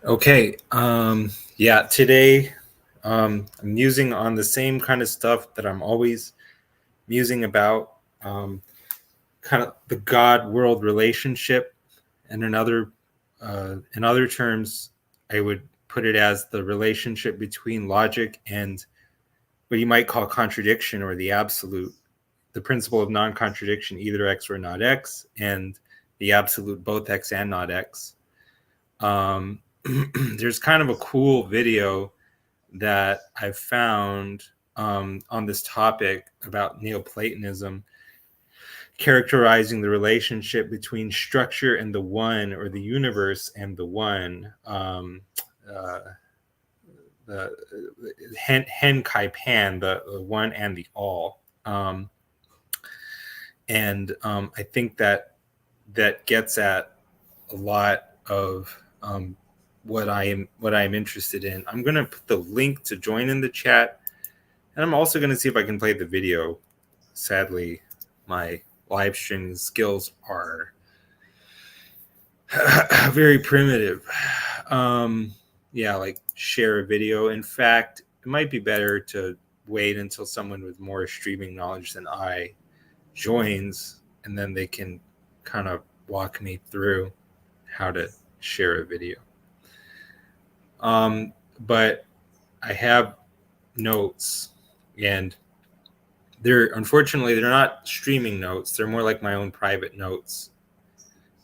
Okay. Yeah, today I'm musing on the same kind of stuff that I'm always musing about, kind of the God world relationship. And in other terms, I would put it as the relationship between logic and what you might call contradiction or the absolute, the principle of non contradiction, either X or not X, and the absolute, both X and not X. Um, there's kind of a cool video that I've found on this topic about Neoplatonism, characterizing the relationship between structure and the one, or the universe and the one. Uh, the Hen Kai Pan, the one and the all. And I think that gets at a lot of what I'm interested in. I'm going to put the link to join in the chat, and I'm also going to see if I can play the video. Sadly, my live streaming skills are very primitive. Yeah, like share a video. In fact, it might be better to wait until someone with more streaming knowledge than I joins, and then they can kind of walk me through how to share a video. But I have notes, and unfortunately they're not streaming notes. They're more like my own private notes.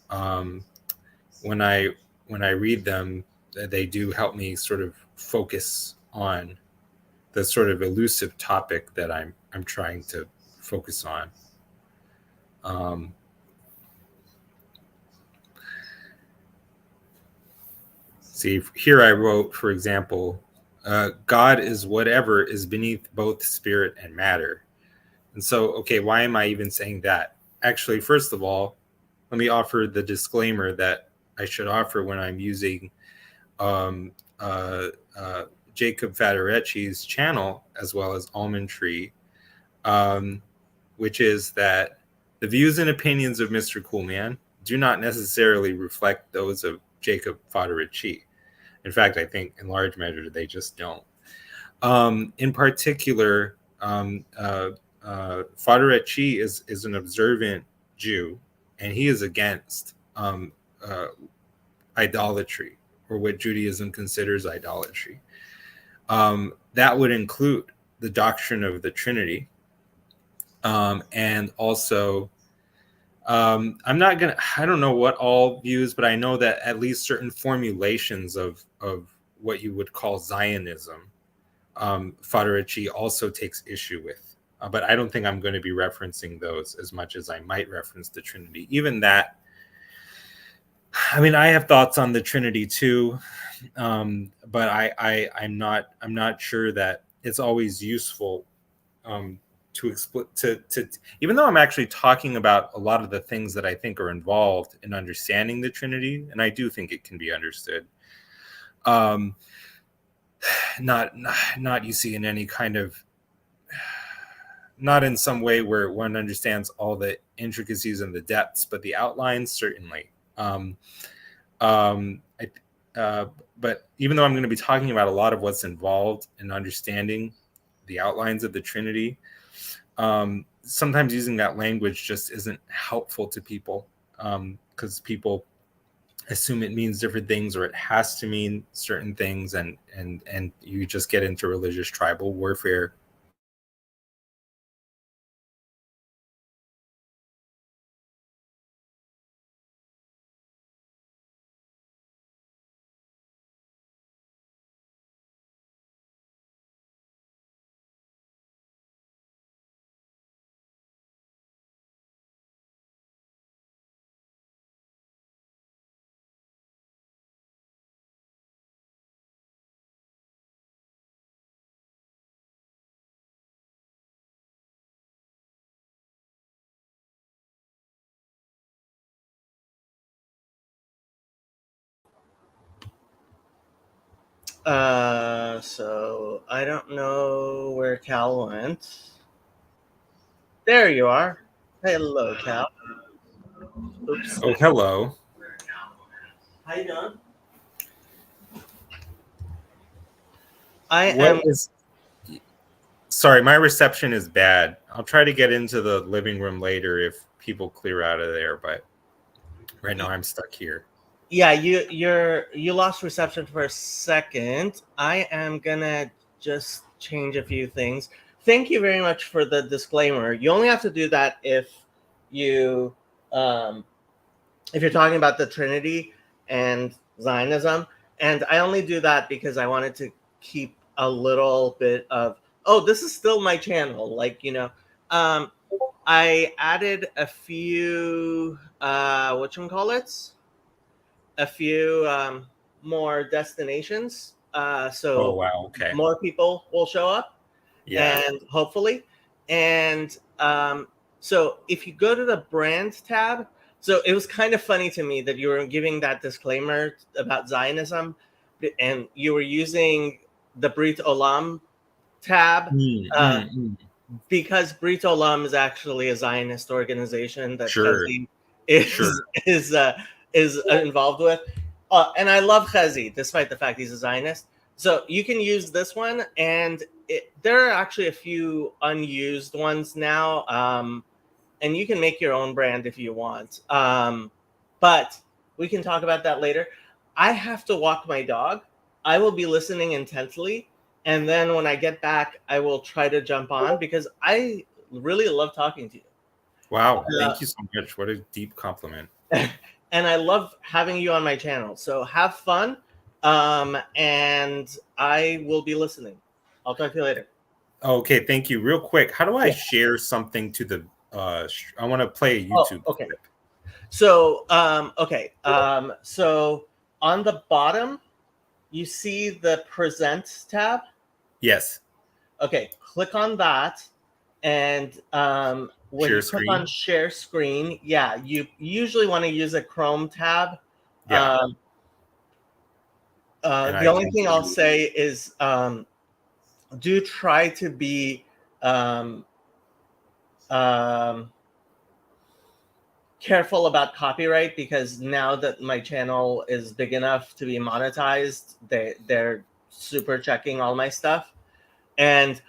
Um, when I read them, they do help me sort of focus on the sort of elusive topic that I'm trying to focus on. See, here I wrote, for example, God is whatever is beneath both spirit and matter. And so, okay, why am I even saying that? Actually, first of all, let me offer the disclaimer that I should offer when I'm using um, uh, Jacob Federecci's channel, as well as Almond Tree, which is that the views and opinions of Mr. Coolman do not necessarily reflect those of Jacob Federecci. In fact, I think in large measure they just don't. In particular, Federecci is an observant Jew, and he is against uh, idolatry, or what Judaism considers idolatry. That would include the doctrine of the Trinity, and also I don't know what all views, but I know that at least certain formulations of what you would call Zionism, Federicci also takes issue with. But I don't think I'm going to be referencing those as much as I might reference the Trinity. Even that, I mean, I have thoughts on the Trinity too, but I'm not sure that it's always useful to explain to even though I'm actually talking about a lot of the things that I think are involved in understanding the Trinity, and I do think it can be understood. Um, not you see in any kind of, not in some way where one understands all the intricacies and the depths, but the outlines certainly. I, but even though I'm going to be talking about a lot of what's involved in understanding the outlines of the Trinity, sometimes using that language just isn't helpful to people, because people assume it means different things, or it has to mean certain things, and you just get into religious tribal warfare. So I don't know where Cal went. There you are. Hello, Cal. Oops. Oh, hello. How you doing? I What am. is Sorry, my reception is bad. I'll try to get into the living room later if people clear out of there, but right now I'm stuck here. Yeah, you lost reception for a second. I am gonna just change a few things. Thank you very much for the disclaimer. You only have to do that you um, if you're talking about the Trinity and Zionism, and I only do that because I wanted to keep a little bit of, oh, this is still my channel, um, I added a few whatchamacallits, a few more destinations, Oh so wow, okay. more people will show up, Yeah. and hopefully, and so if you go to the brand tab, so it was kind of funny to me that you were giving that disclaimer about Zionism, and you were using the Brit Olam tab. Mm, Uh, mm, mm. because Brit Olam is actually a Zionist organization that Sure, Chesney sure. is involved with, and I love Chesney despite the fact he's a Zionist. So you can use this one, and there are actually a few unused ones now, and you can make your own brand if you want. But we can talk about that later. I have to walk my dog. I will be listening intently, and then when I get back, I will try to jump on because I really love talking to Wow, you. thank you so much. What a deep compliment. And I love having you on my channel. So have fun, and I will be listening. I'll talk to you later. Okay, thank you. Real quick, how do I Yeah. share something to the I want to play a Oh, YouTube okay. clip. So, okay. So on the bottom, you see the present tab. Yes, Okay, click on that. And when share you click on screen. share screen, yeah, you usually want to use a Chrome tab. Yeah, Um, and the I only can thing I'll do say is do try to be um, um, careful about copyright, because now that my channel is big enough to be monetized, they're super checking all my stuff. And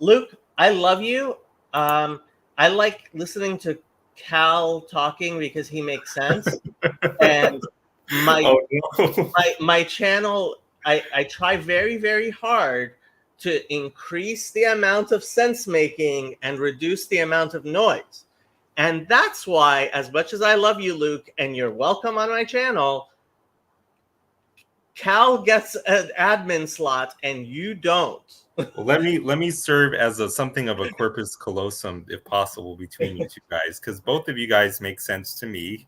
Luke, I love you. Um, I like listening to Cal talking because he makes sense. And my Oh no. my channel, I try very, very hard to increase the amount of sense making and reduce the amount of noise. And that's why, as much as I love you, Luke, and you're welcome on my channel, Cal gets an admin slot and you don't. Well, let me serve as a something of a corpus callosum, if possible, between you two guys, because both of you guys make sense to me.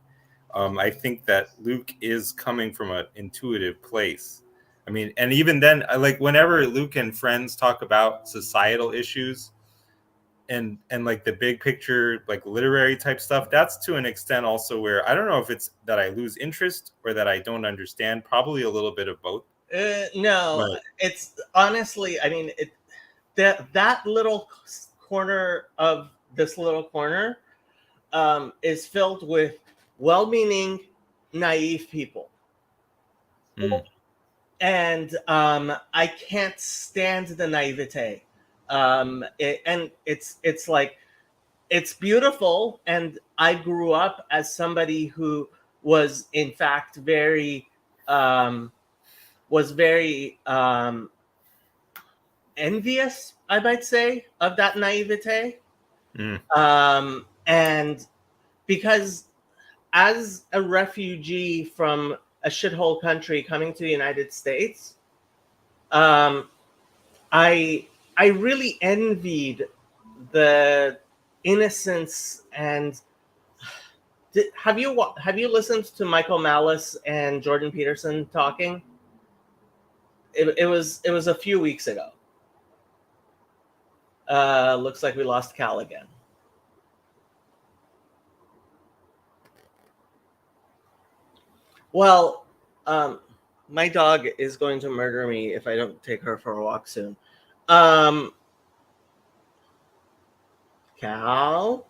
I think that Luke is coming from an intuitive place. I mean, and even then, I like whenever Luke and friends talk about societal issues and like the big picture, like literary type stuff, that's to an extent also where I don't know if it's that I lose interest or that I don't understand, probably a little bit of both. No, But it's honestly, I mean, that little corner of this little corner is filled with well-meaning, naive people, mm, and I can't stand the naivete. And it's like it's beautiful, and I grew up as somebody who was in fact um, very envious, I might say, of that naivete. mm. And because as a refugee from a shithole country coming to the United States, um, I I really envied the innocence. And have you listened to Michael Malice and Jordan Peterson talking? It was a few weeks ago. Looks like we lost Cal again. Well, um, my dog is going to murder me if I don't take her for a walk soon. Um, Cal?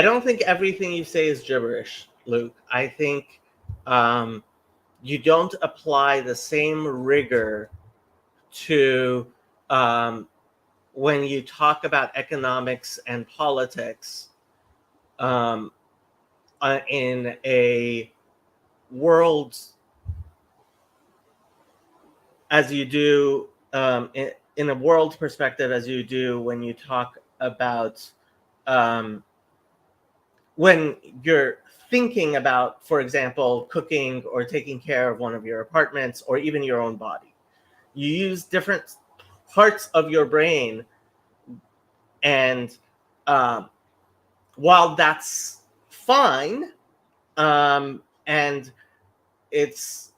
I don't think everything you say is gibberish, Luke. I think um, you don't apply the same rigor to um, when you talk about economics and politics um, in a world as you do in a world perspective as you do when you talk about um, when you're thinking about, for example, cooking or taking care of one of your apartments or even your own body. You use different parts of your brain, and um, while that's fine, and it's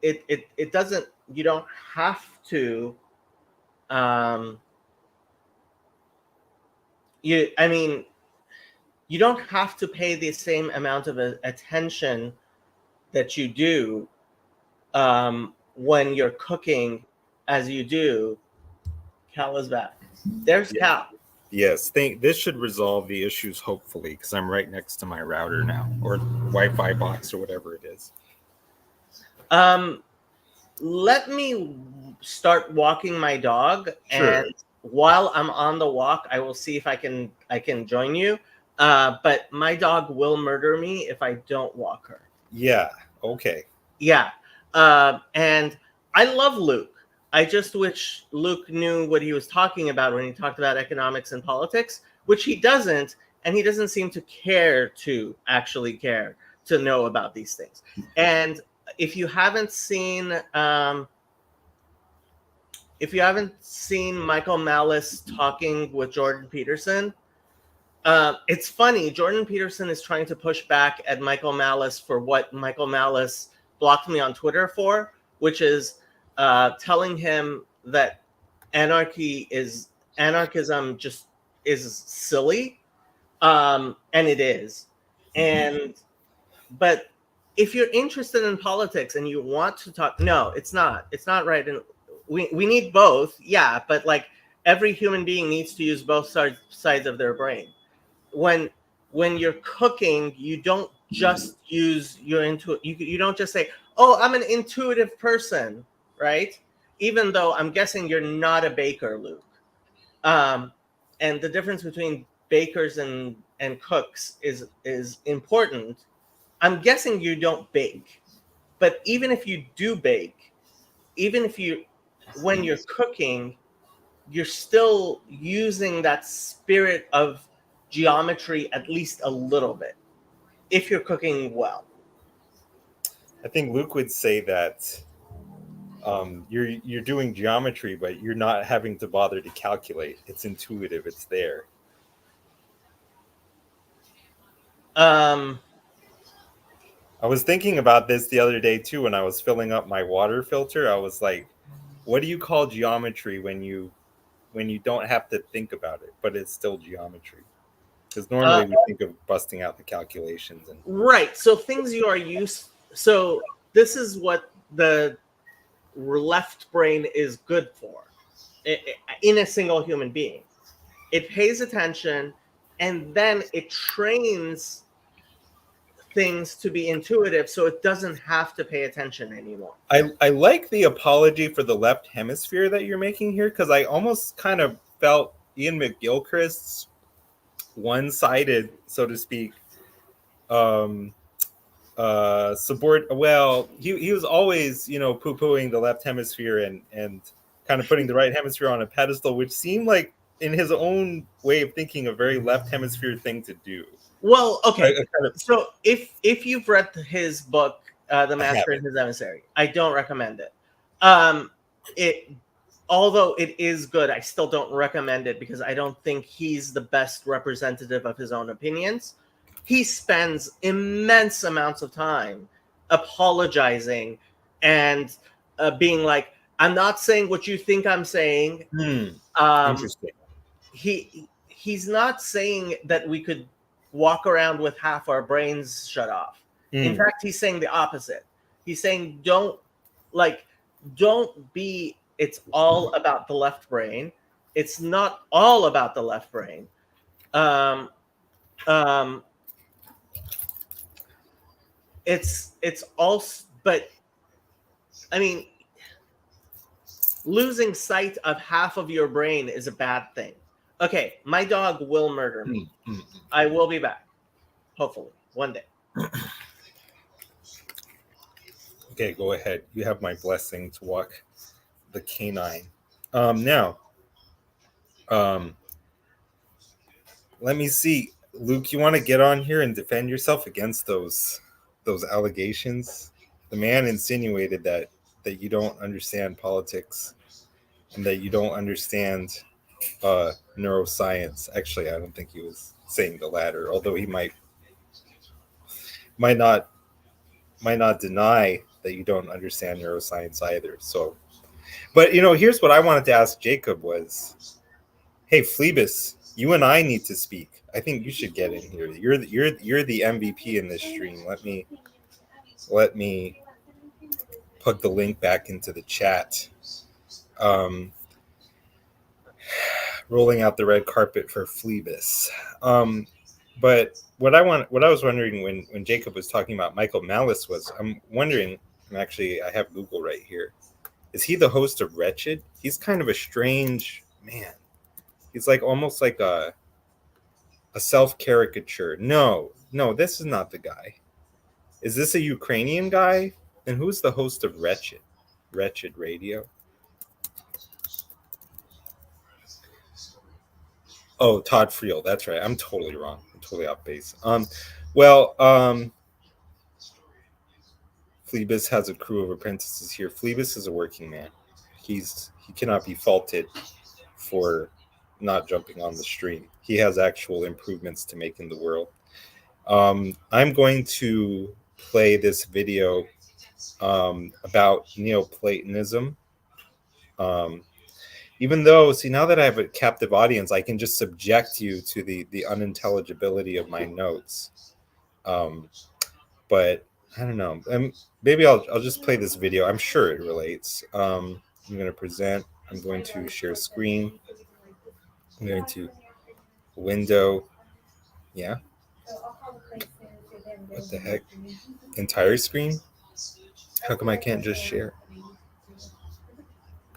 it doesn't, you don't have to um, you I mean you don't have to pay the same amount of attention that you do when you're cooking as you do. Cal is back. There's Yeah. Cal. Yes, think this should resolve the issues hopefully because I'm right next to my router now or Wi-Fi box or whatever it is. Um, Let me start walking my dog, and Sure. while I'm on the walk, I will see if I can join you. But my dog will murder me if I don't walk her. Yeah. Okay. Yeah. And I love Luke. I just wish Luke knew what he was talking about when he talked about economics and politics, which he doesn't, and he doesn't seem to care to actually care to know about these things. And if you haven't seen Michael Malice talking with Jordan Peterson, it's funny. Jordan Peterson is trying to push back at Michael Malice for what Michael Malice blocked me on Twitter for, which is telling him that anarchism just is silly, and it is. And but if you're interested in politics and you want to talk, no, it's not. It's not right. And we need both, yeah. But like every human being needs to use both sides of their brain when you're cooking. You don't just use your you don't just say, oh, I'm an intuitive person, right? Even though I'm guessing you're not a baker, Luke. And the difference between bakers and cooks is important. I'm guessing you don't bake, but even if you do bake, even if you when you're cooking, you're still using that spirit of geometry at least a little bit if you're cooking well. I think Luke would say that you're doing geometry, but you're not having to bother to calculate. It's intuitive. It's there. Um, I was thinking about this the other day too when I was filling up my water filter. I was like, what do you call geometry when you don't have to think about it, but it's still geometry? Because uh, normally we think of busting out the calculations and right. So things you are used. So this is what the left brain is good for in a single human being. It pays attention, and then it trains things to be intuitive so it doesn't have to pay attention anymore. I like the apology for the left hemisphere that you're making here because I almost kind of felt Ian McGilchrist's one-sided, so to speak, um, support. Well, he was always, poo-pooing the left hemisphere and kind of putting the right hemisphere on a pedestal, which seemed like, in his own way of thinking, a very left hemisphere thing to do. Well, I okay. kind of, So if you've read his book, The I Master and haven't. His Emissary, I don't recommend it. Um, it Although it is good, I still don't recommend it because I don't think he's the best representative of his own opinions. He spends immense amounts of time apologizing and being like, "I'm not saying what you think I'm saying." Um, Interesting. he's not saying that we could walk around with half our brains shut off. In Hmm. fact, he's saying the opposite. He's saying don't be it's all about the left brain. It's not all about the left brain. Um, Um, it's also, but I mean, losing sight of half of your brain is a bad thing. Okay, my dog will murder me. I will be back, hopefully, one day. Okay, go ahead. You have my blessing to walk the canine. Now, um, let me see, Luke. You want to get on here and defend yourself against those allegations? The man insinuated that you don't understand politics and that you don't understand neuroscience. Actually, I don't think he was saying the latter, although he might not might not deny that you don't understand neuroscience either. So, but here's what I wanted to ask Jacob was, hey, Phlebas, you and I need to speak. I think you should get in here. You're the MVP in this stream. Let me plug the link back into the chat. Um, rolling out the red carpet for Phlebas. But what I was wondering when Jacob was talking about Michael Malice was, I'm wondering, and actually I have Google right here. Is he the host of Wretched? He's kind of a strange man. He's like almost like a self caricature. No, this is not the guy. Is this a Ukrainian guy? Then who's the host of Wretched? Wretched Radio. Oh, Todd Friel. That's right. I'm totally wrong. I'm totally off base. Well, Phlebas has a crew of apprentices here. Phlebas is a working man. He cannot be faulted for not jumping on the stream. He has actual improvements to make in the world. I'm going to play this video about Neoplatonism. Even though, see, now that I have a captive audience, I can just subject you to the unintelligibility of my notes. But I don't know. Maybe I'll just play this video. I'm sure it relates. I'm going to present. I'm going to share screen. I'm going to window. Yeah. What the heck? Entire screen? How come I can't just share?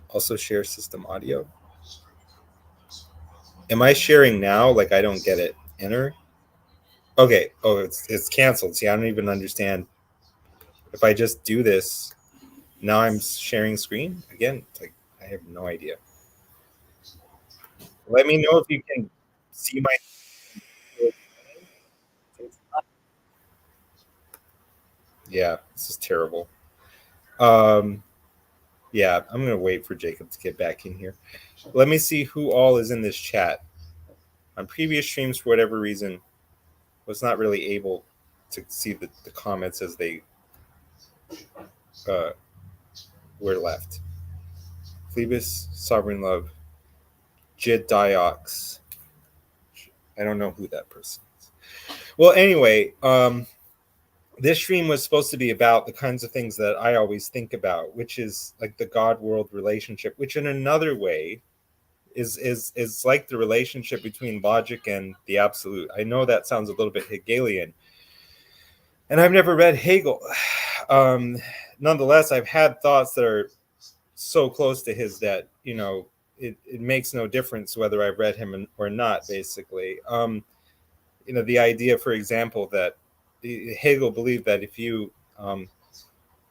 Also share system audio. Am I sharing now? Like I don't get it. Enter. Okay. Oh, it's canceled. See, I don't even understand. If I just do this, now I'm sharing screen again. Like I have no idea. Let me know if you can see my. Yeah, this is terrible. Yeah, I'm gonna wait for Jacob to get back in here. Let me see who all is in this chat. On previous streams, for whatever reason, was not really able to see the comments as they uh, were left. Phlebas, Sovereign Love, Jid Diox. I don't know who that person is. Well, anyway, this stream was supposed to be about the kinds of things that I always think about, which is like the God-world relationship, which in another way is like the relationship between logic and the absolute. I know that sounds a little bit Hegelian, and I've never read Hegel. Nonetheless, I've had thoughts that are so close to his that it makes no difference whether I've read him or not. Basically, the idea, for example, that Hegel believed that if you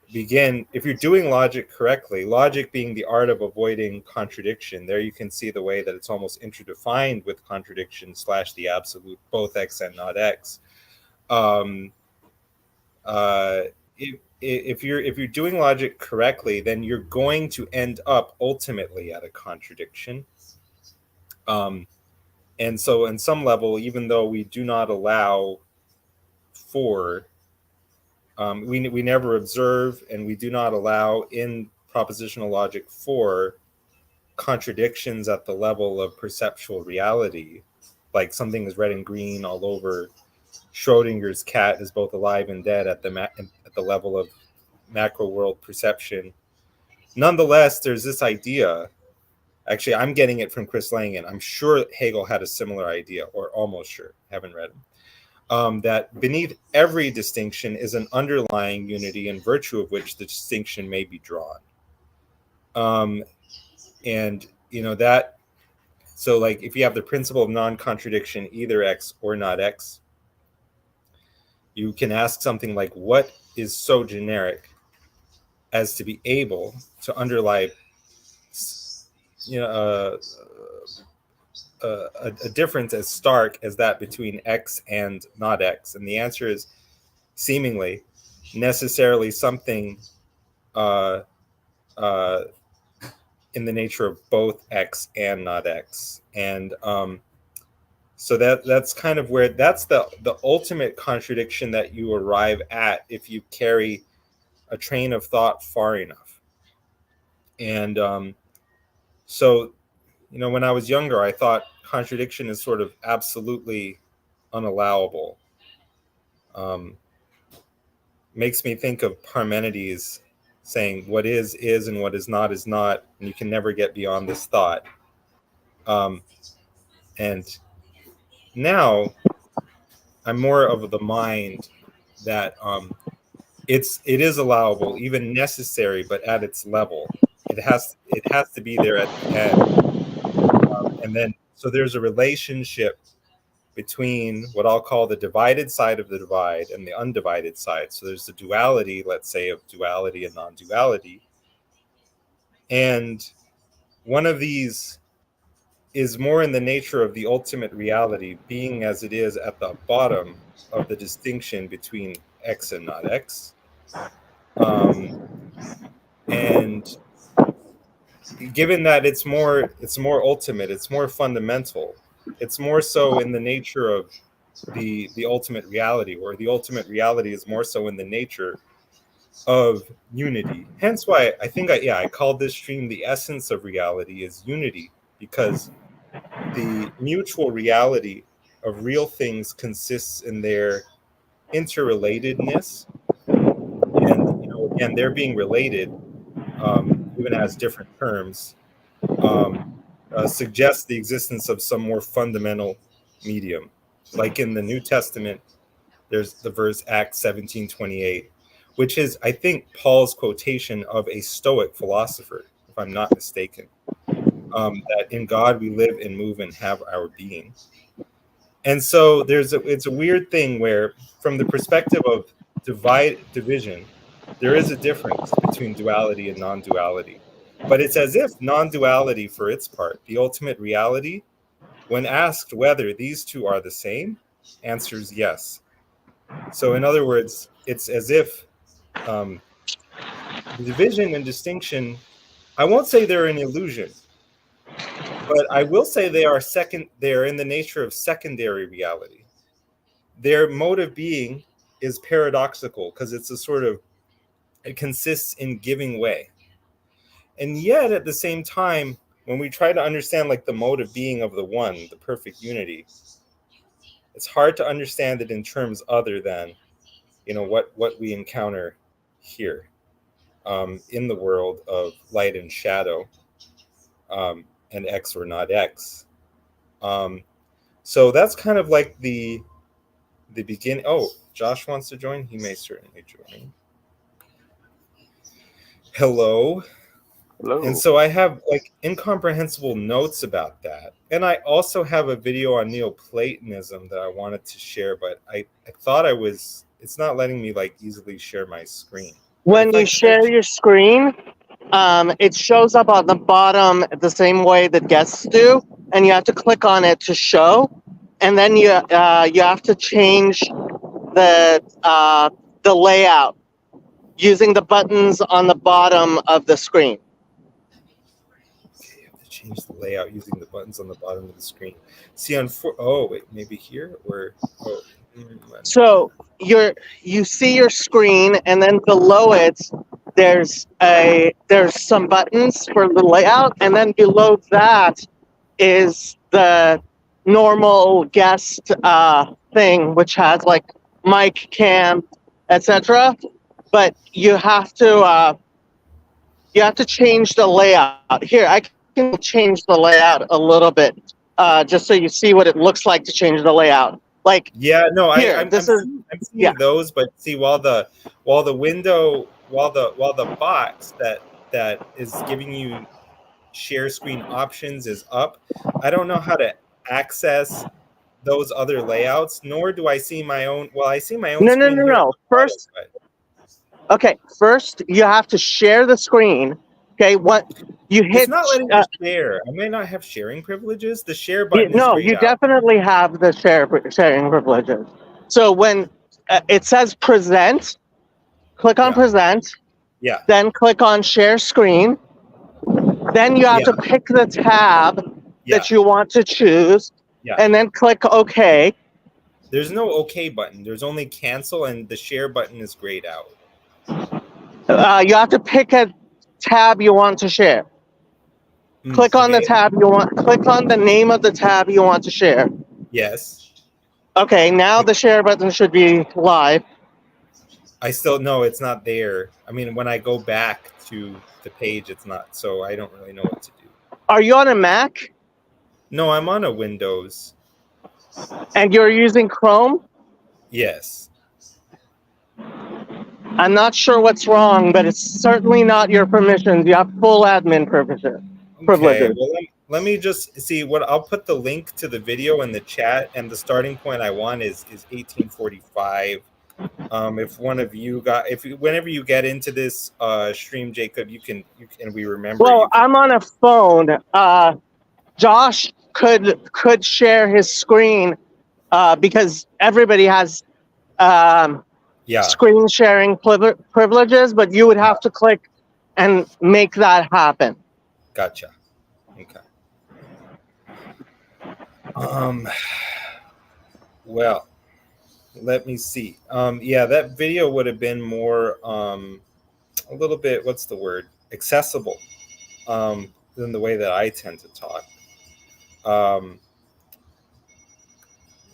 if you're doing logic correctly, logic being the art of avoiding contradiction, there you can see the way that it's almost interdefined with contradiction / the absolute, both X and not X. If you're doing logic correctly, then you're going to end up ultimately at a contradiction. And so, in some level, even though we do not allow for we never observe, and we do not allow in propositional logic for contradictions at the level of perceptual reality, like something is red and green all over. Schrodinger's cat is both alive and dead at the level of macro world perception. Nonetheless, there's this idea. Actually, I'm getting it from Chris Langan. I'm sure Hegel had a similar idea, or almost sure. Haven't read him. that beneath every distinction is an underlying unity in virtue of which the distinction may be drawn. Um, and that, so like if you have the principle of non-contradiction, either X or not X, you can ask something like, what is so generic as to be able to underlie you know a difference as stark as that between X and not X? And the answer is seemingly necessarily something uh, uh, in the nature of both X and not X. And so that's kind of where that's the ultimate contradiction that you arrive at if you carry a train of thought far enough. And so, when I was younger, I thought contradiction is sort of absolutely unallowable. Um, Makes me think of Parmenides saying, "What is, and what is not," and you can never get beyond this thought. Um, and now I'm more of the mind that it is allowable, even necessary, but at its level. It has to be there at the end, and then so there's a relationship between what I'll call the divided side of the divide and the undivided side. So there's the duality, let's say, of duality and non-duality, and one of these is more in the nature of the ultimate reality, being as it is at the bottom of the distinction between X and not X. And given that it's more ultimate, it's more fundamental, it's more so in the nature of the ultimate reality, where the ultimate reality is more so in the nature of unity. Hence why I think I called this stream the essence of reality is unity, because the mutual reality of real things consists in their interrelatedness. And again, they're being related, even as different terms, um, suggests the existence of some more fundamental medium. Like in the New Testament, there's the verse Acts 17:28, which is, I think, Paul's quotation of a Stoic philosopher, if I'm not mistaken, that in God we live and move and have our being. And so it's a weird thing where, from the perspective of division, there is a difference between duality and non-duality. But it's as if non-duality, for its part, the ultimate reality, when asked whether these two are the same, answers yes. So in other words, it's as if the division and distinction, I won't say they're an illusion, but I will say they're in the nature of secondary reality. Their mode of being is paradoxical because it consists in giving way. And yet at the same time, when we try to understand like the mode of being of the one, the perfect unity, it's hard to understand it in terms other than what we encounter here, in the world of light and shadow, and X or not X. So that's kind of like the beginning. Oh, Josh wants to join. He may certainly join. Hello. And Hello. so I have like incomprehensible notes about that. And I also have a video on Neoplatonism that I wanted to share, but I thought it's not letting me like easily share my screen. But When if I you could, share your screen, it shows up on the bottom the same way that guests do, and you have to click on it to show, and then you have to change the layout using the buttons on the bottom of the screen. okay, I have to change the layout using the buttons on the bottom of the screen. See on oh wait, maybe here or oh So you see your screen, and then below it, there's some buttons for the layout, and then below that is the normal guest thing, which has like mic, cam, etc. But you have to change the layout. Here, I can change the layout a little bit, just so you see what it looks like to change the layout. Like Yeah, no, here, I'm this is I'm yeah. seeing those, but see, while the box that is giving you share screen options is up, I don't know how to access those other layouts, nor do I see my own. Well, I see my own No, no, screen no, here at no. the bottom, First, but okay. First, you have to share the screen. Okay, what you it's hit? not letting me share. I may not have sharing privileges. The share button is No, grayed you out. definitely have the sharing privileges. So when it says present, click on Yeah, present, yeah, then click on share screen. Then you have yeah, to pick the tab yeah, that you want to choose, yeah. and then click OK. There's no OK button. There's only cancel, and the share button is grayed out. You have to pick a tab you want to share. Click on the Okay. tab you want. Click on the name of the tab you want to share. Yes. Okay, now the share button should be live. I still no, it's not there. I mean, when I go back to the page, it's not. So I don't really know what to do. Are you on a Mac No, I'm on a Windows. and you're using Chrome? Yes. I'm not sure what's wrong, but it's certainly not your permissions. You have full admin privileges. Okay. Well, let me just see what I'll put the link to the video in the chat, and the starting point I want is 1845. If one of you got if you, whenever you get into this stream, Jacob, you can we remember Well, you can. I'm on a phone. Josh could share his screen because everybody has Yeah. screen sharing privileges, but you would have to click and make that happen. Gotcha. Okay. Well, let me see. Yeah, that video would have been more a little bit, what's the word? Accessible than the way that I tend to talk. Um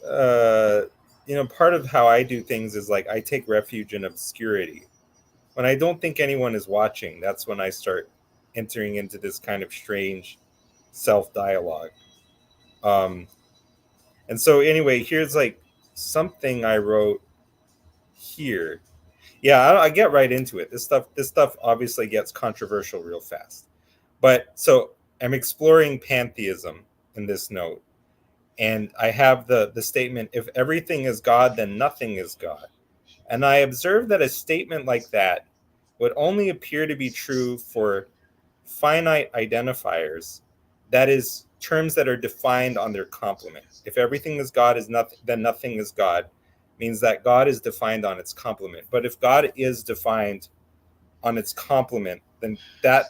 uh part of how I do things is like I take refuge in obscurity. When I don't think anyone is watching, that's when I start entering into this kind of strange self-dialogue. Um and so anyway, here's like something I wrote here. Yeah, I get right into it. This stuff obviously gets controversial real fast. But so I'm exploring pantheism in this note, and I have the statement: if everything is God, then nothing is God. And I observe that a statement like that would only appear to be true for finite identifiers, that is, terms that are defined on their complement. If everything is God is nothing, then nothing is God, means that God is defined on its complement. But if God is defined on its complement, then that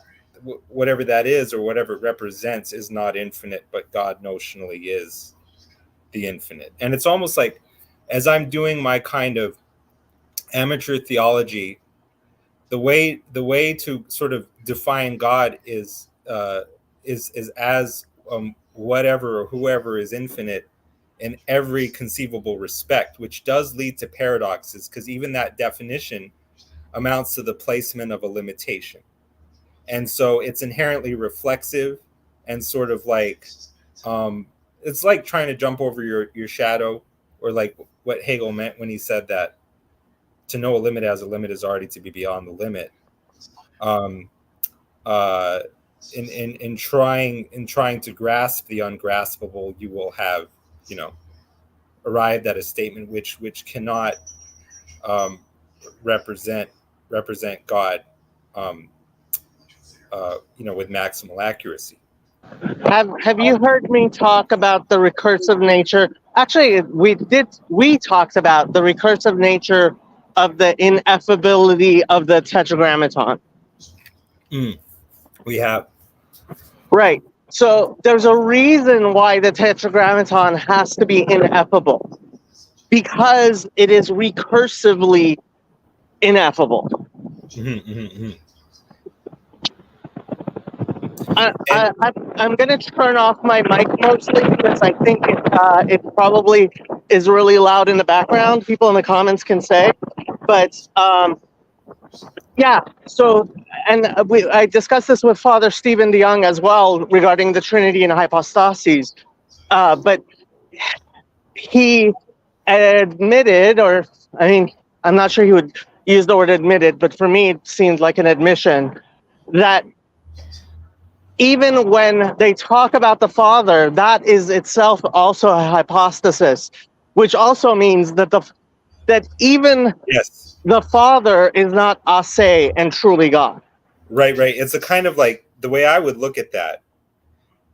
whatever that is or whatever it represents is not infinite, but God notionally is the infinite. And it's almost like as I'm doing my kind of amateur theology, the way to sort of define God is as whatever or whoever is infinite in every conceivable respect, which does lead to paradoxes because even that definition amounts to the placement of a limitation. And so it's inherently reflexive and sort of like it's like trying to jump over your shadow, or like what Hegel meant when he said that to know a limit as a limit is already to be beyond the limit. Um, uh, in trying to grasp the ungraspable, you will have, arrived at a statement which cannot um, represent God, um, with maximal accuracy. Have you heard me talk about the recursive nature? Actually, we talked about the recursive nature of the ineffability of the tetragrammaton. We have. Right. So there's a reason why the tetragrammaton has to be ineffable, because it is recursively ineffable. I'm going to turn off my mic mostly because I think it probably is really loud in the background. People in the comments can say, but yeah. So, and I discussed this with Father Stephen DeYoung as well regarding the Trinity and hypostases, but he admitted, or I mean, I'm not sure he would use the word admitted, but for me, it seemed like an admission that even when they talk about the Father, that is itself also a hypostasis, which also means that that even Yes. the Father is not a se and truly God. Right. It's a kind of like, the way I would look at that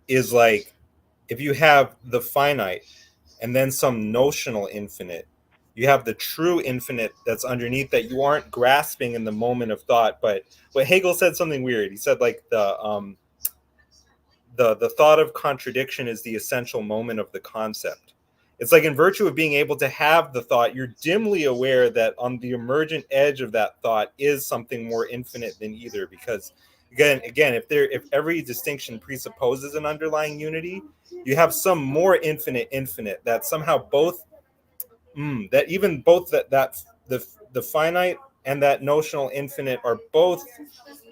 is like, if you have the finite and then some notional infinite, you have the true infinite that's underneath that you aren't grasping in the moment of thought. But what Hegel said something weird. He said like the thought of contradiction is the essential moment of the concept. It's like, in virtue of being able to have the thought, you're dimly aware that on the emergent edge of that thought is something more infinite than either. Because again, if every distinction presupposes an underlying unity, you have some more infinite that somehow both that even both that the finite and that notional infinite are both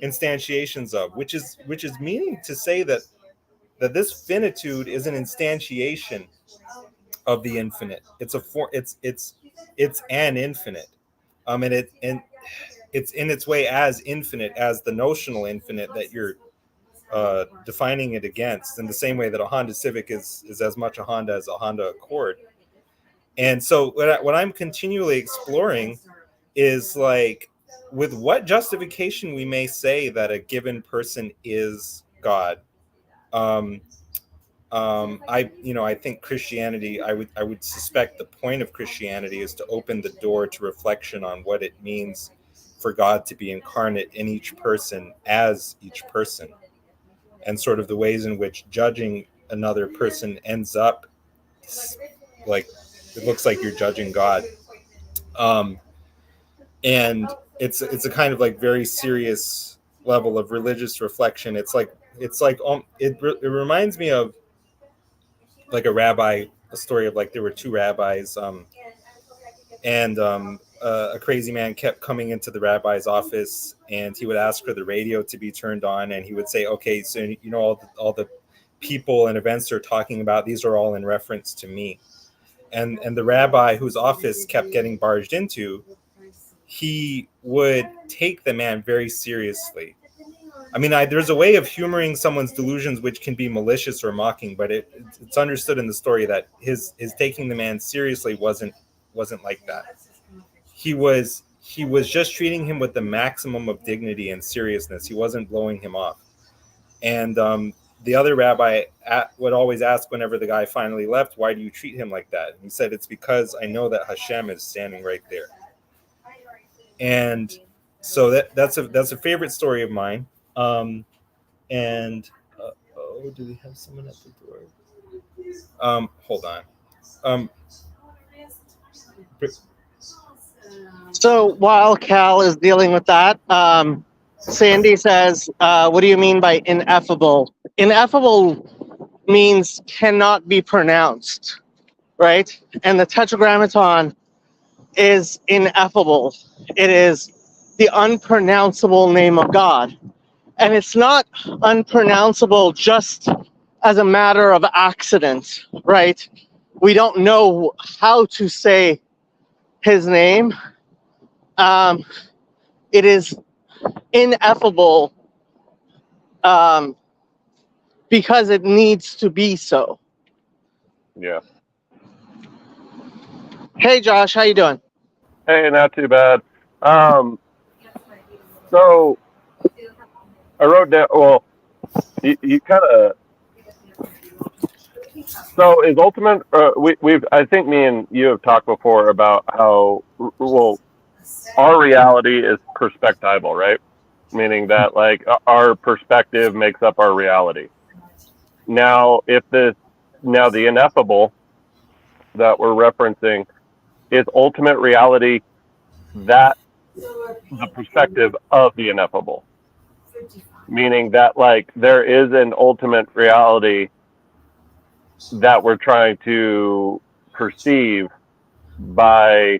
instantiations of, which is meaning to say that this finitude is an instantiation of the infinite. It's a for it's an infinite, and it's in its way as infinite as the notional infinite that you're defining it against. In the same way that a Honda Civic is as much a Honda as a Honda Accord. And so what I'm continually exploring is like, with what justification we may say that a given person is God. Um, I think Christianity, I would suspect the point of Christianity is to open the door to reflection on what it means for God to be incarnate in each person as each person, and sort of the ways in which judging another person ends up like, it looks like you're judging God. And it's a kind of like very serious level of religious reflection. It reminds me of like a story of like, there were two rabbis, and a crazy man kept coming into the rabbi's office, and he would ask for the radio to be turned on, and he would say, okay, so all the people and events they're talking about, these are all in reference to me. And the rabbi, whose office kept getting barged into, he would take the man very seriously. I mean, there's a way of humoring someone's delusions which can be malicious or mocking, but it's understood in the story that his taking the man seriously wasn't like that. He was just treating him with the maximum of dignity and seriousness. He wasn't blowing him off. And the other rabbi would always ask, whenever the guy finally left, why do you treat him like that? And he said, it's because I know that Hashem is standing right there. And so that's a favorite story of mine. And do we have someone at the door? Hold on. So while Cal is dealing with that, Sandy says, what do you mean by ineffable? Ineffable means cannot be pronounced, right? And the Tetragrammaton is ineffable. It is the unpronounceable name of God. And it's not unpronounceable just as a matter of accident, right? We don't know how to say his name. It is ineffable because it needs to be so. Yeah. Hey, Josh, how you doing? Hey, not too bad. So I wrote down. Well, you kind of. So is ultimate? We've. I think me and you have talked before about how our reality is perspectival, right? Meaning that like our perspective makes up our reality. Now, the ineffable that we're referencing is ultimate reality, that the perspective of the ineffable, meaning that like there is an ultimate reality that we're trying to perceive by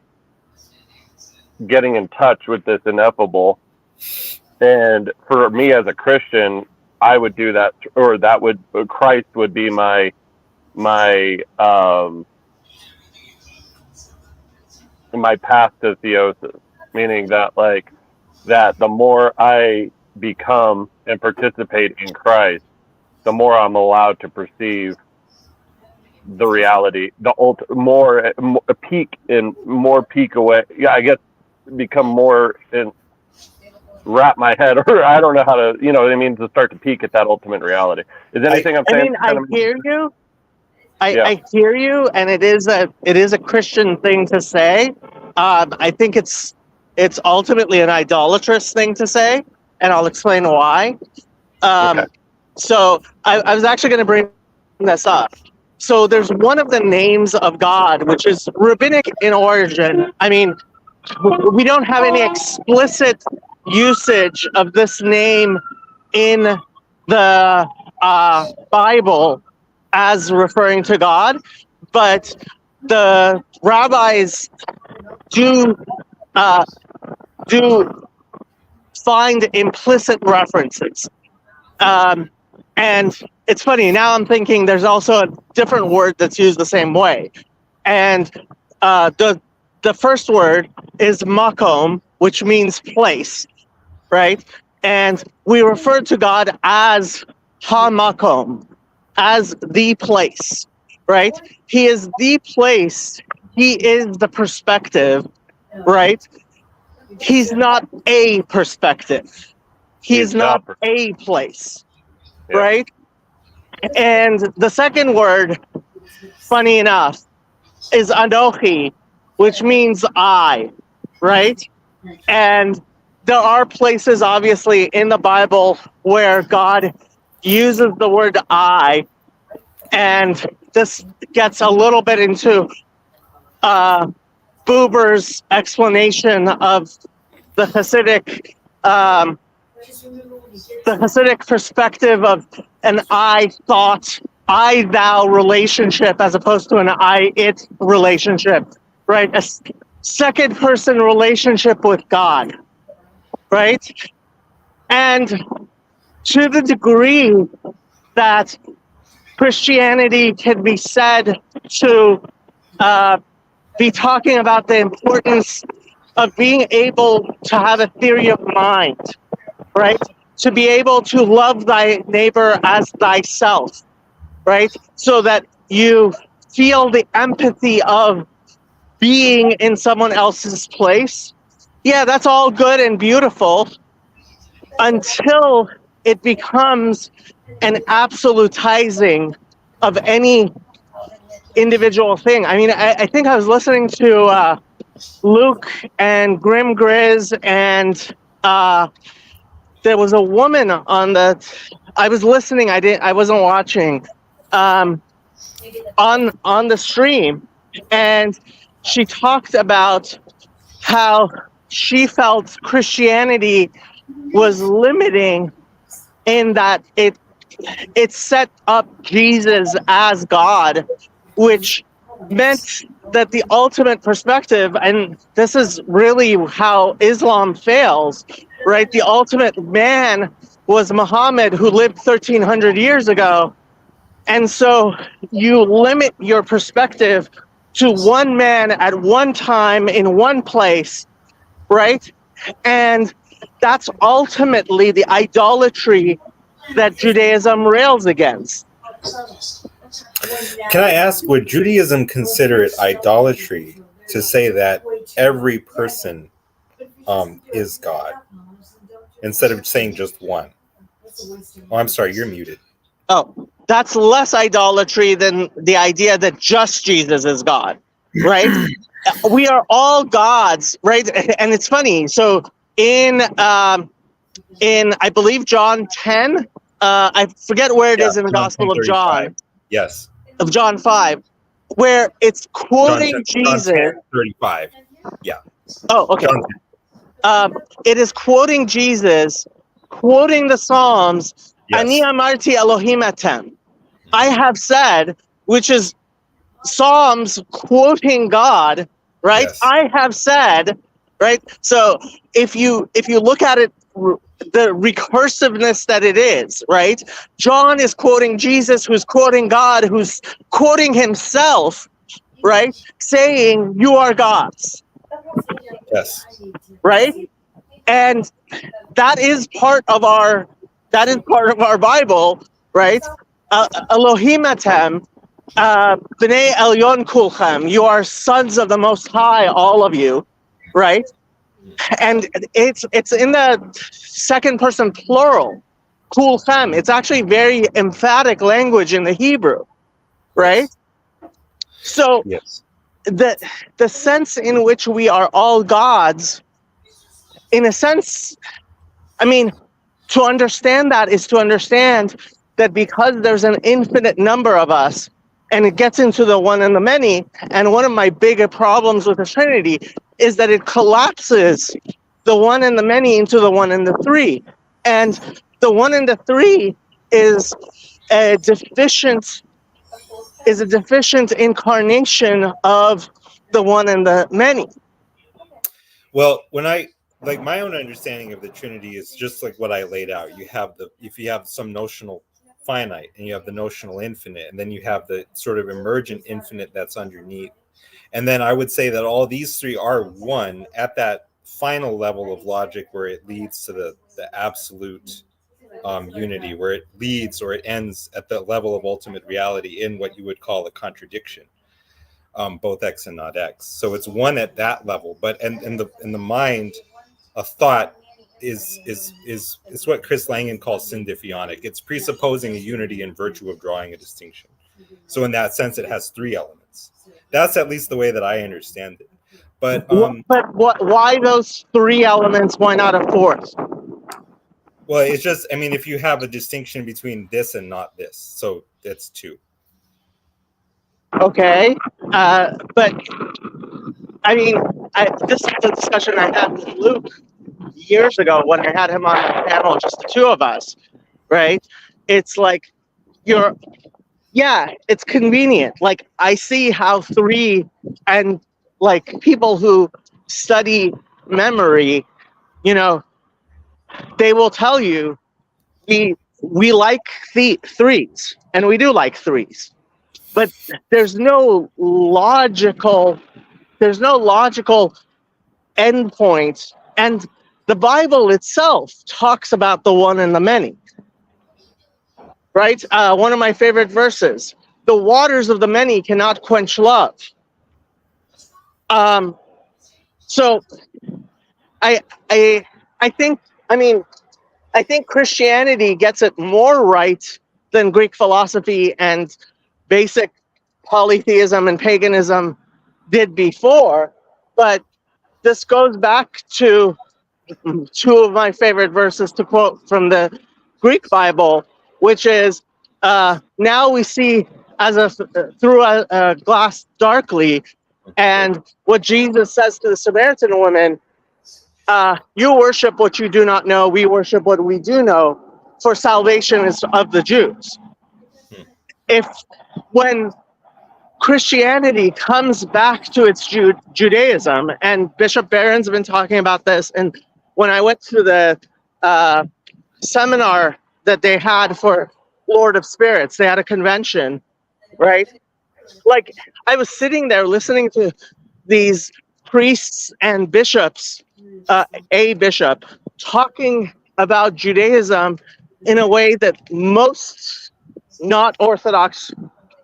getting in touch with this ineffable. And for me as a Christian, I would do that, or that would, Christ would be my my path to theosis, meaning that like that the more I become and participate in Christ, the more I'm allowed to perceive the reality, the more a peak and more peak away. Yeah, I guess become more and wrap my head, or I don't know how to, you know what I mean, to start to peak at that ultimate reality. Is anything I'm I saying mean, kind I of? hear you. Yeah. I hear you, and it is a Christian thing to say. I think it's ultimately an idolatrous thing to say, and I'll explain why. Okay. So I was actually going to bring this up. So there's one of the names of God, which is rabbinic in origin. I mean, we don't have any explicit usage of this name in the Bible as referring to God, but the rabbis do uh, do find implicit references. And it's funny, now I'm thinking there's also a different word that's used the same way. And the first word is makom, which means place, right? And we refer to God as ha-makom, as the place, right? He is the place. He is the perspective, right? He's not a perspective. He's He's not the. a place, Yeah. right? And the second word, funny enough, is Anochi, which means I, right? And there are places, obviously, in the Bible where God uses the word I, and this gets a little bit into Buber's explanation of the Hasidic perspective of an I thought, I thou relationship as opposed to an I it relationship, right? A second person relationship with God, right? And to the degree that Christianity can be said to be talking about the importance of being able to have a theory of mind, right? To be able to love thy neighbor as thyself, right? So that you feel the empathy of being in someone else's place. Yeah, that's all good and beautiful until it becomes an absolutizing of any individual thing. I mean, I think I was listening to Luke and Grim Grizz, and there was a woman on the. I was listening. I wasn't watching. On the stream, and she talked about how she felt Christianity was limiting in that it set up Jesus as God, which meant that the ultimate perspective, and this is really how Islam fails, right? The ultimate man was Muhammad, who lived 1,300 years ago. And so you limit your perspective to one man at one time in one place, right? And that's ultimately the idolatry that Judaism rails against. Can I ask, would Judaism consider it idolatry to say that every person is God instead of saying just one? Oh, I'm sorry, you're muted. Oh, that's less idolatry than the idea that just Jesus is God, right? We are all gods, right? And it's funny. So in I believe John 10, I forget where it is in the John Gospel of 10:35. John, Yes. of John 5, where it's quoting John Jesus. 10:35. Yeah. Oh, okay. It is quoting Jesus, quoting the Psalms. Yes. Ani amarti Elohim etem. I have said, which is Psalms quoting God, right? Yes. I have said, right? So if you look at it, the recursiveness that it is, right? John is quoting Jesus, who's quoting God, who's quoting himself, right? Saying, you are gods, Yes. right? And that is part of our Bible, right? Elohim atem, b'nei elyon kulchem. You are sons of the Most High, all of you, right? And it's in the second person plural, kulchem. It's actually very emphatic language in the Hebrew, right? Yes. So Yes. the sense in which we are all gods, in a sense, I mean, to understand that is to understand that because there's an infinite number of us, and it gets into the one and the many, and one of my bigger problems with the Trinity is that it collapses the one and the many into the one and the three. And the one and the three is a deficient incarnation of the one and the many. Well, when I like my own understanding of the Trinity is just like what I laid out. You have if you have some notional finite and you have the notional infinite, and then you have the sort of emergent infinite that's underneath. And then I would say that all these three are one at that final level of logic where it leads to the absolute unity, where it leads or it ends at the level of ultimate reality in what you would call a contradiction. Both X and not X. So it's one at that level. But in the mind, a thought is what Chris Langan calls syndifionic. It's presupposing a unity in virtue of drawing a distinction. So in that sense, it has three elements. That's at least the way that I understand it. But why those three elements? Why not a fourth? Well, it's just, I mean, if you have a distinction between this and not this, so that's two. Okay, but I mean, this is a discussion I had with Luke years ago when I had him on the panel, just the two of us, right? It's like it's convenient. Like I see how three, and like people who study memory, you know, they will tell you we like threes, and we do like threes, but there's no logical endpoint, and the Bible itself talks about the one and the many, right? One of my favorite verses: "The waters of the many cannot quench love." So I think, I think Christianity gets it more right than Greek philosophy and basic polytheism and paganism did before, but this goes back to two of my favorite verses to quote from the Greek Bible, which is, now we see through a glass darkly, and what Jesus says to the Samaritan woman, you worship what you do not know, we worship what we do know, for salvation is of the Jews. When Christianity comes back to its Judaism, and Bishop Barron's been talking about this, and when I went to the seminar that they had for Lord of Spirits, they had a convention, right? Like, I was sitting there listening to these priests and bishops, a bishop, talking about Judaism in a way that most not Orthodox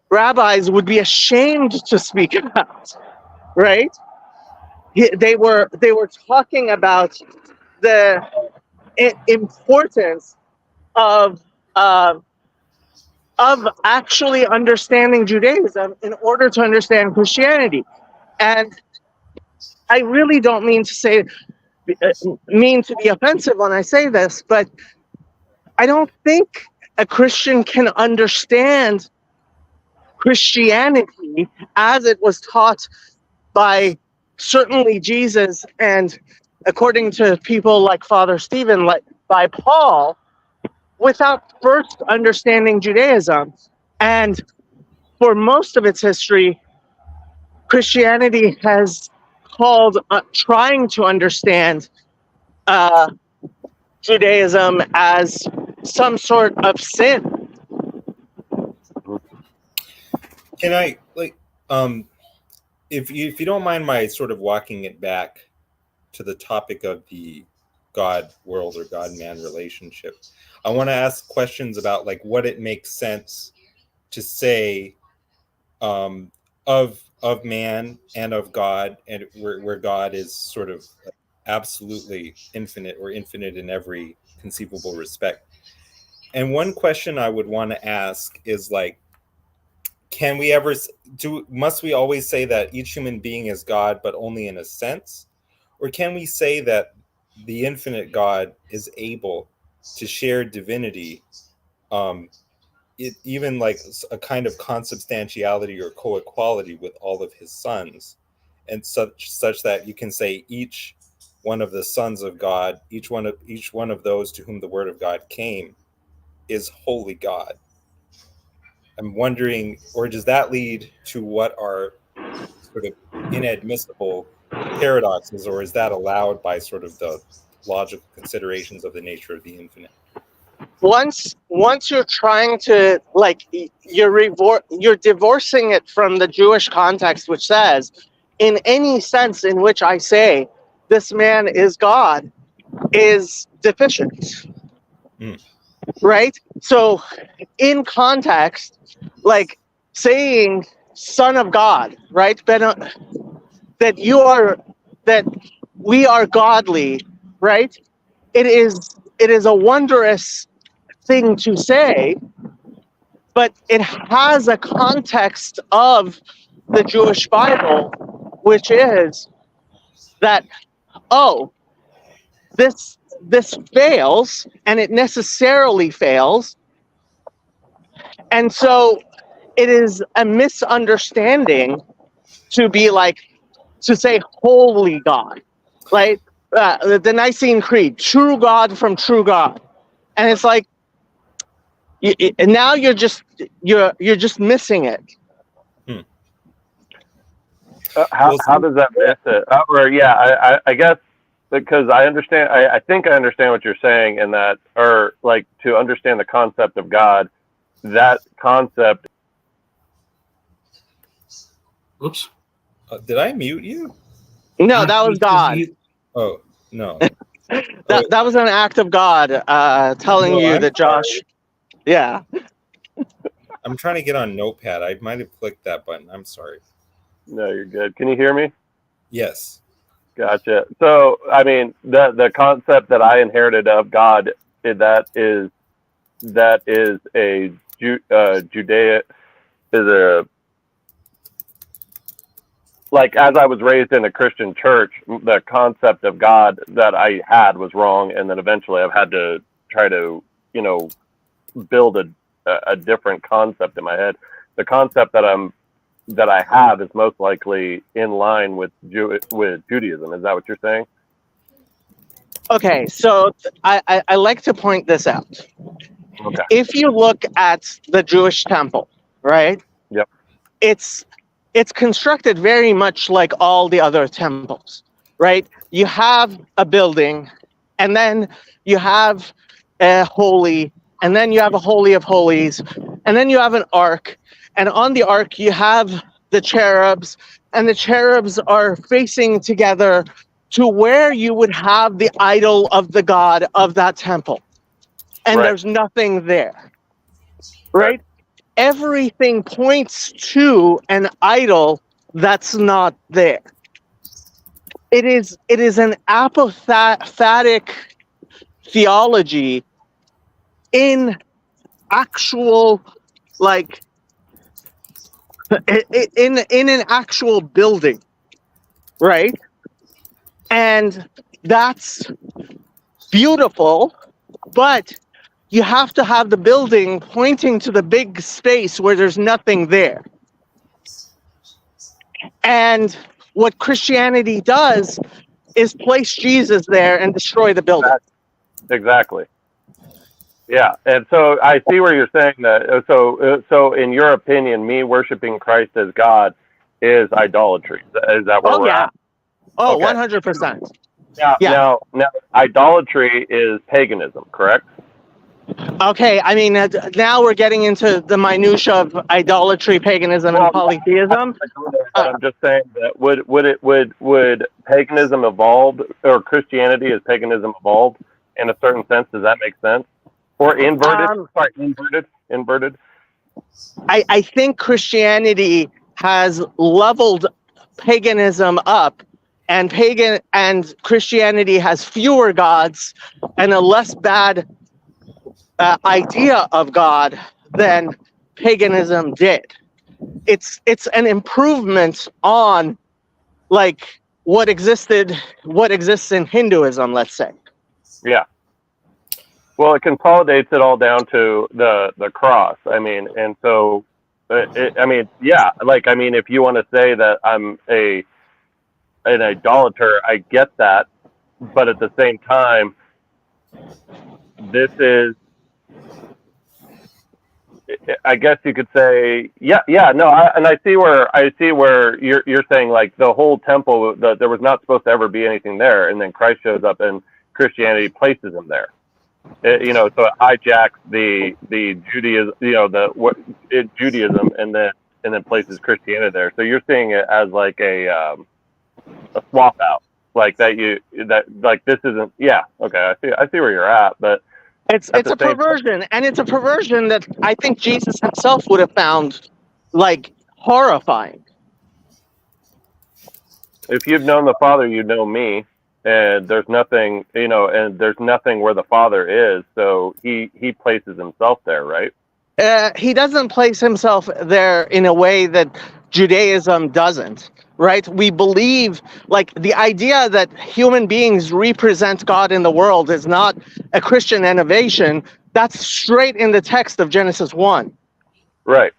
rabbis would be ashamed to speak about, right? They were talking about the importance of actually understanding Judaism in order to understand Christianity. And I really don't mean to be offensive when I say this, but I don't think a Christian can understand Christianity as it was taught by certainly Jesus, and according to people like Father Stephen, like by Paul, without first understanding Judaism. And for most of its history, Christianity has called trying to understand Judaism as some sort of sin. Can I if you don't mind my sort of walking it back to the topic of the God world or God man relationship. I want to ask questions about like what it makes sense to say of man and of God, and where God is sort of absolutely infinite or infinite in every conceivable respect. And one question I would want to ask is like, can we ever must we always say that each human being is God, but only in a sense? Or can we say that the infinite God is able to share divinity, even like a kind of consubstantiality or co-equality with all of his sons, and such that you can say each one of the sons of God, each one of those to whom the word of God came, is holy God? I'm wondering, or does that lead to what are sort of inadmissible paradoxes, or is that allowed by sort of the logical considerations of the nature of the infinite? Once you're trying to like you're divorcing it from the Jewish context, which says, in any sense in which I say this man is God, is deficient. Mm. Right? So in context, like saying son of God, right? That you are, that we are godly, right? It is a wondrous thing to say, but it has a context of the Jewish Bible, which is that, oh, this fails, and it necessarily fails, and so it is a misunderstanding to be like, to say holy God, right? The Nicene Creed, true God from true God, and it's like, and now you're just missing it. How does that miss it? Or yeah, I guess because I understand. I think I understand what you're saying in that, or like to understand the concept of God, that concept. Oops. Did I mute you? No, that was God. Oh no. That was an act of God telling you I'm that Josh. sorry. Yeah. I'm trying to get on Notepad. I might have clicked that button. I'm sorry. No, you're good. Can you hear me? Yes. Gotcha. So, I mean, the concept that I inherited of God, that is a Judea is a, like, as I was raised in a Christian church, the concept of God that I had was wrong, and then eventually I've had to try to, build a different concept in my head. The concept that I have is most likely in line with Judaism. Is that what you're saying? Okay, so I like to point this out. Okay. If you look at the Jewish temple, right? Yep. It's constructed very much like all the other temples, right? You have a building, and then you have a holy, and then you have a holy of holies, and then you have an ark, and on the ark you have the cherubs, and the cherubs are facing together to where you would have the idol of the god of that temple, and Right. there's nothing there, right? Everything points to an idol that's not there. It is an apophatic theology in actual, like, in an actual building, right? And that's beautiful, but you have to have the building pointing to the big space where there's nothing there. And what Christianity does is place Jesus there and destroy the building. Exactly. Yeah, and so I see where you're saying that. So in your opinion, me worshiping Christ as God is idolatry. Is that where we're at? Oh, Okay. 100%. Now, idolatry is paganism, correct? Okay, I mean, now we're getting into the minutia of idolatry, paganism, and polytheism. but I'm just saying that would paganism evolve, or Christianity as paganism evolved in a certain sense? Does that make sense? Or inverted? Sorry, inverted. I think Christianity has leveled paganism up, and Christianity has fewer gods and a less bad idea of God than paganism did. It's an improvement on like what exists in Hinduism, let's say. Yeah. Well, it consolidates it all down to the cross. I mean, and so, yeah. Like, I mean, if you want to say that I'm an idolater, I get that, but at the same time, this is, I guess you could say, yeah, no, I see where you're saying like the whole temple, there was not supposed to ever be anything there, and then Christ shows up and Christianity places him there. So it hijacks the Judaism, Judaism, and then places Christianity there. So you're seeing it as like a swap out, like this isn't. Yeah, okay, I see where you're at, but it's a perversion, and it's a perversion that I think Jesus himself would have found like horrifying. If you've known the Father, you know me. And there's nothing, and there's nothing where the Father is, so he places himself there, right? He doesn't place himself there in a way that Judaism doesn't, right? We believe, like, the idea that human beings represent God in the world is not a Christian innovation. That's straight in the text of Genesis 1. Right.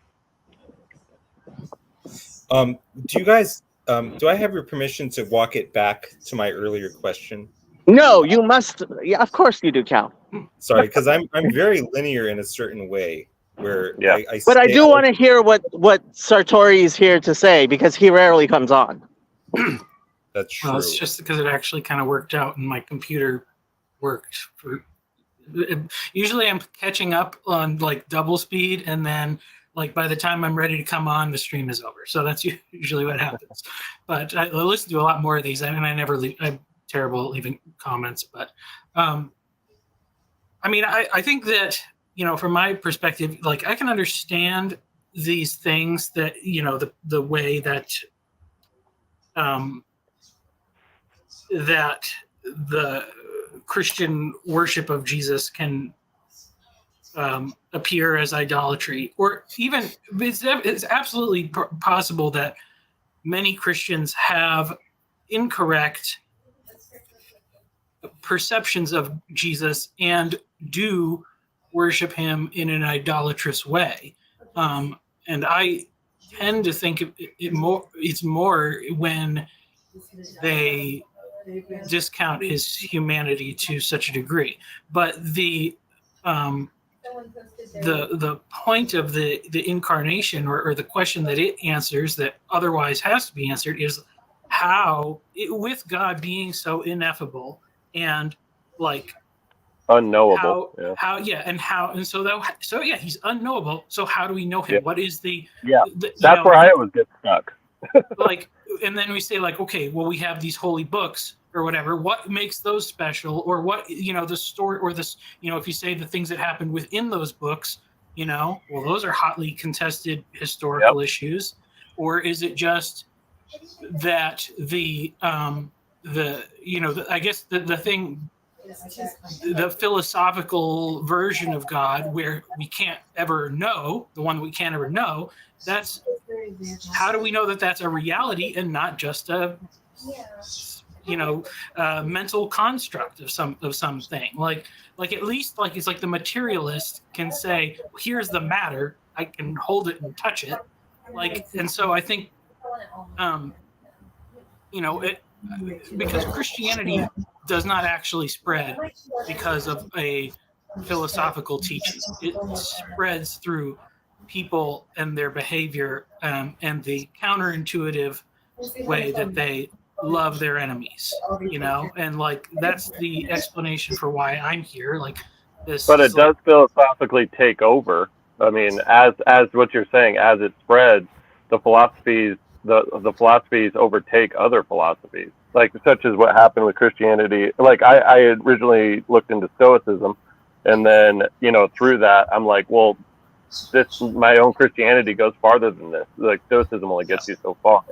Do you guys... do I have your permission to walk it back to my earlier question? No, you must. Yeah, of course you do, Cal. Sorry, because I'm very linear in a certain way. Where but I do want to hear what Sartori is here to say, because he rarely comes on. That's true. Well, it's just because it actually kind of worked out, and my computer worked. Usually, I'm catching up on like double speed, and then like by the time I'm ready to come on, the stream is over. So that's usually what happens. But I listen to a lot more of these. I mean, I'm terrible at leaving comments. But I mean, I think that, from my perspective, like I can understand these things that, the way that that the Christian worship of Jesus can appear as idolatry, or even it's absolutely possible that many Christians have incorrect perceptions of Jesus and do worship him in an idolatrous way. And I tend to think it's more when they discount his humanity to such a degree. But the point of the incarnation, or the question that it answers that otherwise has to be answered, is how with God being so ineffable and like unknowable, so he's unknowable. So how do we know him? What is that's where I always get stuck. Like, and then we say like, okay, well, we have these holy books or whatever. What makes those special? Or what, the story, or this, if you say the things that happened within those books, well, those are hotly contested historical issues. Or is it just that I guess the thing, the philosophical version of God where we can't ever know, the one we can't ever know, that's how do we know that that's a reality and not just a mental construct of something, like at least like it's like the materialist can say, here's the matter, I can hold it and touch it, like. And so I think because Christianity does not actually spread because of a philosophical teaching. It spreads through people and their behavior, and the counterintuitive way that they love their enemies, and like that's the explanation for why I'm here. Like this, but it does philosophically take over. I mean, as what you're saying, as it spreads, the philosophies the philosophies overtake other philosophies, like such as what happened with Christianity. Like I originally looked into Stoicism, and then through that I'm like, well, my own Christianity goes farther than this. Like Stoicism only gets you so far.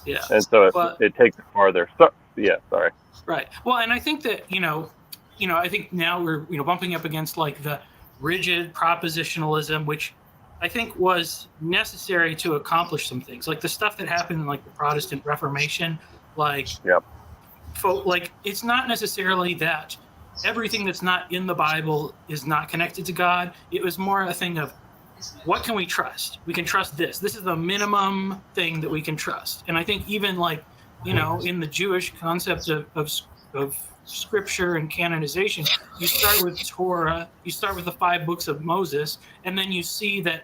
Yeah. And so it takes it farther. So yeah, sorry. Right. Well, and I think that I think now we're bumping up against like the rigid propositionalism, which I think was necessary to accomplish some things, like the stuff that happened in like the Protestant Reformation. Like, yep. Like it's not necessarily that everything that's not in the Bible is not connected to God. It was more a thing of, what can we trust? We can trust this. This is the minimum thing that we can trust. And I think even like, in the Jewish concept of scripture and canonization, you start with Torah, you start with the 5 books of Moses, and then you see that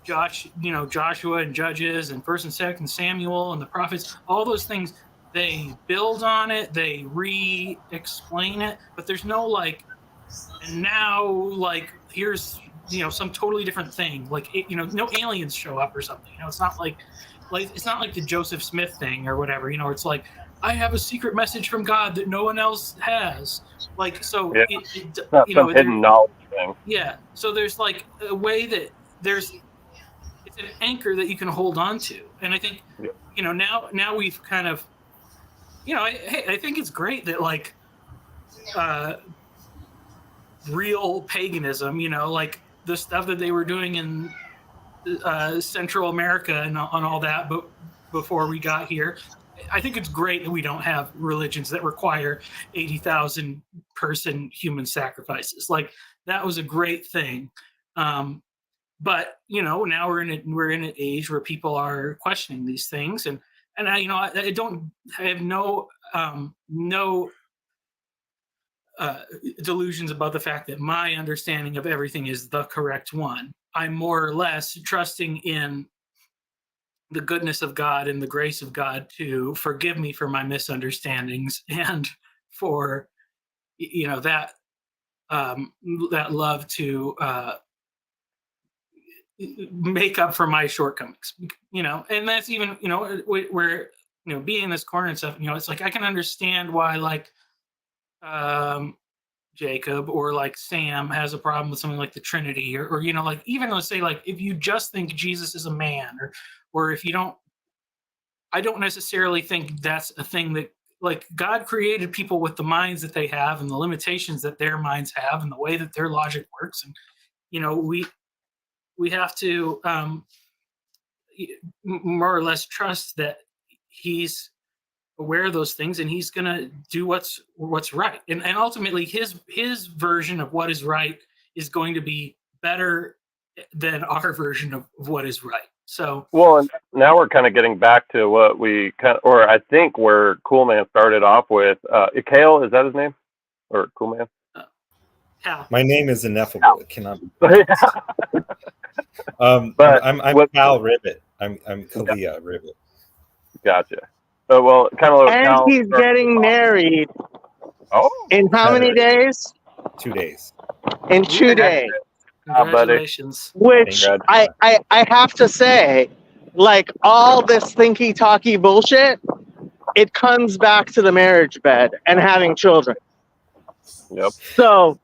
Joshua and Judges and 1st and 2nd Samuel and the prophets, all those things, they build on it, they re-explain it, but there's no like, and now like here's some totally different thing, like no aliens show up or something. It's not like it's not like the Joseph Smith thing or whatever. It's like, I have a secret message from God that no one else has. Like, so yeah. It's not some hidden knowledge thing. Yeah. So there's like a way that it's an anchor that you can hold on to. And I think, now we've kind of, I think it's great that like real paganism, like the stuff that they were doing in Central America and on all that, but before we got here, I think it's great that we don't have religions that require 80,000 person human sacrifices. Like, that was a great thing. But now we're in an age where people are questioning these things, and I have no delusions about the fact that my understanding of everything is the correct one. I'm more or less trusting in the goodness of God and the grace of God to forgive me for my misunderstandings, and for that love to make up for my shortcomings. And that's even where being in this corner and stuff. It's like I can understand why like Jacob or like Sam has a problem with something like the Trinity, or like, even let's say like if you just think Jesus is a man, or if you don't, I don't necessarily think that's a thing that, like, God created people with the minds that they have and the limitations that their minds have and the way that their logic works. And, we have to more or less trust that he's aware of those things and he's going to do what's right. And ultimately his version of what is right is going to be better than our version of what is right. So, well, and now we're kind of getting back to what we or I think where Cool Man started off with. Kale, is that his name? Or Cool Man? Cal. My name is ineffable. It cannot be. But I'm Cal Ribbit. I'm Kalia Ribbit. Gotcha. Well, kind of. And Cal he's getting married. Oh. In how many days? 2 days. In 2 days. Congratulations. Which I have to say, like, all this thinky talky bullshit, it comes back to the marriage bed and having children. Yep. So,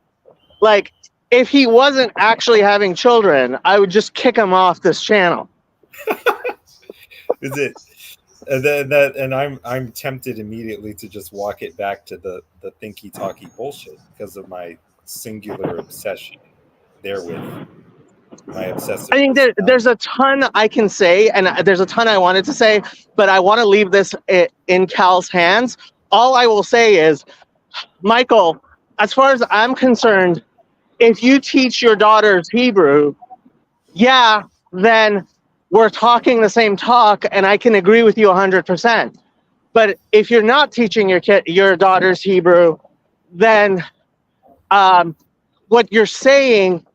like, if he wasn't actually having children, I would just kick him off this channel. Is it? And I'm tempted immediately to just walk it back to the thinky talky bullshit because of my singular obsession therewith. My obsessive. I think there's a ton I can say, and there's a ton I wanted to say, but I want to leave this in Cal's hands. All I will say is, Michael, as far as I'm concerned, if you teach your daughters Hebrew, yeah, then we're talking the same talk, and I can agree with you 100%. But if you're not teaching your daughters Hebrew, then what you're saying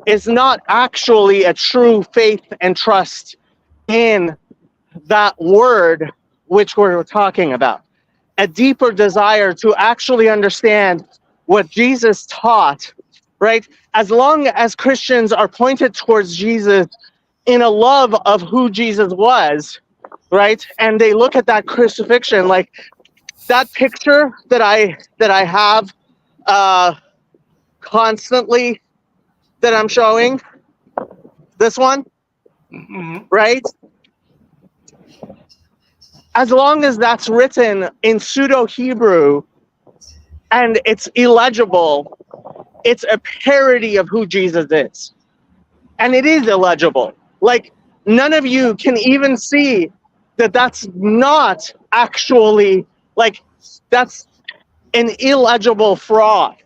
is not actually a true faith and trust in that word which we're talking about. A deeper desire to actually understand what Jesus taught, right? As long as Christians are pointed towards Jesus in a love of who Jesus was, right? And they look at that crucifixion, like that picture that I have constantly that I'm showing, this one, Mm-hmm. right? As long as that's written in pseudo-Hebrew and it's illegible, it's a parody of who Jesus is. And it is illegible. Like, none of you can even see that that's not actually, like, that's an illegible fraud,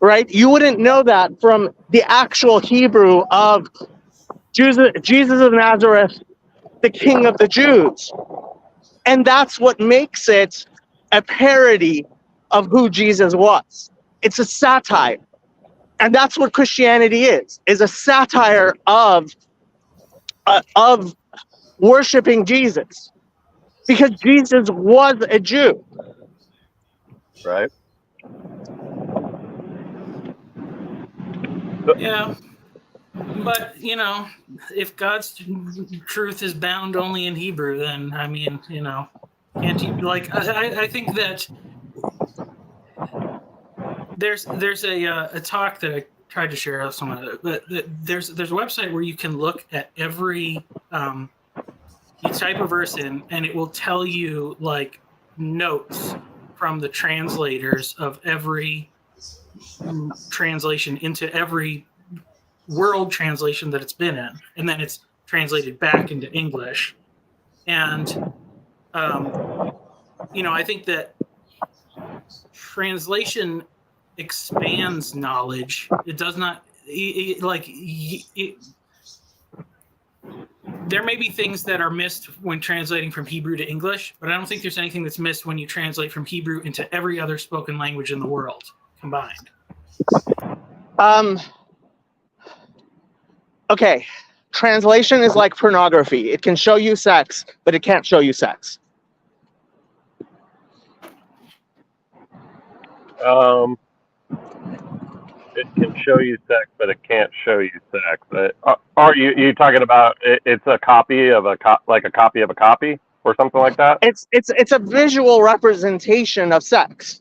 right? You wouldn't know that from the actual Hebrew of Jesus of Nazareth, the King of the Jews. And that's what makes it a parody of who Jesus was. It's a satire. And that's what Christianity is a satire of worshiping Jesus. Because Jesus was a Jew. Right. Yeah. But, if God's truth is bound only in Hebrew, then, I mean, can't you, like, I think that there's a talk that I tried to share with someone, but there's a website where you can look at every, you type a verse in, and it will tell you, like, notes from the translators of every translation into every world translation that it's been in, and then it's translated back into English. And I think that translation expands knowledge. It does not there may be things that are missed when translating from Hebrew to English, but I don't think there's anything that's missed when you translate from Hebrew into every other spoken language in the world combined. Okay, translation is like pornography. It can show you sex, but it can't show you sex. It can show you sex, but it can't show you sex. Are you talking about it's a copy of like a copy of a copy or something like that? It's a visual representation of sex.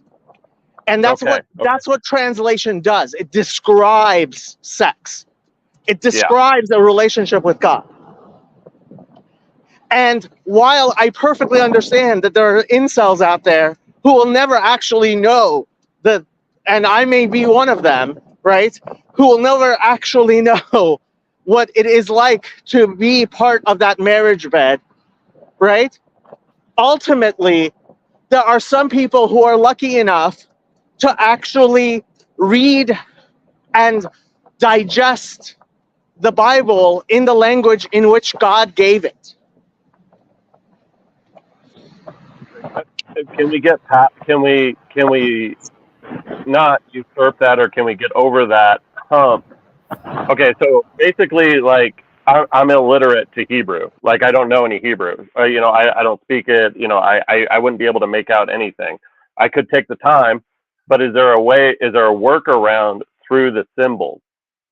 And that's Okay, that's what translation does. It describes sex. It describes a relationship with God. And while I perfectly understand that there are incels out there who will never actually know that, and I may be one of them, right, who will never actually know what it is like to be part of that marriage bed, right? Ultimately, there are some people who are lucky enough to actually read and digest the Bible in the language in which God gave it. Can we get past? Can we not usurp that, or can we get over that hump? Okay, so basically, like, I'm illiterate to Hebrew. Like, I don't know any Hebrew. I don't speak it. I wouldn't be able to make out anything. I could take the time, but is there a workaround through the symbols,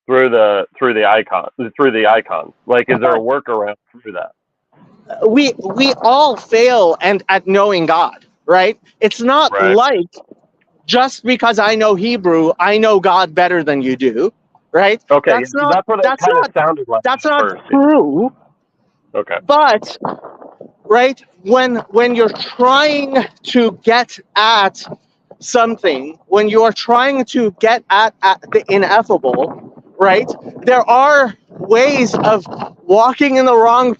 through the icons? Like, is there a workaround through that? We all fail at knowing God, right? It's not Right. like just because I know Hebrew, I know God better than you do, right? Okay, That's not what it kind of sounded like. that's not first. true. Okay. But right, when you're trying to get at something, when you're trying to get at the ineffable, right, there are ways of walking in the wrong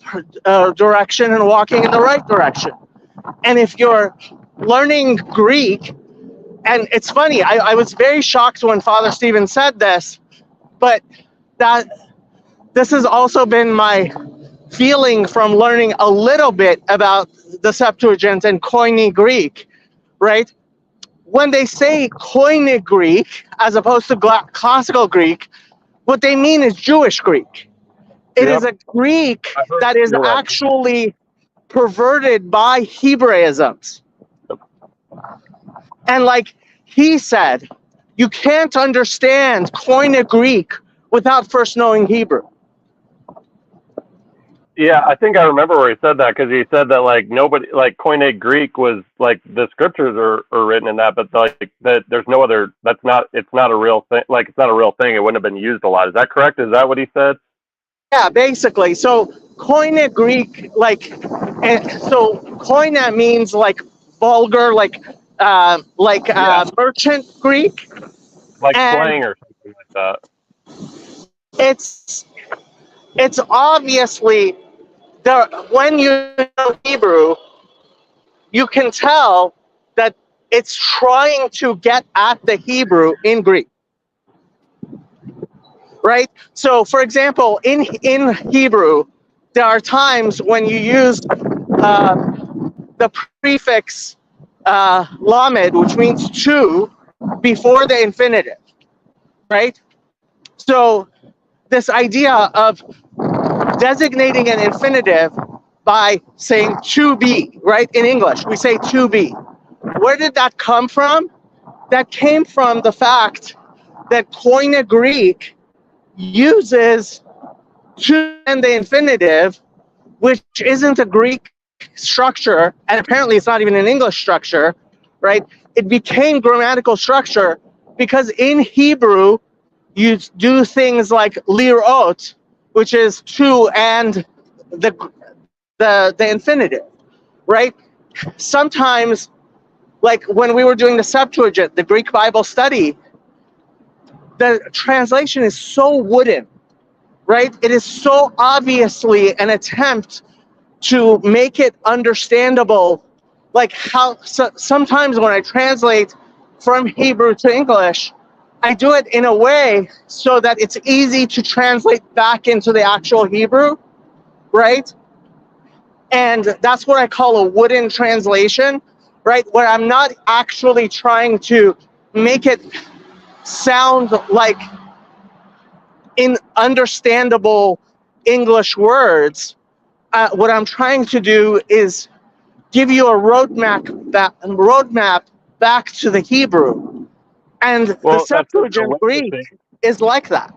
direction and walking in the right direction. And if you're learning Greek, and it's funny, I was very shocked when Father Stephen said this, but that this has also been my feeling from learning a little bit about the Septuagint and Koine Greek, right? When they say Koine Greek as opposed to classical Greek, what they mean is Jewish Greek. It is a Greek that is actually perverted by Hebraisms. And like he said, you can't understand Koine Greek without first knowing Hebrew. Yeah, I think I remember where he said that, because he said that like nobody, like Koine Greek was like the scriptures are written in that, but like that there's no other. That's not. It's not a real thing. Like it's not a real thing. It wouldn't have been used a lot. Is that correct? Is that what he said? Yeah, basically. So Koine Greek, so Koine means like vulgar, Yeah, merchant Greek, like and slang or something like that. it's it's obviously there. When you know Hebrew, you can tell that it's trying to get at the Hebrew in Greek, right? So, for example, in Hebrew, there are times when you use the prefix lamed, which means to, before the infinitive, right? So, this idea of designating an infinitive by saying to be, right? In English, we say to be. Where did that come from? That came from the fact that Koine Greek uses to and the infinitive, which isn't a Greek structure, and apparently it's not even an English structure, right? It became grammatical structure because in Hebrew, you do things like lirot, which is to and the infinitive, right? Sometimes, like when we were doing the Septuagint, the Greek Bible study, the translation is so wooden, right? It is so obviously an attempt to make it understandable. Like how sometimes when I translate from Hebrew to English, I do it in a way so that it's easy to translate back into the actual Hebrew, right? And that's what I call a wooden translation, right? Where I'm not actually trying to make it sound like in understandable English words. What I'm trying to do is give you a roadmap back to the Hebrew, and the Well, that's just a Septuagint Greek witnessing. is like that.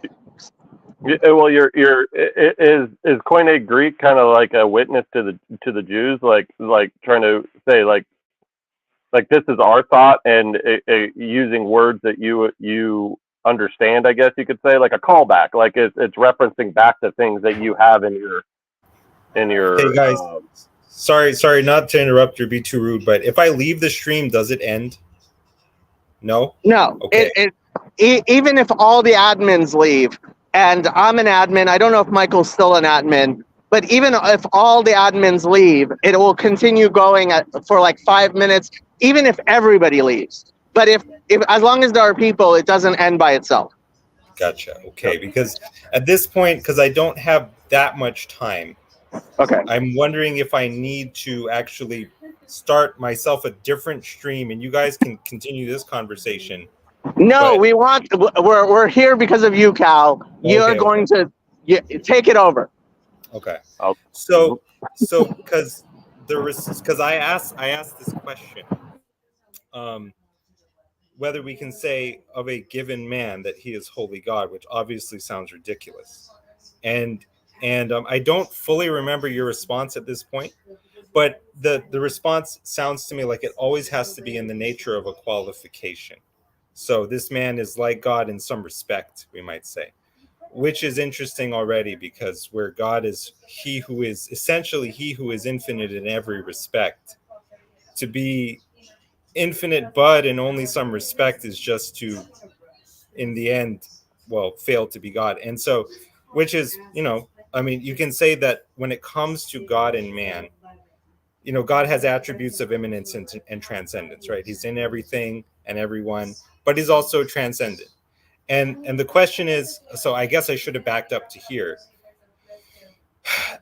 Well, is Koine Greek kind of like a witness to the Jews, like trying to say like this is our thought, and using words that you understand, I guess you could say, like a callback, like it's referencing back to things that you have in Hey your guys, sorry not to interrupt or be too rude, but if I leave the stream, does it end? No? No, Okay. even if all the admins leave, and I'm an admin, I don't know if Michael's still an admin, but even if all the admins leave, it will continue going for like 5 minutes, even if everybody leaves. But if as long as there are people, it doesn't end by itself. Gotcha. Okay, because at this point, because I don't have that much time, Okay. I'm wondering if I need to actually start myself a different stream, and you guys can continue this conversation. No, But we're here because of you, Cal. You're okay, going to take it over. okay. I'll, So because I asked this question, um, whether we can say of a given man that he is holy God, which obviously sounds ridiculous, and I don't fully remember your response at this point, but the response sounds to me like it always has to be in the nature of a qualification. So this man is like God in some respect, we might say, which is interesting already, because where God is he who is essentially he who is infinite in every respect, to be infinite but in only some respect is just to, in the end, well, fail to be God. And so, which is, I mean, you can say that when it comes to God and man, God has attributes of immanence and transcendence, right? He's in everything and everyone, but he's also transcendent. And the question is, so I guess I should have backed up to here.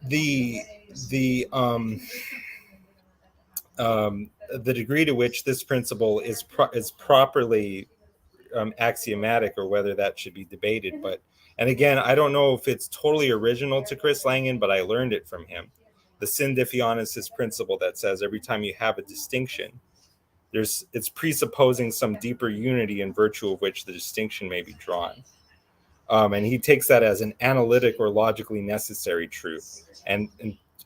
The the um the degree to which this principle is properly axiomatic, or whether that should be debated. But, and again, I don't know if it's totally original to Chris Langan, but I learned it from him. The syndifionesis principle that says every time you have a distinction, it's presupposing some deeper unity in virtue of which the distinction may be drawn. And he takes that as an analytic or logically necessary truth. And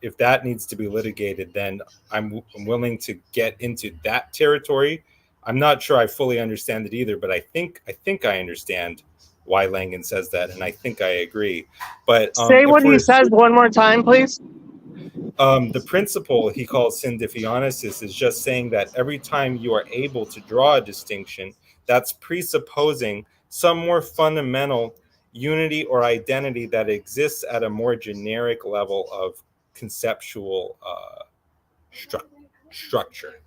if that needs to be litigated, then I'm willing to get into that territory. I'm not sure I fully understand it either, but I think I understand why Langan says that, and I think I agree. But Say what he says one more time, please. The principle he calls syndiphionisis is just saying that every time you are able to draw a distinction, that's presupposing some more fundamental unity or identity that exists at a more generic level of conceptual structure.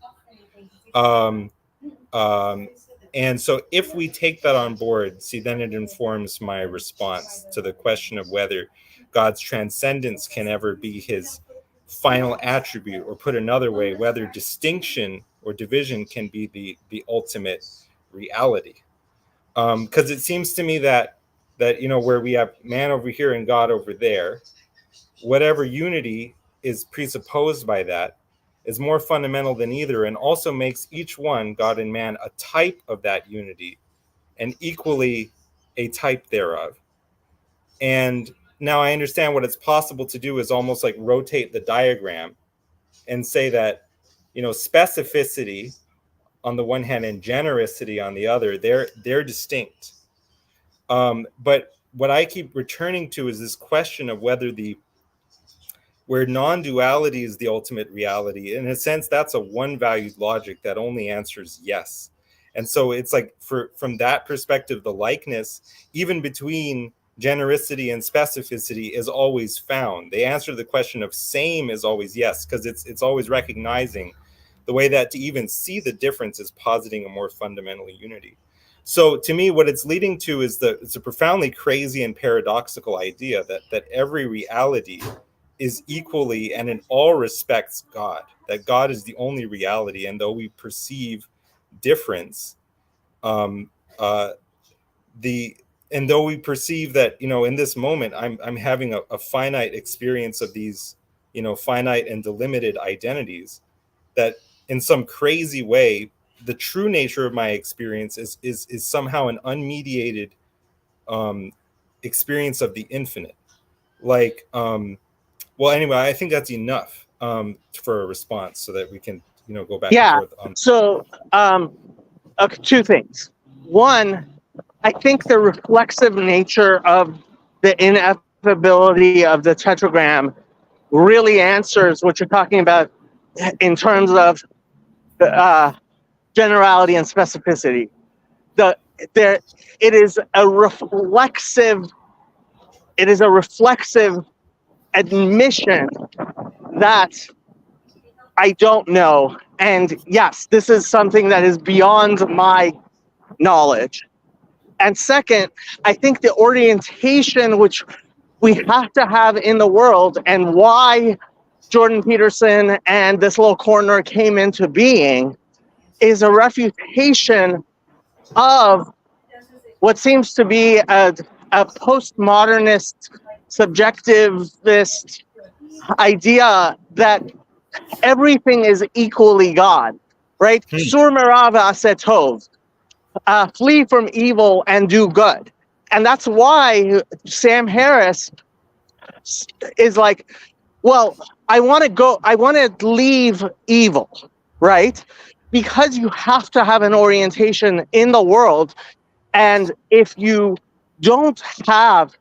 And so if we take that on board, see, then it informs my response to the question of whether God's transcendence can ever be his final attribute, or put another way, whether distinction or division can be the ultimate reality. Because it seems to me that where we have man over here and God over there, whatever unity is presupposed by that is more fundamental than either, and also makes each one, God and man, a type of that unity and equally a type thereof. And now I understand what it's possible to do is almost like rotate the diagram and say that, specificity on the one hand and genericity on the other, they're distinct. But what I keep returning to is this question of where non-duality is the ultimate reality. In a sense, that's a one-valued logic that only answers yes. And so it's like, from that perspective, the likeness, even between genericity and specificity, is always found. The answer to the question of same is always yes, because it's always recognizing the way that to even see the difference is positing a more fundamental unity. So to me, what it's leading to is it's a profoundly crazy and paradoxical idea that every reality is equally and in all respects God, that God is the only reality. And though we perceive difference, and though we perceive that, in this moment, I'm having a finite experience of these, finite and delimited identities, that in some crazy way, the true nature of my experience is somehow an unmediated experience of the infinite. Like, well, anyway, I think that's enough for a response, so that we can, go back and forth on. So, two things. One, I think the reflexive nature of the ineffability of the tetragram really answers what you're talking about in terms of generality and specificity. It is a reflexive admission that I don't know. And yes, this is something that is beyond my knowledge. And second, I think the orientation which we have to have in the world, and why Jordan Peterson and this little corner came into being, is a refutation of what seems to be a postmodernist, subjectivist idea that everything is equally God, right? Sur merava asetov, flee from evil and do good. And that's why Sam Harris is like, well, I want to leave evil, right? Because you have to have an orientation in the world. And if you don't have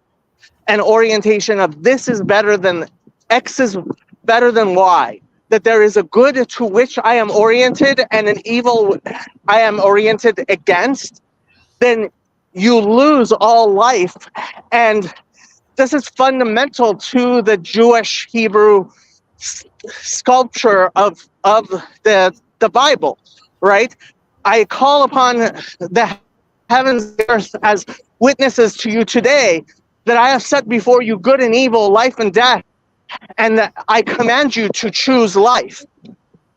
an orientation of this is better than X is better than Y, that there is a good to which I am oriented and an evil I am oriented against, then you lose all life. And this is fundamental to the Jewish Hebrew sculpture of the Bible, right? I call upon the heavens and earth as witnesses to you today that I have set before you good and evil, life and death, and that I command you to choose life,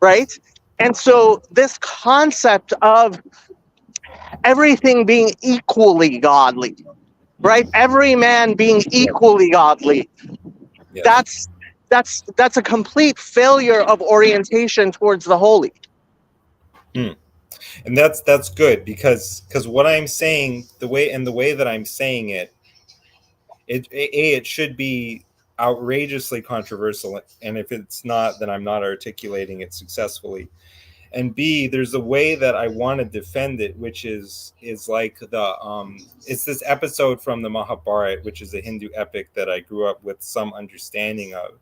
right? And so this concept of everything being equally godly, right? Every man being equally godly. Yes. That's a complete failure of orientation towards the holy. And that's good, because what I'm saying, the way that I'm saying it, it should be outrageously controversial, and if it's not, then I'm not articulating it successfully. And B, there's a way that I want to defend it, which is like it's this episode from the Mahabharata, which is a Hindu epic that I grew up with some understanding of.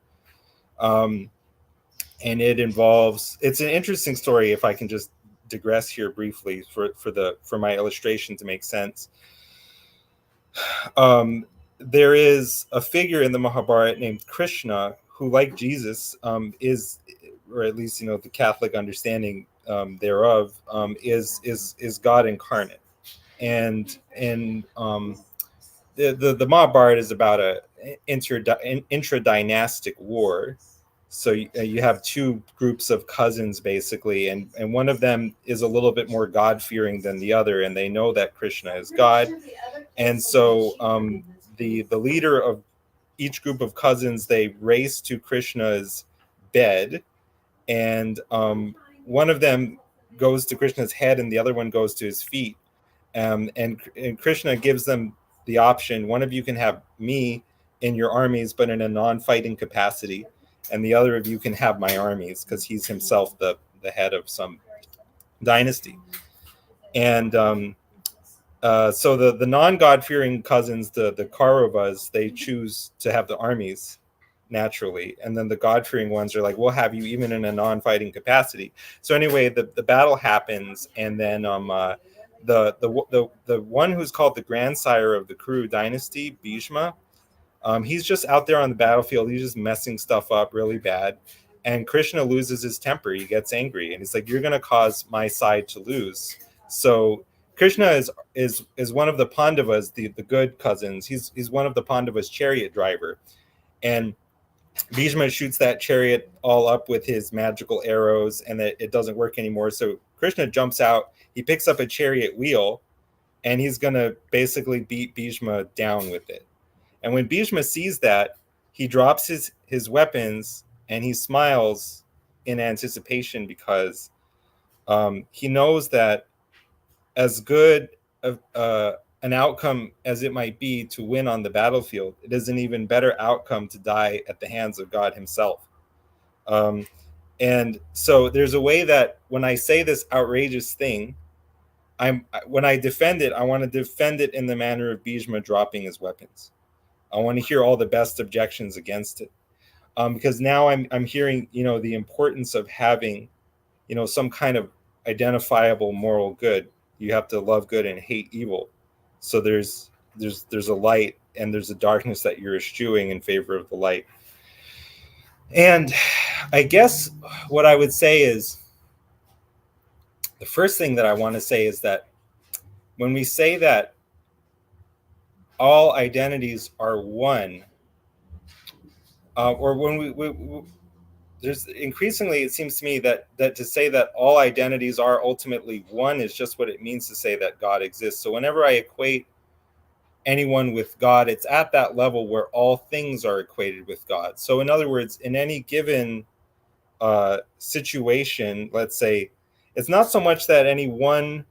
And it's an interesting story, if I can just digress here briefly for my illustration to make sense. There is a figure in the Mahabharata named Krishna who, like Jesus, is, or at least the Catholic understanding thereof, is God incarnate, and the Mahabharata is about an intradynastic war. So you have two groups of cousins basically, and one of them is a little bit more God-fearing than the other, and they know that Krishna is God. And so the leader of each group of cousins, they race to Krishna's bed, and one of them goes to Krishna's head and the other one goes to his feet. And Krishna gives them the option: one of you can have me in your armies, but in a non-fighting capacity, and the other of you can have my armies, because he's himself the head of some dynasty. And so the non-God-fearing cousins, the Kauravas, they choose to have the armies naturally, and then the God-fearing ones are like, we'll have you even in a non-fighting capacity. So anyway, the battle happens, and then the one who's called the grandsire of the Kuru dynasty, Bhishma, he's just out there on the battlefield. He's just messing stuff up really bad. And Krishna loses his temper. He gets angry, and he's like, you're going to cause my side to lose. So Krishna is one of the Pandavas, the good cousins. He's one of the Pandavas' chariot driver. And Bhishma shoots that chariot all up with his magical arrows, and it doesn't work anymore. So Krishna jumps out. He picks up a chariot wheel, and he's going to basically beat Bhishma down with it. And when Bhishma sees that, he drops his weapons and he smiles in anticipation, because he knows that as good an outcome as it might be to win on the battlefield, it is an even better outcome to die at the hands of God himself. And so there's a way that when I say this outrageous thing, when I defend it, I want to defend it in the manner of Bhishma dropping his weapons. I want to hear all the best objections against it, because now I'm hearing the importance of having some kind of identifiable moral good. You have to love good and hate evil. So there's a light and there's a darkness that you're eschewing in favor of the light. And I guess what I would say is, the first thing that I want to say is that when we say that all identities are one, or when we there's increasingly, it seems to me that to say that all identities are ultimately one is just what it means to say that God exists. So whenever I equate anyone with God, it's at that level where all things are equated with God. So in other words, in any given situation, let's say, it's not so much that any one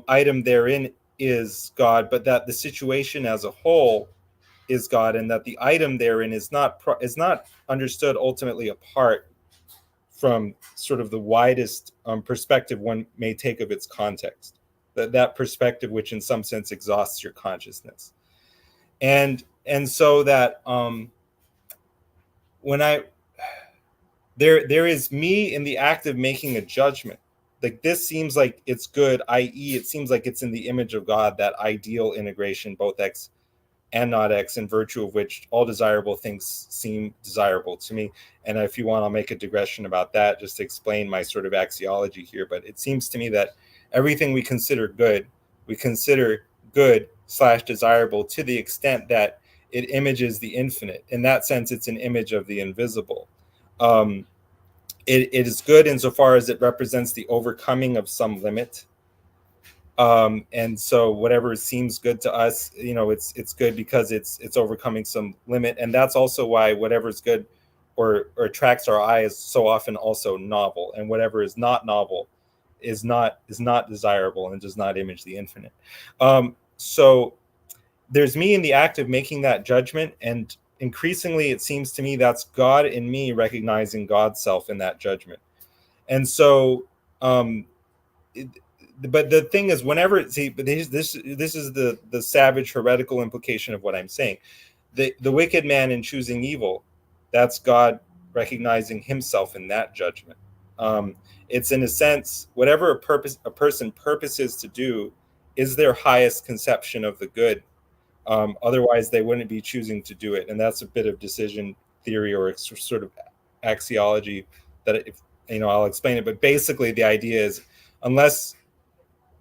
item therein is God, but that the situation as a whole is God, and that the item therein is not understood ultimately apart from sort of the widest perspective one may take of its context. That perspective, which in some sense exhausts your consciousness, and so that when there is me in the act of making a judgment, like this seems like it's good, i.e., it seems like it's in the image of God, that ideal integration, both X and not X, in virtue of which all desirable things seem desirable to me. And if you want, I'll make a digression about that just to explain my sort of axiology here. But it seems to me that everything we consider good / desirable to the extent that it images the infinite. In that sense, it's an image of the invisible. It is good insofar as it represents the overcoming of some limit. And so whatever seems good to us, it's good because it's overcoming some limit. And that's also why whatever's good or attracts our eye is so often also novel, and whatever is not novel is not desirable and does not image the infinite. So there's me in the act of making that judgment, and increasingly it seems to me that's God in me recognizing God's self in that judgment. And so but the thing is, whenever but this is the savage heretical implication of what I'm saying. The wicked man in choosing evil, that's God recognizing himself in that judgment. It's in a sense, whatever a person purposes to do is their highest conception of the good. Otherwise, they wouldn't be choosing to do it, and that's a bit of decision theory or sort of axiology that I'll explain it. But basically, the idea is, unless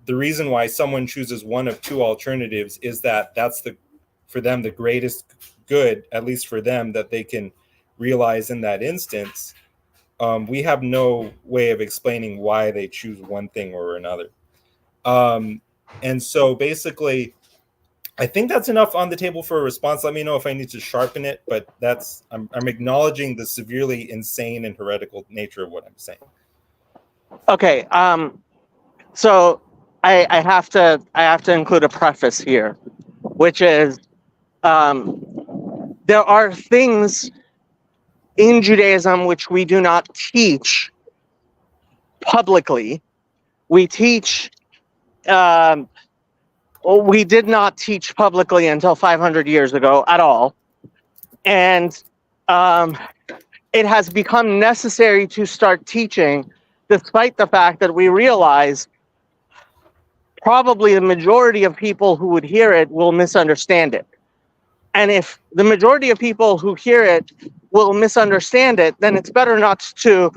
the reason why someone chooses one of two alternatives is that that's for them the greatest good, at least for them, that they can realize in that instance, we have no way of explaining why they choose one thing or another. And so basically, I think that's enough on the table for a response. Let me know if I need to sharpen it, but I'm acknowledging the severely insane and heretical nature of what I'm saying. Okay. So I have to include a preface here, which is there are things in Judaism which we do not teach publicly. We teach. We did not teach publicly until 500 years ago at all, and it has become necessary to start teaching, despite the fact that we realize probably the majority of people who would hear it will misunderstand it. And if the majority of people who hear it will misunderstand it, then it's better not to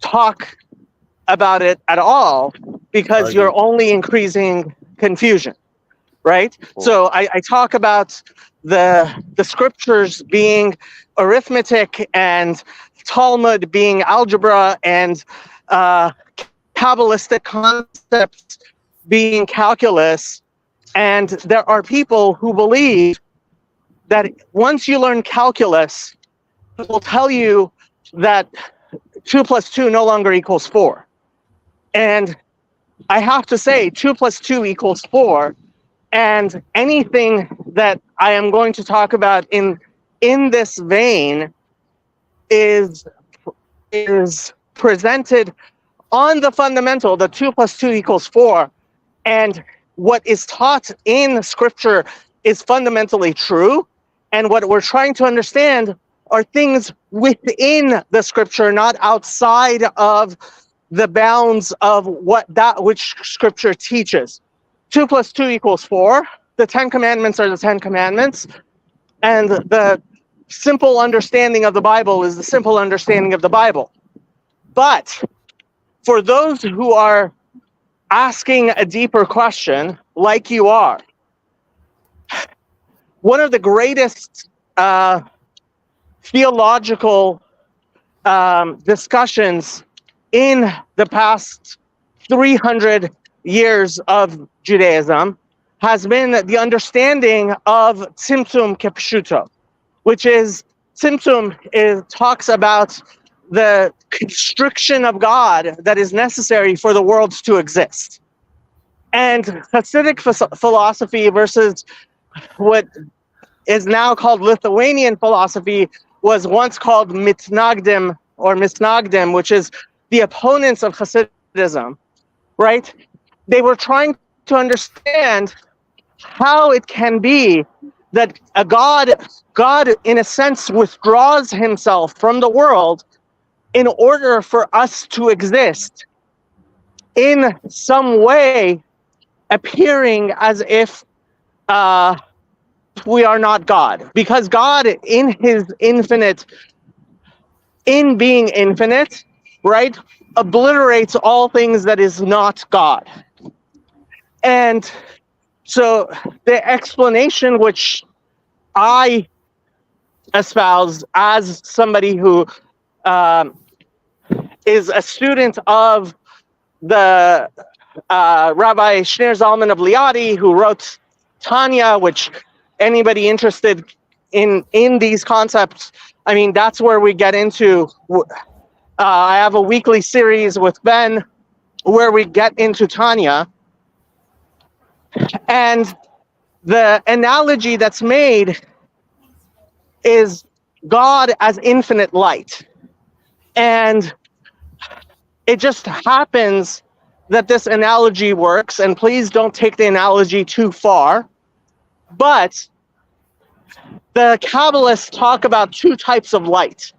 talk about it at all, because you're only increasing confusion, right? Cool. So I talk about the scriptures being arithmetic and Talmud being algebra and Kabbalistic concepts being calculus. And there are people who believe that once you learn calculus, it will tell you that 2 + 2 no longer equals 4. And I have to say 2 + 2 = 4. And anything that I am going to talk about in this vein is presented on the fundamental that 2 + 2 = 4. And what is taught in scripture is fundamentally true. And what we're trying to understand are things within the scripture, not outside of the bounds of which scripture teaches. 2 + 2 = 4. The 10 Commandments are the 10 Commandments. And the simple understanding of the Bible is the simple understanding of the Bible. But for those who are asking a deeper question, like you are, one of the greatest theological discussions in the past 300 years of Judaism has been the understanding of Tzimtzum Kepshuto, which is, Tzimtzum talks about the constriction of God that is necessary for the world to exist. And Hasidic philosophy versus what is now called Lithuanian philosophy was once called Mitnagdim or Misnagdim, which is the opponents of Hasidism, right? They were trying to understand how it can be that a God in a sense withdraws himself from the world in order for us to exist, in some way appearing as if we are not God, because God in being infinite, right, obliterates all things that is not God. And so the explanation which I espouse as somebody who is a student of the Rabbi Shneur Zalman of Liadi, who wrote Tanya, which anybody interested in these concepts, I mean, that's where we get into. I have a weekly series with Ben where we get into Tanya. And the analogy that's made is God as infinite light. And it just happens that this analogy works, and please don't take the analogy too far, but the Kabbalists talk about two types of light.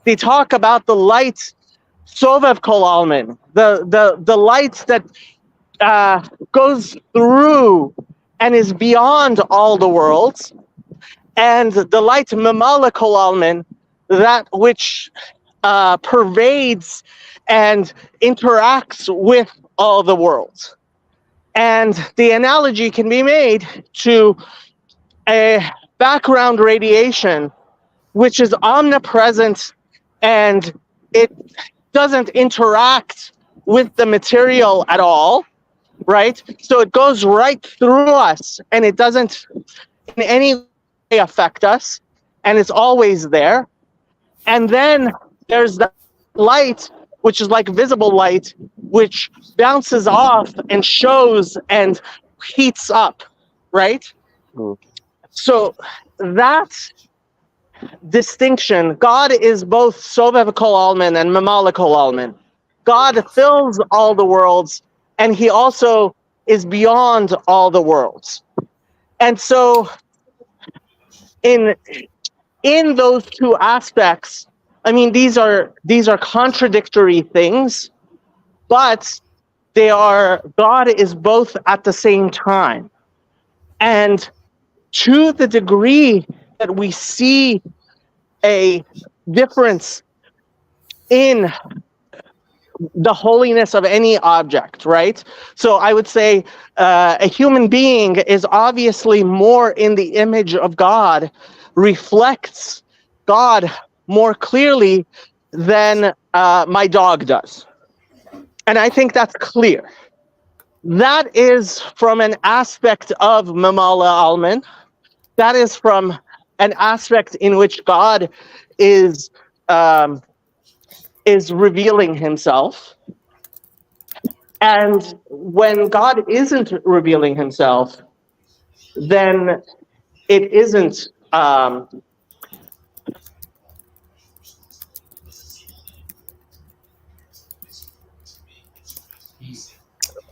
They talk about the light Sovev Kol Almin, the light that goes through and is beyond all the worlds, and the light Mamala Kol Almin, that which pervades and interacts with all the worlds. And the analogy can be made to a background radiation which is omnipresent, and it doesn't interact with the material at all, right? So it goes right through us, and it doesn't in any way affect us, and it's always there. And then there's the light, which is like visible light, which bounces off and shows and heats up, right? Mm. So that distinction, God is both Sovev Kol Almin and Mamala Kol Almin. God fills all the worlds, and he also is beyond all the worlds. And so in those two aspects, I mean, these are contradictory things, but they are, God is both at the same time. And to the degree that we see a difference in the holiness of any object, right? So I would say a human being is obviously more in the image of God, reflects God more clearly than my dog does. And I think that's clear. That is from an aspect of Mamala Alman. That is from an aspect in which God is revealing himself. And when God isn't revealing himself, then it isn't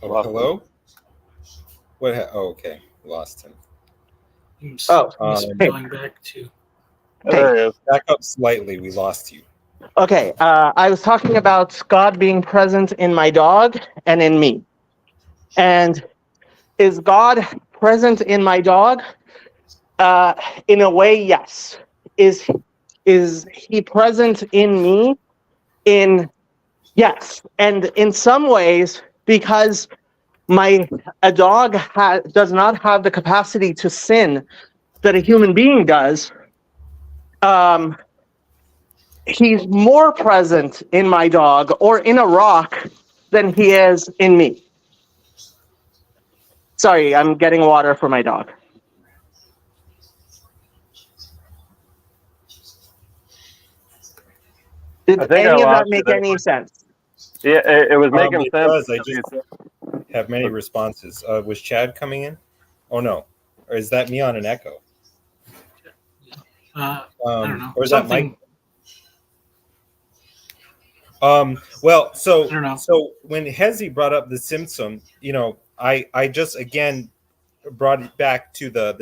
Oh, hello? What? Oh, okay. Lost him. He's hey. going back to. There he is. Back up slightly. We lost you. Okay, I was talking about God being present in my dog and in me. And is God present in my dog? In a way, yes. Is he present in me? Yes. And in some ways, because a dog does not have the capacity to sin that a human being does, he's more present in my dog or in a rock than he is in me. Sorry, I'm getting water for my dog. Did any of that make any sense? Yeah, it was making It sense. does. I just have many responses. Was Chad coming in? Oh, no. Or is that me on an echo? I don't know. Or is that Mike? Well, so when Hezi brought up the Simpson, I just again brought it back to the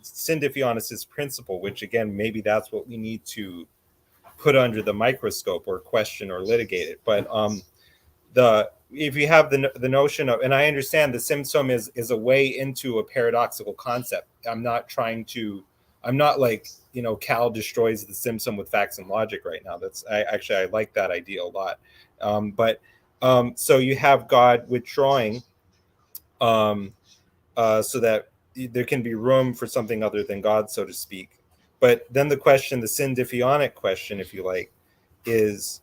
Sindifionis principle, which again maybe that's what we need to put under the microscope or question or litigate it. But if you have the notion of, and I understand the Simpson is a way into a paradoxical concept. I'm not like, Cal destroys the Simpson with facts and logic right now. I like that idea a lot. So you have God withdrawing, so that there can be room for something other than God, so to speak. But then the Sindifionic question, if you like, is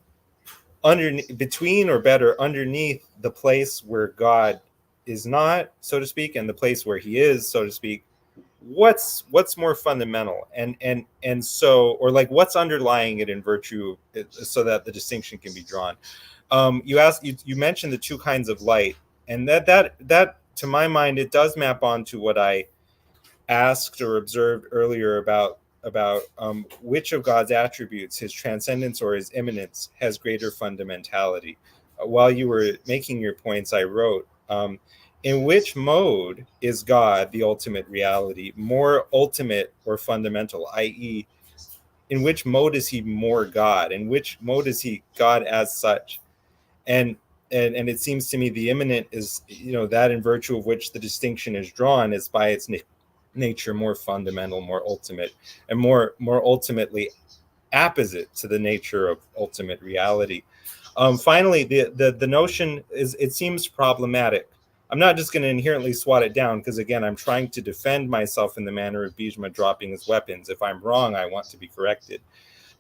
underneath the place where God is not, so to speak, and the place where he is, so to speak. What's more fundamental, and so, or like what's underlying it in virtue, so that the distinction can be drawn. You mentioned the two kinds of light, and that to my mind it does map onto what I asked or observed earlier about which of God's attributes, his transcendence or his immanence, has greater fundamentality. While you were making your points, I wrote, in which mode is God, the ultimate reality, more ultimate or fundamental, i.e., in which mode is he more God? In which mode is he God as such? And it seems to me the immanent is, that in virtue of which the distinction is drawn is by its nature more fundamental, more ultimate, and more ultimately apposite to the nature of ultimate reality. Finally, the notion is, it seems problematic. I'm not just going to inherently swat it down, because again, I'm trying to defend myself in the manner of Bijma dropping his weapons. If I'm wrong, I want to be corrected.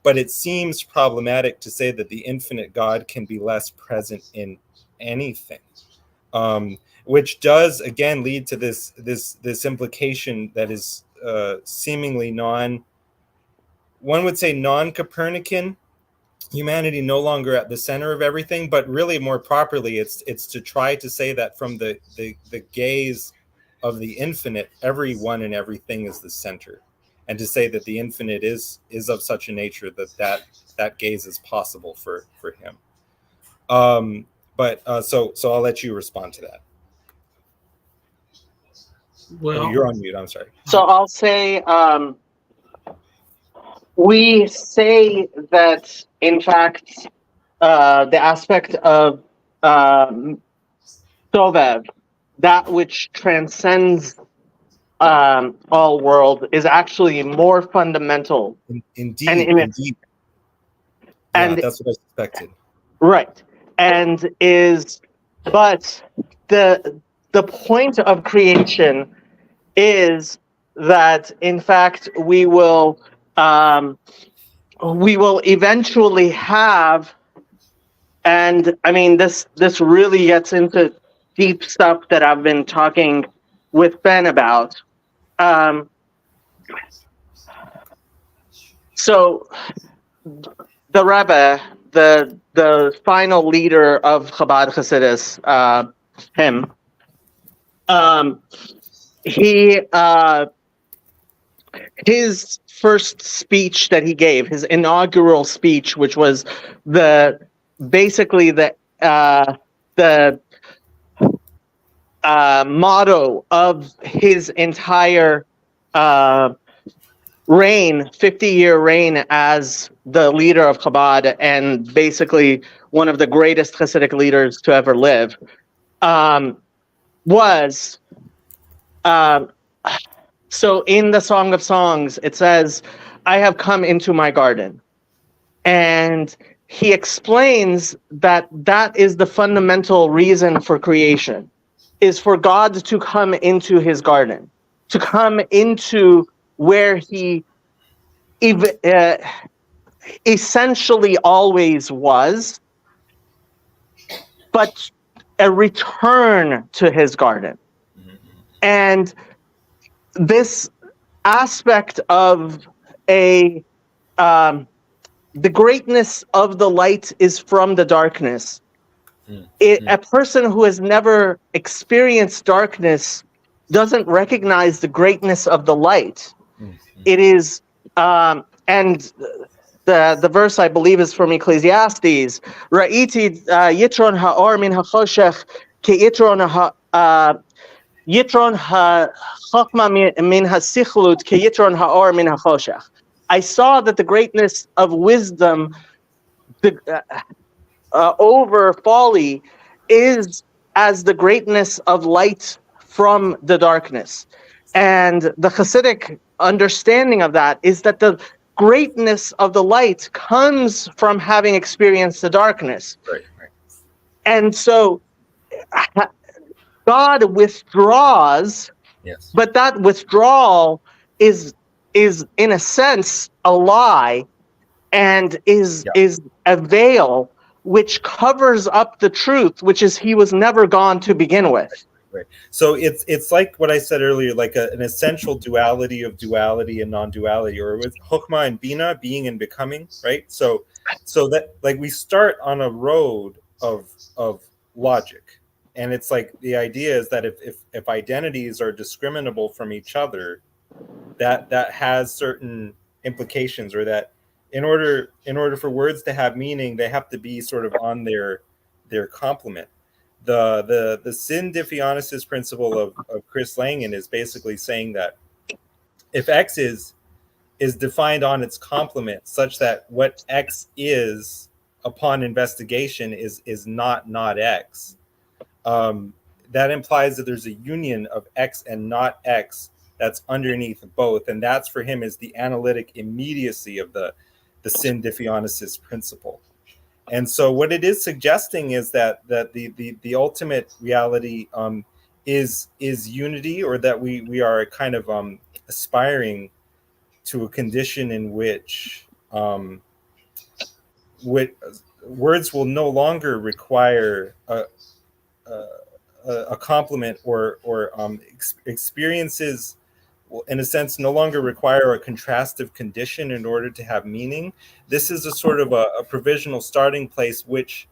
But it seems problematic to say that the infinite God can be less present in anything, which does again lead to this implication that is seemingly one would say non-Copernican, humanity no longer at the center of everything, but really more properly, it's to try to say that from the gaze of the infinite, everyone and everything is the center, and to say that the infinite is of such a nature that gaze is possible for him. But so I'll let you respond to that. Well, you're on mute. I'm sorry. So I'll say, we say that, in fact, the aspect of Sovev, that which transcends all world, is actually more fundamental. Indeed. Yeah, And that's what I suspected. right, and but the point of creation is that, in fact, we will eventually have, and I mean, this really gets into deep stuff that I've been talking with Ben about. So the Rebbe, the final leader of Chabad Hasidus, him, he his first speech that he gave, his inaugural speech, which was basically the motto of his entire reign, 50-year reign as the leader of Chabad, and basically one of the greatest Hasidic leaders to ever live, was so in the Song of Songs, it says, "I have come into my garden." And he explains that is the fundamental reason for creation, is for God to come into his garden, to come into where he essentially always was, but a return to his garden. And this aspect of the greatness of the light is from the darkness. A person who has never experienced darkness doesn't recognize the greatness of the light. It is, and the verse, I believe, is from Ecclesiastes. Ra'iti yitron ha'or min ha'choshech ke yitron ha'chokma min ha'sichlut ke yitron ha'or min ha'choshech. I saw that the greatness of wisdom over folly is as the greatness of light from the darkness. And the Hasidic understanding of that is that the greatness of the light comes from having experienced the darkness. Right. And so God withdraws, Yes. but that withdrawal is in a sense a lie, and is a veil which covers up the truth, which is he was never gone to begin with. Right. So it's like what I said earlier, like an essential duality of duality and non-duality, or with Chokmah and Bina, being and becoming, right? So that, like, we start on a road of logic, and it's like the idea is that if identities are discriminable from each other, that has certain implications, or that in order for words to have meaning, they have to be sort of on their complement. The Syn Diffionesis principle of Chris Langan is basically saying that if X is defined on its complement, such that what X is upon investigation is not X, that implies that there's a union of X and not X that's underneath both, and that's for him is the analytic immediacy of the Syn Diffionesis principle. And so what it is suggesting is that the ultimate reality is unity, or that we are kind of aspiring to a condition in which words will no longer require a complement, or experiences will, in a sense, no longer require a contrastive condition in order to have meaning. This is a sort of a provisional starting place, which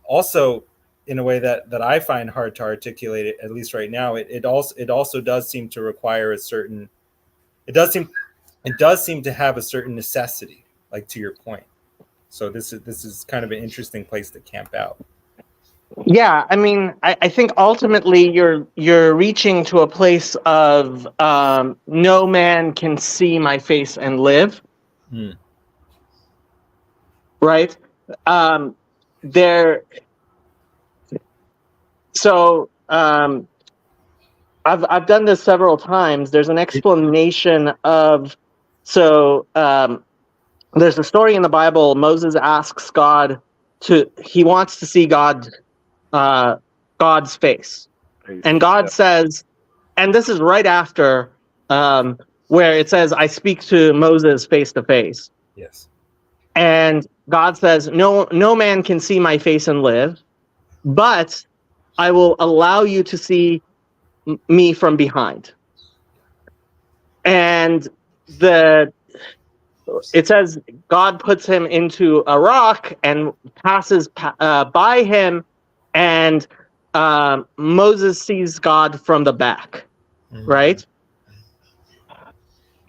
also, in a way that I find hard to articulate it, at least right now, it also does seem to require a certain, it does seem to have a certain necessity, like to your point. So this is kind of an interesting place to camp out. Yeah, I mean, I think ultimately you're reaching to a place of no man can see my face and live. Right? There. So I've done this several times. There's an explanation of there's a story in the Bible. Moses asks God he wants to see God's face, and God says, and this is right after where it says, "I speak to Moses face to face." Yes. And God says, no man can see my face and live, but I will allow you to see me from behind. And it says God puts him into a rock and passes by him, and Moses sees God from the back, right?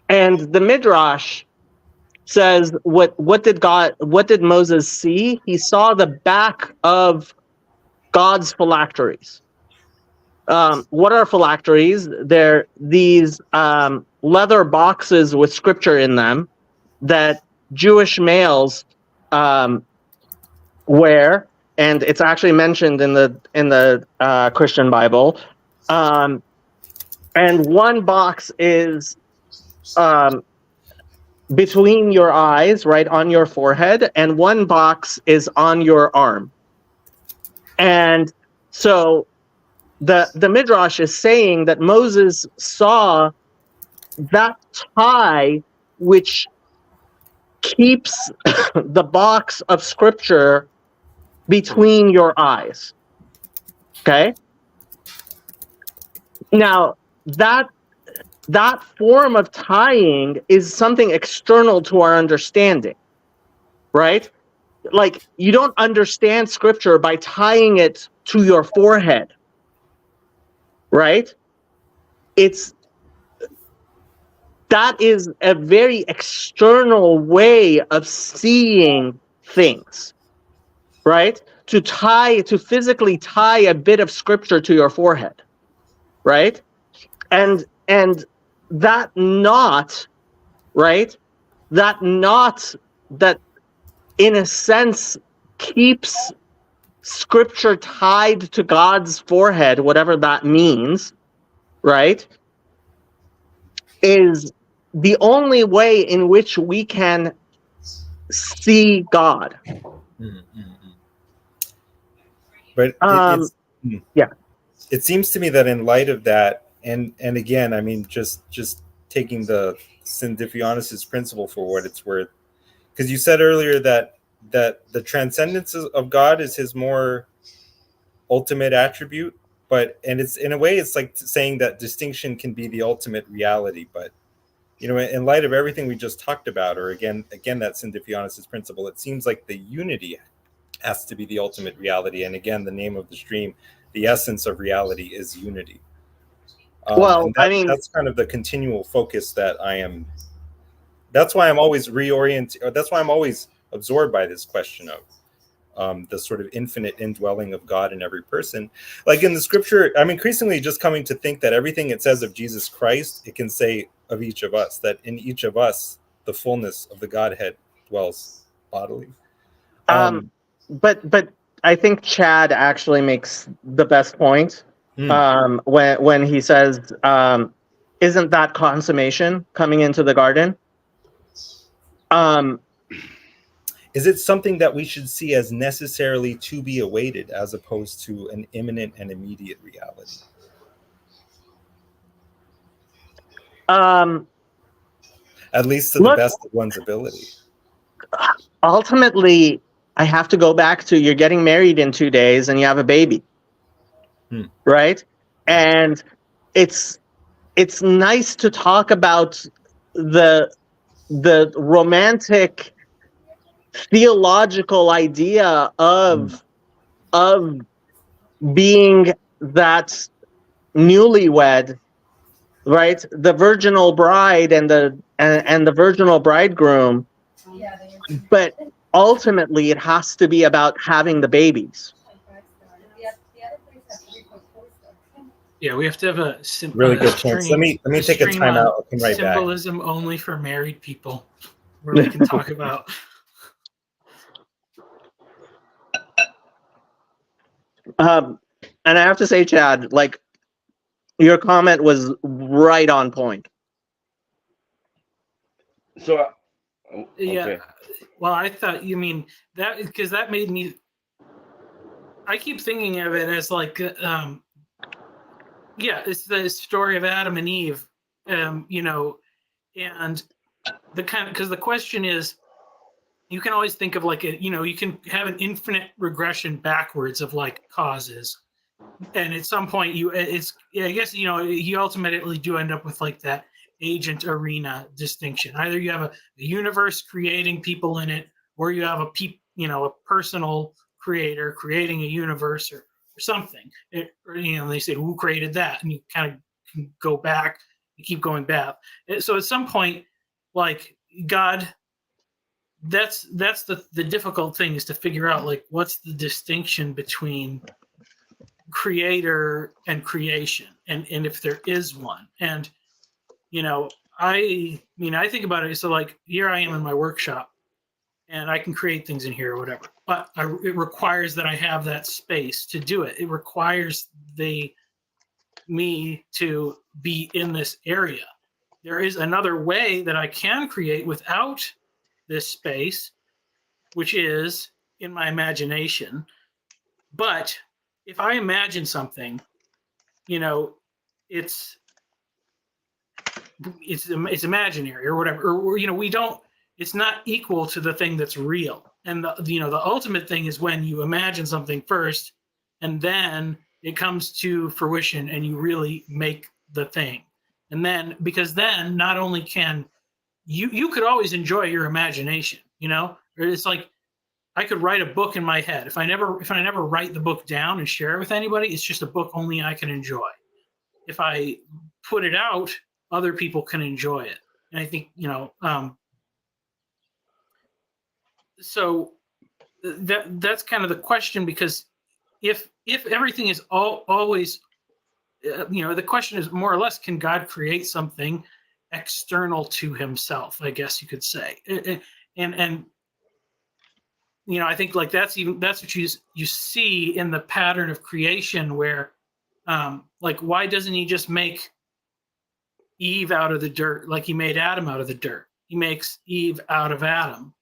And the Midrash says, what did Moses see? He saw the back of God's phylacteries. What are phylacteries? They're these leather boxes with scripture in them that Jewish males wear, and it's actually mentioned in the Christian Bible. And one box is between your eyes, right on your forehead, and one box is on your arm. And so the Midrash is saying that Moses saw that tie which keeps the box of scripture between your eyes. Okay? Now, that form of tying is something external to our understanding, right? Like, you don't understand scripture by tying it to your forehead, right? That is a very external way of seeing things, right? To physically tie a bit of scripture to your forehead, right? And that knot, right? That knot that, in a sense, keeps scripture tied to God's forehead, whatever that means, right? Is the only way in which we can see God. But yeah, it seems to me that in light of that, and again, I mean, just taking the Syn Diffionesis principle for what it's worth, because you said earlier that the transcendence of God is his more ultimate attribute, and it's, in a way, it's like saying that distinction can be the ultimate reality. But in light of everything we just talked about, or again that Syn Diffionesis principle, it seems like the unity has to be the ultimate reality. And again, the name of the stream, the essence of reality is unity. Well, And I mean, that's kind of the continual focus that I am. That's why I'm always that's why I'm always absorbed by this question of the sort of infinite indwelling of God in every person. Like in the scripture, I'm increasingly just coming to think that everything it says of Jesus Christ, it can say of each of us, that in each of us, the fullness of the Godhead dwells bodily. but I think Chad actually makes the best point when he says, "Isn't that consummation coming into the garden?" Is it something that we should see as necessarily to be awaited as opposed to an imminent and immediate reality? At least to the Look, best of one's ability. ultimately, I have to go back to you're getting married in 2 days and you have a baby, right? And it's nice to talk about the romantic theological idea of being that newlywed, right? The virginal bride and the virginal bridegroom, but ultimately it has to be about having the babies. Yeah, we have to have a Really good points. Let me take a time out. I'll come right back. Symbolism only for married people, where we can talk about. And I have to say, Chad, like your comment was right on point. So, Yeah, well, I thought you mean that because that made me. I keep thinking of it as like, yeah, it's the story of Adam and Eve, you know, and the kind of because the question is, you can always think of like a, you know, you can have an infinite regression backwards of like causes, and at some point I guess you know you ultimately do end up with like that agent arena distinction. Either you have a universe creating people in it, or you have a personal creator creating a universe or something. They say who created that, and you kind of can go back, you keep going back. So at some point, like God, that's the difficult thing is to figure out like what's the distinction between creator and creation, and if there is one. And I think about it, so like here I am in my workshop and I can create things in here or whatever, but it requires that I have that space to do it. It requires me to be in this area. There is another way that I can create without this space, which is in my imagination. But if I imagine something, it's imaginary or whatever, or we don't. It's not equal to the thing that's real. And the ultimate thing is when you imagine something first, and then it comes to fruition, and you really make the thing. And then because then not only can you could always enjoy your imagination, it's like I could write a book in my head. If I never write the book down and share it with anybody, it's just a book only I can enjoy. If I put it out, other people can enjoy it. And I think, so that's kind of the question, because if everything is always, the question is more or less, can God create something external to himself, I guess you could say. And I think like that's what you see in the pattern of creation where, like, why doesn't he just make Eve out of the dirt like he made Adam out of the dirt? He makes Eve out of Adam,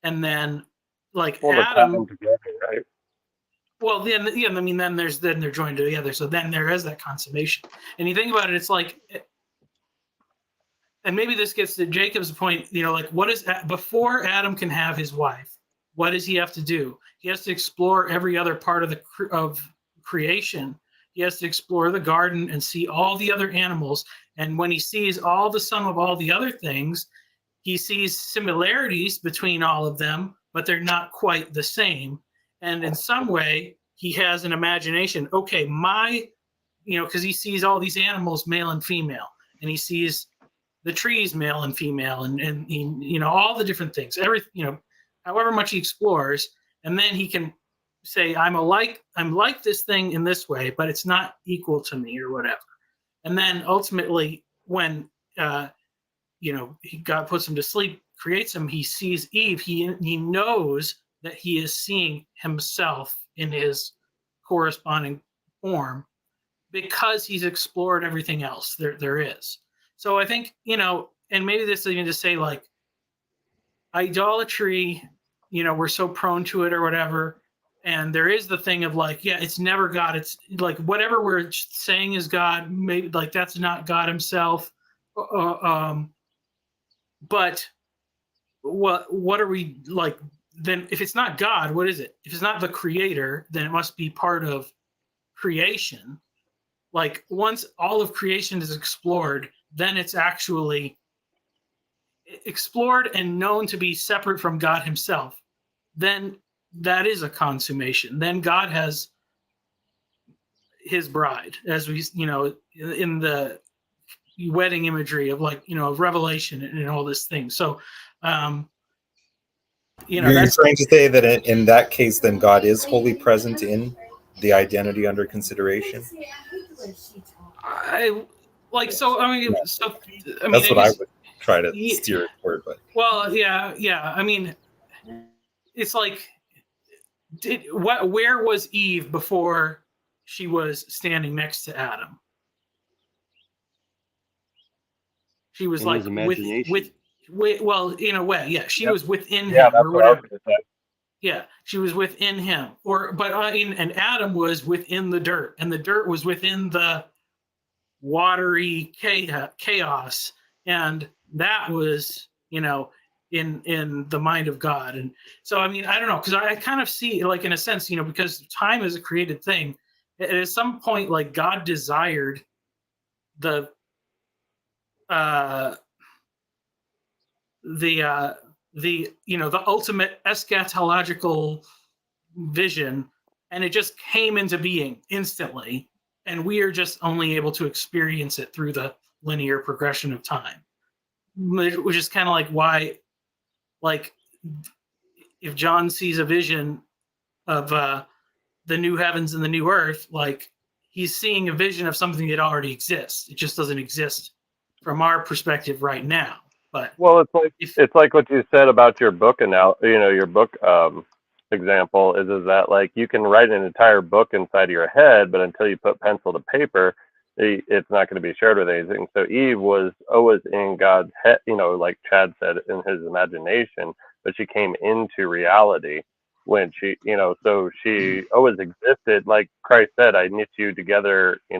and then like Adam together, right? Well, then then they're joined together, so then there is that consummation. And you think about it, it's like, and maybe this gets to Jacob's point, like what is before Adam can have his wife? What does he have to do? He has to explore every other part of creation. He has to explore the garden and see all the other animals. And when he sees all the sum of all the other things, he sees similarities between all of them, but they're not quite the same. And in some way, he has an imagination. Okay, my because he sees all these animals, male and female, and he sees the trees, male and female, and he, all the different things, however much he explores, and then he can say, I'm like this thing in this way, but it's not equal to me or whatever. And then ultimately, when God puts him to sleep, creates him, he sees Eve. He knows that he is seeing himself in his corresponding form because he's explored everything else there is. So I think, and maybe this is even to say, like, idolatry, we're so prone to it or whatever. And there is the thing of like, yeah, it's never God. It's like whatever we're saying is God, maybe like that's not God himself. But what are we like? Then if it's not God, what is it? If it's not the creator, then it must be part of creation. Like once all of creation is explored, then it's actually explored and known to be separate from God himself. Then that is a consummation. Then God has his bride, as we, in the wedding imagery of like, of Revelation and all this thing. So, You're that's trying to say that in that case, then God is wholly present in the identity under consideration. I like so. I mean, That's what I would try to steer it toward. But well, yeah. I mean, it's like, where was Eve before she was standing next to Adam? She was like with well, in a way, yeah. She was within him or whatever. Yeah, she was within him, and Adam was within the dirt, and the dirt was within the watery chaos, and that was, in the mind of God. And so, I mean, I don't know, because I kind of see, like, in a sense, because time is a created thing. At some point, like, God desired the ultimate eschatological vision, and it just came into being instantly, and we are just only able to experience it through the linear progression of time, which is kind of like why, like, if John sees a vision of the new heavens and the new earth, like, he's seeing a vision of something that already exists. It just doesn't exist from our perspective right now. But well, it's like what you said about your book, and now your book example is that, like, you can write an entire book inside of your head, but until you put pencil to paper, it's not going to be shared with anything. So Eve was always in God's head, like Chad said, in his imagination, but she came into reality when she, so she always existed. Like Christ said, I knit you together, I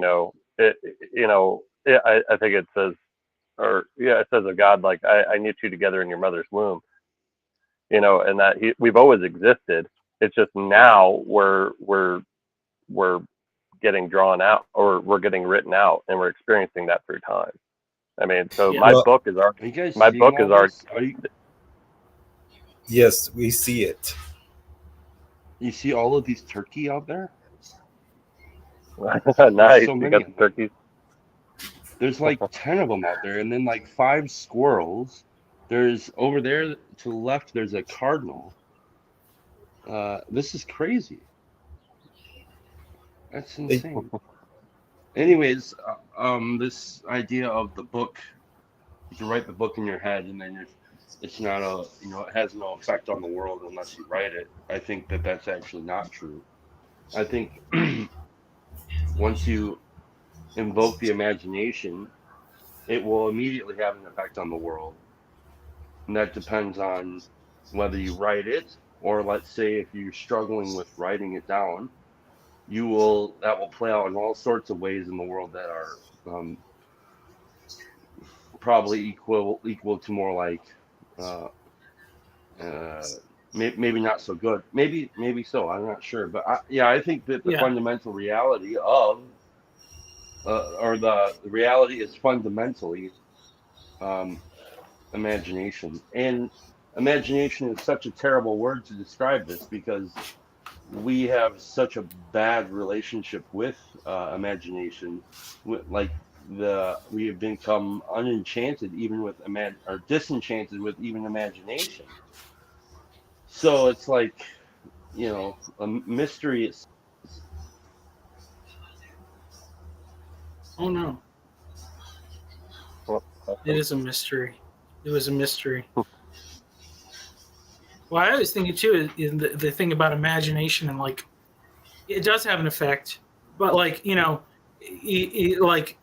think it says, it says of God, like, I knit you together in your mother's womb, and that we've always existed. It's just now we're getting drawn out, or we're getting written out, and we're experiencing that through time. I mean, so my book is our, yes, we see it. You see all of these turkey out there? Nice. So you got the turkeys. There's like 10 of them out there, and then like 5 squirrels. There's over there to the left, there's a cardinal. This is crazy. That's insane. Anyways, this idea of the book, you write the book in your head, and then it's not it has no effect on the world unless you write it. I think that that's actually not true. I think once you invoke the imagination, it will immediately have an effect on the world. And that depends on whether you write it, or let's say if you're struggling with writing it down, that will play out in all sorts of ways in the world that are probably equal to more like maybe not so good, maybe so, I'm not sure, but I think that the fundamental reality of or the reality is fundamentally imagination. And imagination is such a terrible word to describe this, because we have such a bad relationship with imagination, like we have become unenchanted even with or disenchanted with even imagination. So it's like, a mystery. Oh no, it is a mystery. It was a mystery. Well, I always think it too is the thing about imagination, and like it does have an effect, but like like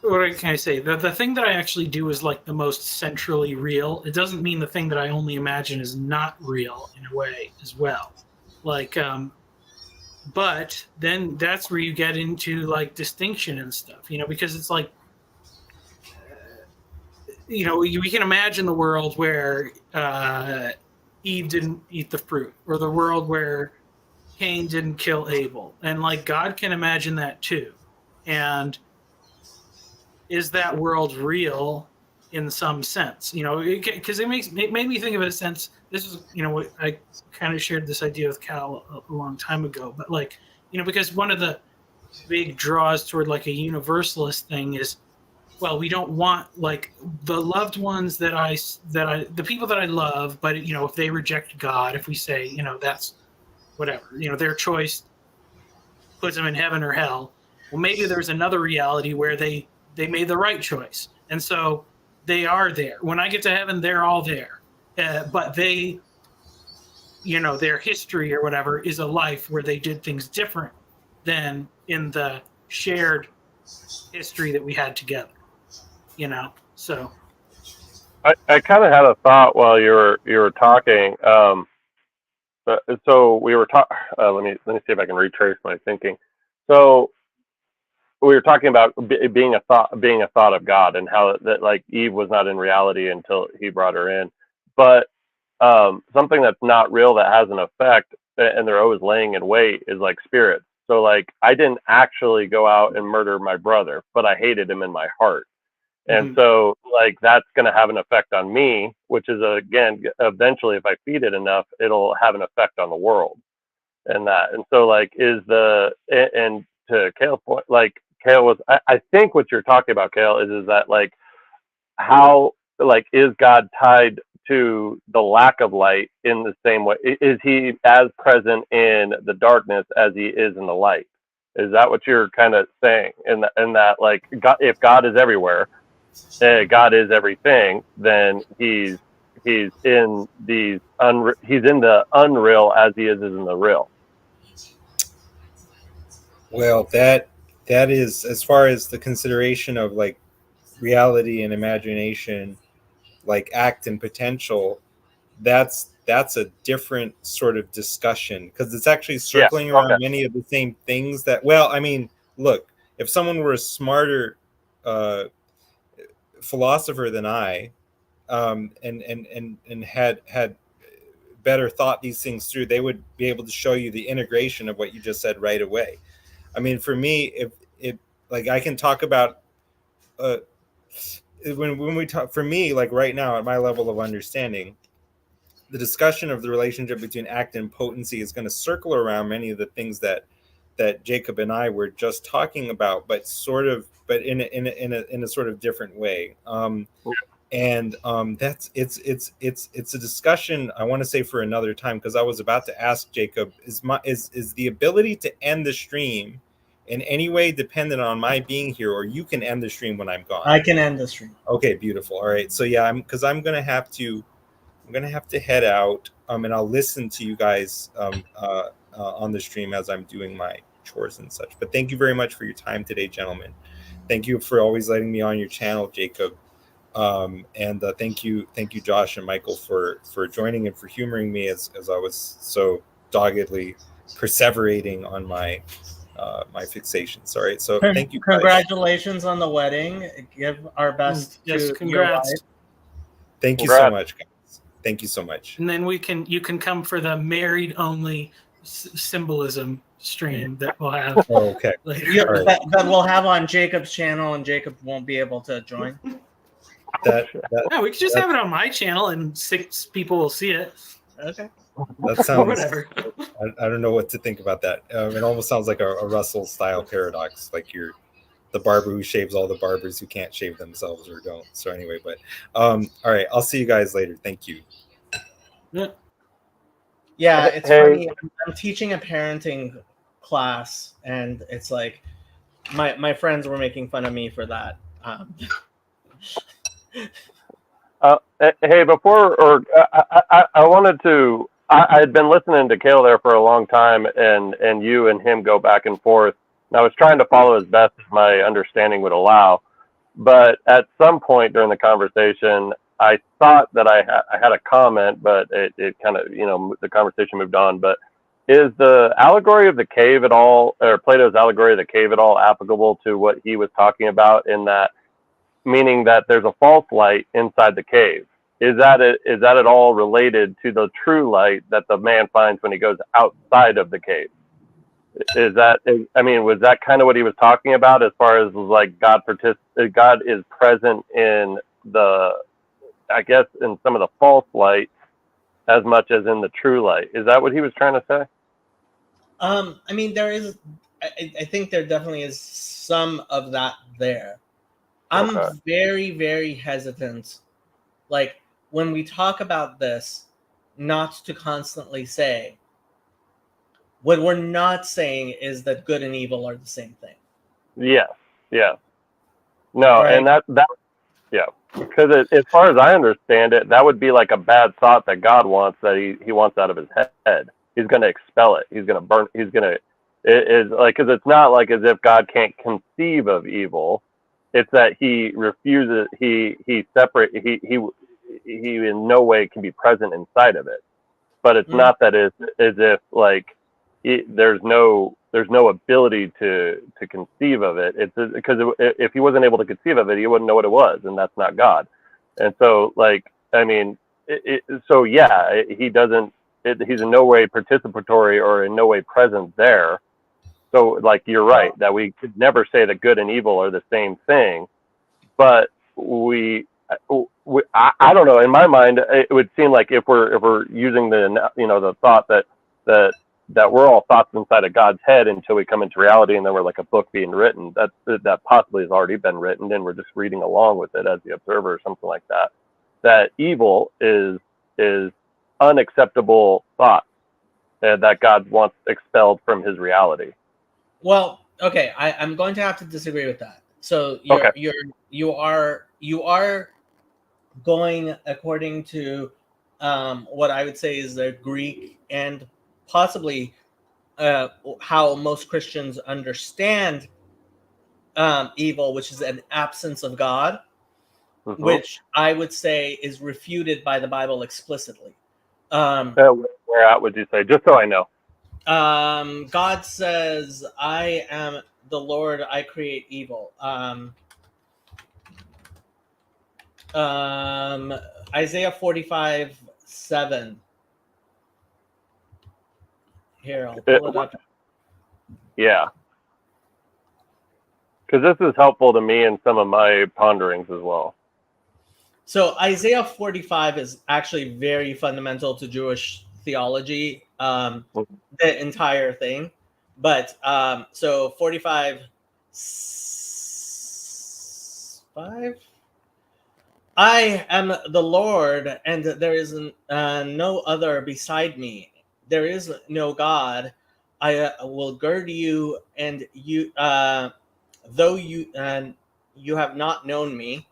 what can I say? The thing that I actually do is like the most centrally real. It doesn't mean the thing that I only imagine is not real in a way as well. Like, but then that's where you get into like distinction and stuff, because it's like, we can imagine the world where Eve didn't eat the fruit, or the world where Cain didn't kill Abel, and like God can imagine that too. And is that world real in some sense? Because it made me think of a sense. This is what I kind of shared this idea with Cal a long time ago, but like because one of the big draws toward like a universalist thing is, well, we don't want like the loved ones the people that I love, but if they reject God, if we say that's whatever, their choice puts them in heaven or hell. Well, maybe there's another reality where they made the right choice, and so they are there. When I get to heaven, they're all there, but they, their history or whatever is a life where they did things different than in the shared history that we had together. So I kind of had a thought while you were talking. So we were talking. Let me see if I can retrace my thinking. So we were talking about being a thought of God, and how that like Eve was not in reality until He brought her in. But something that's not real that has an effect, and they're always laying in wait, is like spirits. So like I didn't actually go out and murder my brother, but I hated him in my heart. And so like that's going to have an effect on me, which is again, eventually if I feed it enough, it'll have an effect on the world. And so like and to Kale's point, like Kale was, I think what you're talking about, Kale, is that like how, like, is God tied to the lack of light in the same way? Is He as present in the darkness as He is in the light? Is that what you're kind of saying? In that like God, if God is everywhere, God is everything, then he's in he's in the unreal as He is in the real. Well, that is, as far as the consideration of like reality and imagination, like act and potential, that's a different sort of discussion, because it's actually circling around many of the same things that, well, I mean, look, if someone were a smarter philosopher than I, and had better thought these things through, they would be able to show you the integration of what you just said right away. I mean, for me, if like I can talk about when we talk, for me, like right now at my level of understanding, the discussion of the relationship between act and potency is going to circle around many of the things that Jacob and I were just talking about, but in a sort of different way. That's it's a discussion I want to say for another time, because I was about to ask Jacob, is the ability to end the stream in any way dependent on my being here, or you can end the stream when I'm gone? I can end the stream. Okay, beautiful. All right, so yeah, I'm gonna have to head out, and I'll listen to you guys on the stream as I'm doing my chores and such. But thank you very much for your time today, gentlemen. Thank you for always letting me on your channel, Jacob. And thank you, Josh and Michael, for joining and for humoring me as I was so doggedly perseverating on my my fixations. All right, so thank you. Congratulations on the wedding. Give our best to your wife. Thank you so much, guys. Thank you so much. And then you can come for the married only symbolism stream that we'll have. Oh, okay. Right. That we'll have on Jacob's channel, and Jacob won't be able to join. No, we could just have it on my channel, and 6 people will see it. Okay. That or sounds. whatever. I don't know what to think about that. It almost sounds like a Russell style paradox, like you're the barber who shaves all the barbers who can't shave themselves or don't. So anyway, but all right, I'll see you guys later. Thank you. Yeah. Yeah, it's Hey, funny. I'm teaching a parenting class, and it's like my friends were making fun of me for that. hey, before or I wanted to. I had been listening to Kale there for a long time, and you and him go back and forth. And I was trying to follow as best as my understanding would allow. But at some point during the conversation, I thought that I had a comment, but it kind of, the conversation moved on. But is the allegory of the cave at all, or Plato's allegory of the cave at all applicable to what he was talking about in that, meaning that there's a false light inside the cave? Is that at all related to the true light that the man finds when he goes outside of the cave? I mean, was that kind of what he was talking about as far as like God is present in the, I guess, in some of the false light as much as in the true light? Is that what he was trying to say? I mean, there is. I think there definitely is some of that there. I'm Okay. very, very hesitant, like when we talk about this, not to constantly say what we're not saying is that good and evil are the same thing. Yes. Yeah. No, Right. and yeah, because as far as I understand it, that would be like a bad thought that God wants, that he wants out of his head. He's going to expel it. He's going to burn. He's going to. It is like, because it's not like as if God can't conceive of evil. It's that he refuses. He separate. He in no way can be present inside of it. But it's not that it's as if like there's no ability to conceive of it. It's because if he wasn't able to conceive of it, he wouldn't know what it was, and that's not God. And so, like, I mean, so yeah, he doesn't. He's in no way participatory or in no way present there. So, like, you're right that we could never say that good and evil are the same thing, but I don't know. In my mind, it would seem like if we're using the thought that we're all thoughts inside of God's head until we come into reality, and then we're like a book being written. That possibly has already been written, and we're just reading along with it as the observer, or something like that. That evil is unacceptable thought that God wants expelled from His reality. Well, okay, I'm going to have to disagree with that. So Okay. you are going according to what I would say is the Greek and possibly how most Christians understand evil, which is an absence of God, Mm-hmm. which I would say is refuted by the Bible explicitly. Where at would you say? Just so I know. God says, "I am the Lord; I create evil." Isaiah 45:7. Here, I'll pull it up. Yeah. Because this is helpful to me in some of my ponderings as well. So Isaiah 45 is actually very fundamental to Jewish theology, the entire thing. But so 45:5. I am the Lord, and there is no other beside me. There is no God. I will gird you, and you, though you have not known me,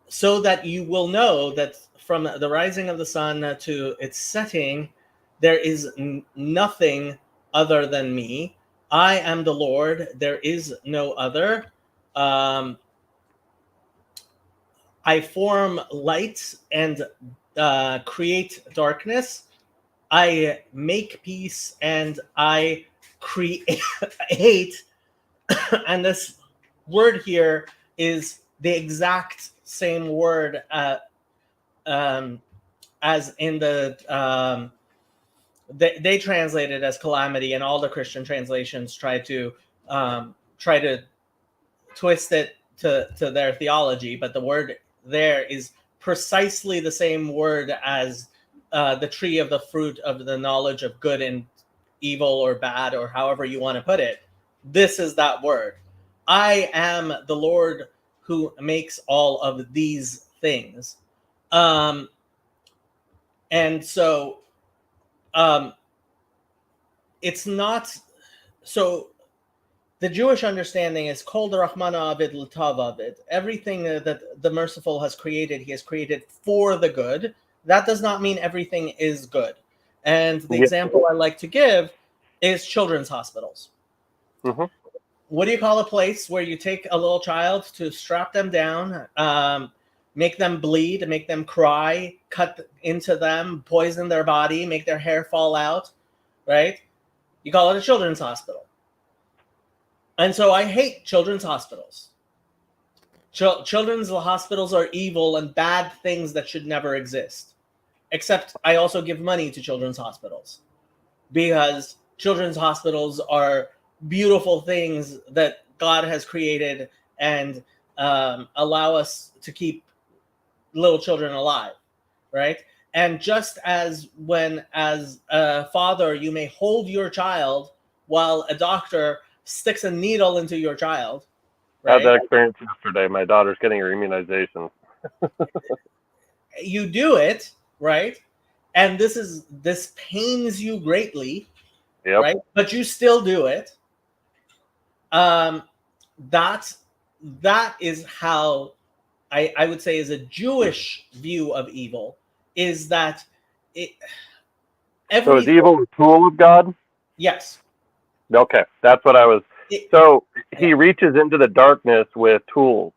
so that you will know that from the rising of the sun to its setting, there is nothing other than me. I am the Lord. There is no other. I form light and create darkness. I make peace and I create. And this word here is the exact same word as in the. They translate it as calamity, and all the Christian translations try to twist it to their theology, but the word there is precisely the same word as the tree of the fruit of the knowledge of good and evil or bad, or however you want to put it. This is that word. I am the Lord who makes all of these things. And so it's not so. The Jewish understanding is Kol Rahmana Avid L'Tav Avid. Everything that the Merciful has created, He has created for the good. That does not mean everything is good. And the example I like to give is children's hospitals. Mm-hmm. What do you call a place where you take a little child to strap them down, make them bleed, make them cry, cut into them, poison their body, make their hair fall out, right? You call it a children's hospital. And so I hate children's hospitals. Children's hospitals are evil and bad things that should never exist. Except I also give money to children's hospitals because children's hospitals are beautiful things that God has created and allow us to keep little children alive, right? And just as when, as a father, you may hold your child while a doctor sticks a needle into your child, I had right? that experience yesterday. My daughter's getting her immunization. You do it, right? And this pains you greatly, Yep. right? But you still do it. That is how I would say is a Jewish view of evil, is that it So is every evil a tool of God? yes. Okay, that's what I was. It, So he reaches into the darkness with tools.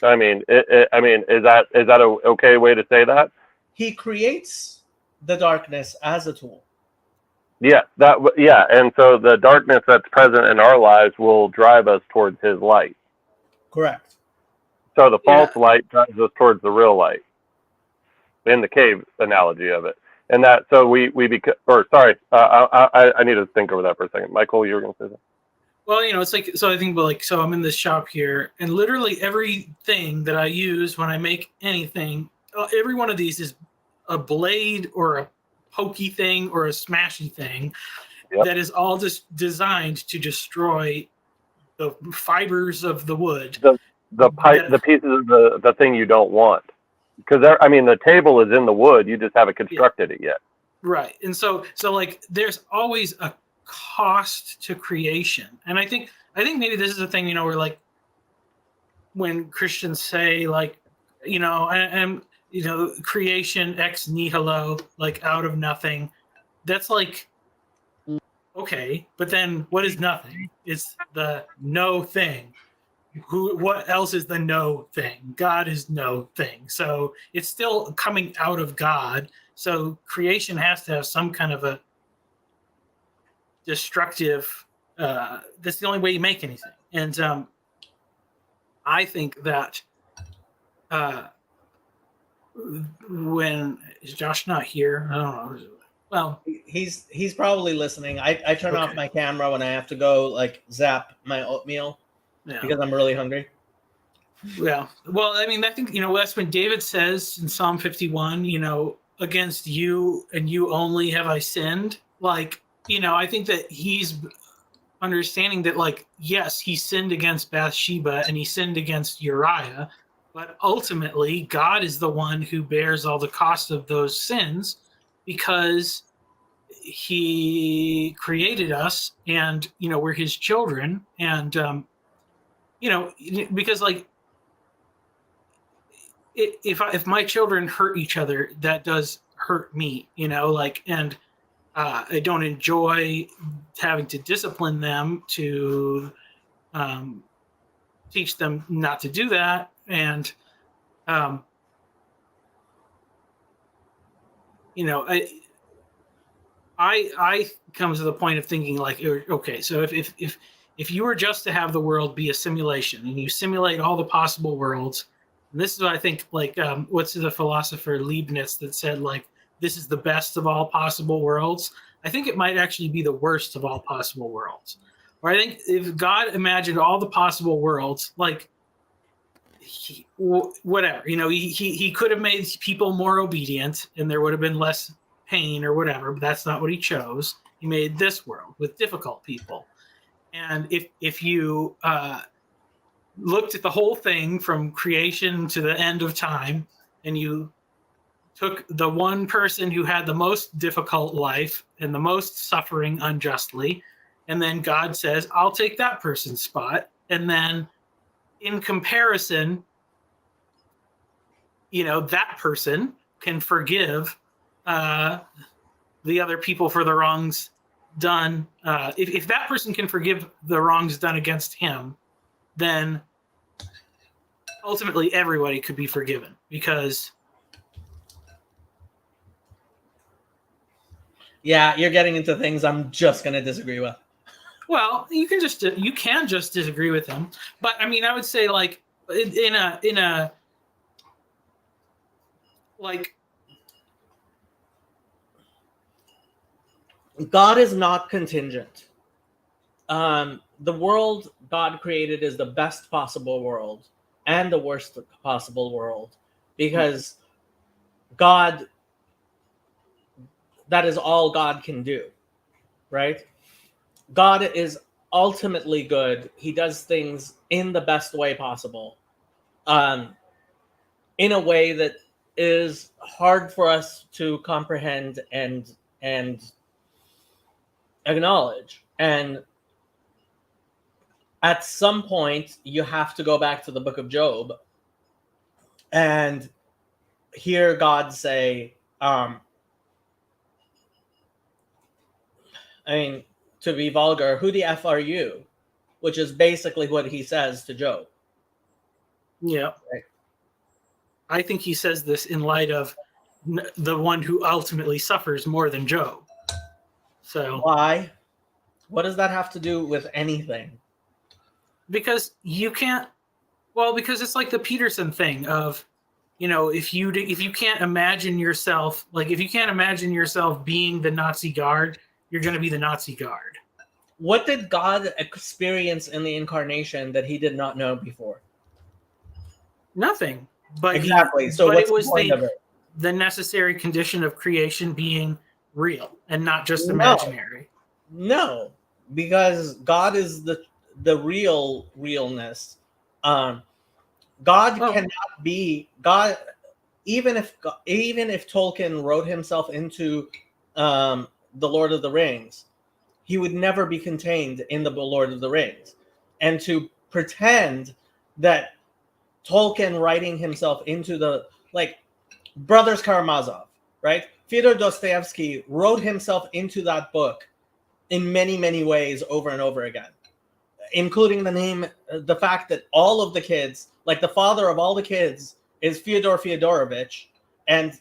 I mean, is that a okay way to say that? he creates the darkness as a tool. Yeah, and so the darkness that's present in our lives will drive us towards his light. Correct. So the false light drives us towards the real light. In the cave analogy of it, and that so we I need to think over that for a second. Michael, you were going to say something. Well, it's like, so I think, like, so I'm in this shop here, and literally everything that I use when I make anything, every one of these is a blade or a pokey thing or a smashy thing that is all just designed to destroy the fibers of the wood. The pieces of the thing you don't want, because the table is in the wood. You just haven't constructed it yet. Right, and so like there's always a cost to creation, and I think maybe this is the thing, where like when Christians say like, and creation ex nihilo, like out of nothing, that's like, okay, but then what is nothing? It's the no thing. What else is the no thing? God is no thing. So it's still coming out of God. So creation has to have some kind of a destructive, that's the only way you make anything. And I think that when is Josh not here? I don't know. Well, he's probably listening. I turn off my camera when I have to go like zap my oatmeal because I'm really hungry. Yeah. Well, I think, that's when David says in Psalm 51, against you and you only have I sinned. Like, I think that he's understanding that, like, yes, he sinned against Bathsheba and he sinned against Uriah, but ultimately God is the one who bears all the cost of those sins because he created us and, we're his children. And, because like, if my children hurt each other, that does hurt me, and I don't enjoy having to discipline them to teach them not to do that. And, I come to the point of thinking like, okay, so if you were just to have the world be a simulation and you simulate all the possible worlds, and this is what I think, like, what's the philosopher Leibniz that said, like, this is the best of all possible worlds. I think it might actually be the worst of all possible worlds. Or I think if God imagined all the possible worlds, like, whatever, he could have made people more obedient and there would have been less pain or whatever, but that's not what he chose. He made this world with difficult people. And if you looked at the whole thing from creation to the end of time, and you took the one person who had the most difficult life and the most suffering unjustly, and then God says, I'll take that person's spot. And then in comparison, that person can forgive the other people for the wrongs done. If that person can forgive the wrongs done against him, then ultimately everybody could be forgiven, because Yeah, you're getting into things I'm just going to disagree with. well, you can just disagree with him, but I mean, I would say like in a like God is not contingent. The world God created is the best possible world and the worst possible world, because God, that is all God can do, right? God is ultimately good. He does things in the best way possible, in a way that is hard for us to comprehend and acknowledge. And at some point, you have to go back to the book of Job and hear God say, to be vulgar, who the F are you? Which is basically what he says to Job. Yeah. Right. I think he says this in light of the one who ultimately suffers more than Job. So why? What does that have to do with anything? Because you can't. Well, because it's like the Peterson thing of, if you can't imagine yourself, like if you can't imagine yourself being the Nazi guard, you're going to be the Nazi guard. What did God experience in the incarnation that he did not know before? Nothing. But exactly. So but what's it was the point of it? The necessary condition of creation being real and not just No. imaginary. No, because God is the realness. God cannot be God. Even if Tolkien wrote himself into the Lord of the Rings, he would never be contained in the Lord of the Rings. And to pretend that Tolkien writing himself into the, like, Brothers Karamazov, right? Fyodor Dostoevsky wrote himself into that book in many, many ways over and over again, including the fact that all of the kids, like the father of all the kids, is Fyodor Fyodorovich, and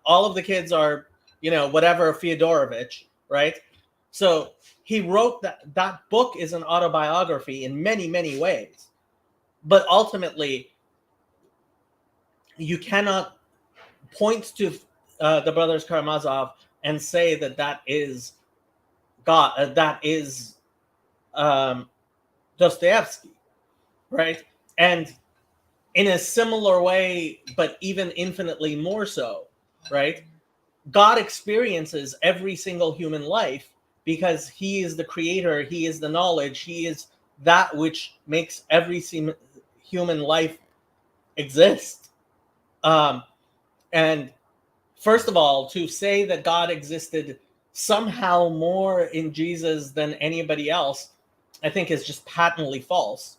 all of the kids are, whatever Fyodorovich, right? So he wrote that book is an autobiography in many, many ways, but ultimately you cannot point to the Brothers Karamazov and say that is God, that is Dostoevsky, right? And in a similar way, but even infinitely more so, right? God experiences every single human life because he is the creator, he is the knowledge, he is that which makes every human life exist. And first of all, to say that God existed somehow more in Jesus than anybody else, I think is just patently false.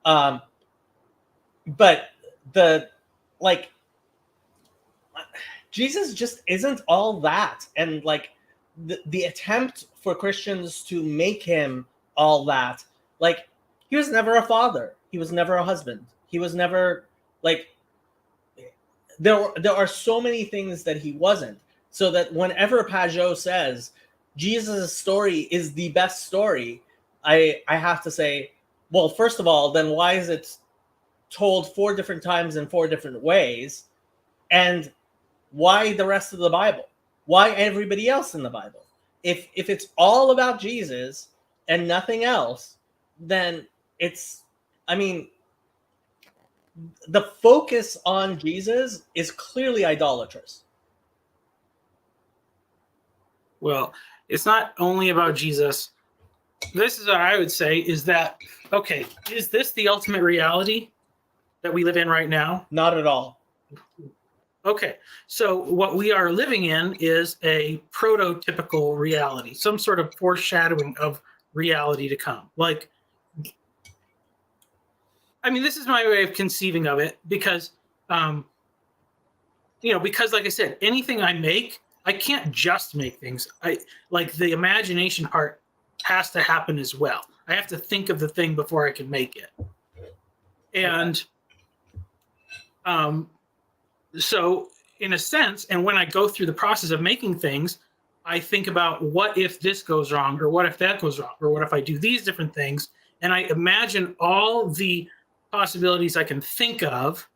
But Jesus just isn't all that. And like the attempt for Christians to make him all that, like, he was never a father. He was never a husband. He was never, like, there are so many things that he wasn't. So that whenever Pajot says Jesus' story is the best story, I have to say, well, first of all, then why is it told 4 different times in 4 different ways? And why the rest of the Bible? Why everybody else in the Bible? If it's all about Jesus and nothing else, then it's, I mean, the focus on Jesus is clearly idolatrous. Well, it's not only about Jesus. This is what I would say is that, okay, is this the ultimate reality that we live in right now? Not at all. Okay, so what we are living in is a prototypical reality, some sort of foreshadowing of reality to come. Like, I mean, this is my way of conceiving of it because, because like I said, anything I make, I can't just make things. Like the imagination part has to happen as well. I have to think of the thing before I can make it. And so in a sense, and when I go through the process of making things, I think about what if this goes wrong, or what if that goes wrong, or what if I do these different things, and I imagine all the possibilities I can think of,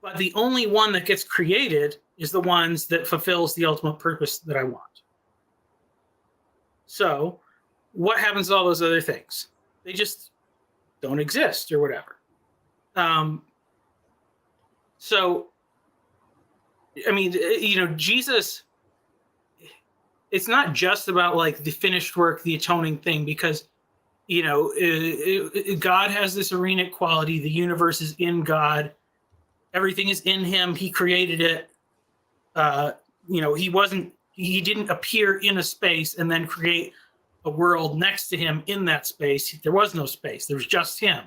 but the only one that gets created is the ones that fulfills the ultimate purpose that I want. So what happens to all those other things? They just don't exist or whatever. So, I mean, Jesus, it's not just about like the finished work, the atoning thing, because, God has this arenic quality. The universe is in God. Everything is in him. He created it. He didn't appear in a space and then create a world next to him in that space. There was no space. There was just him.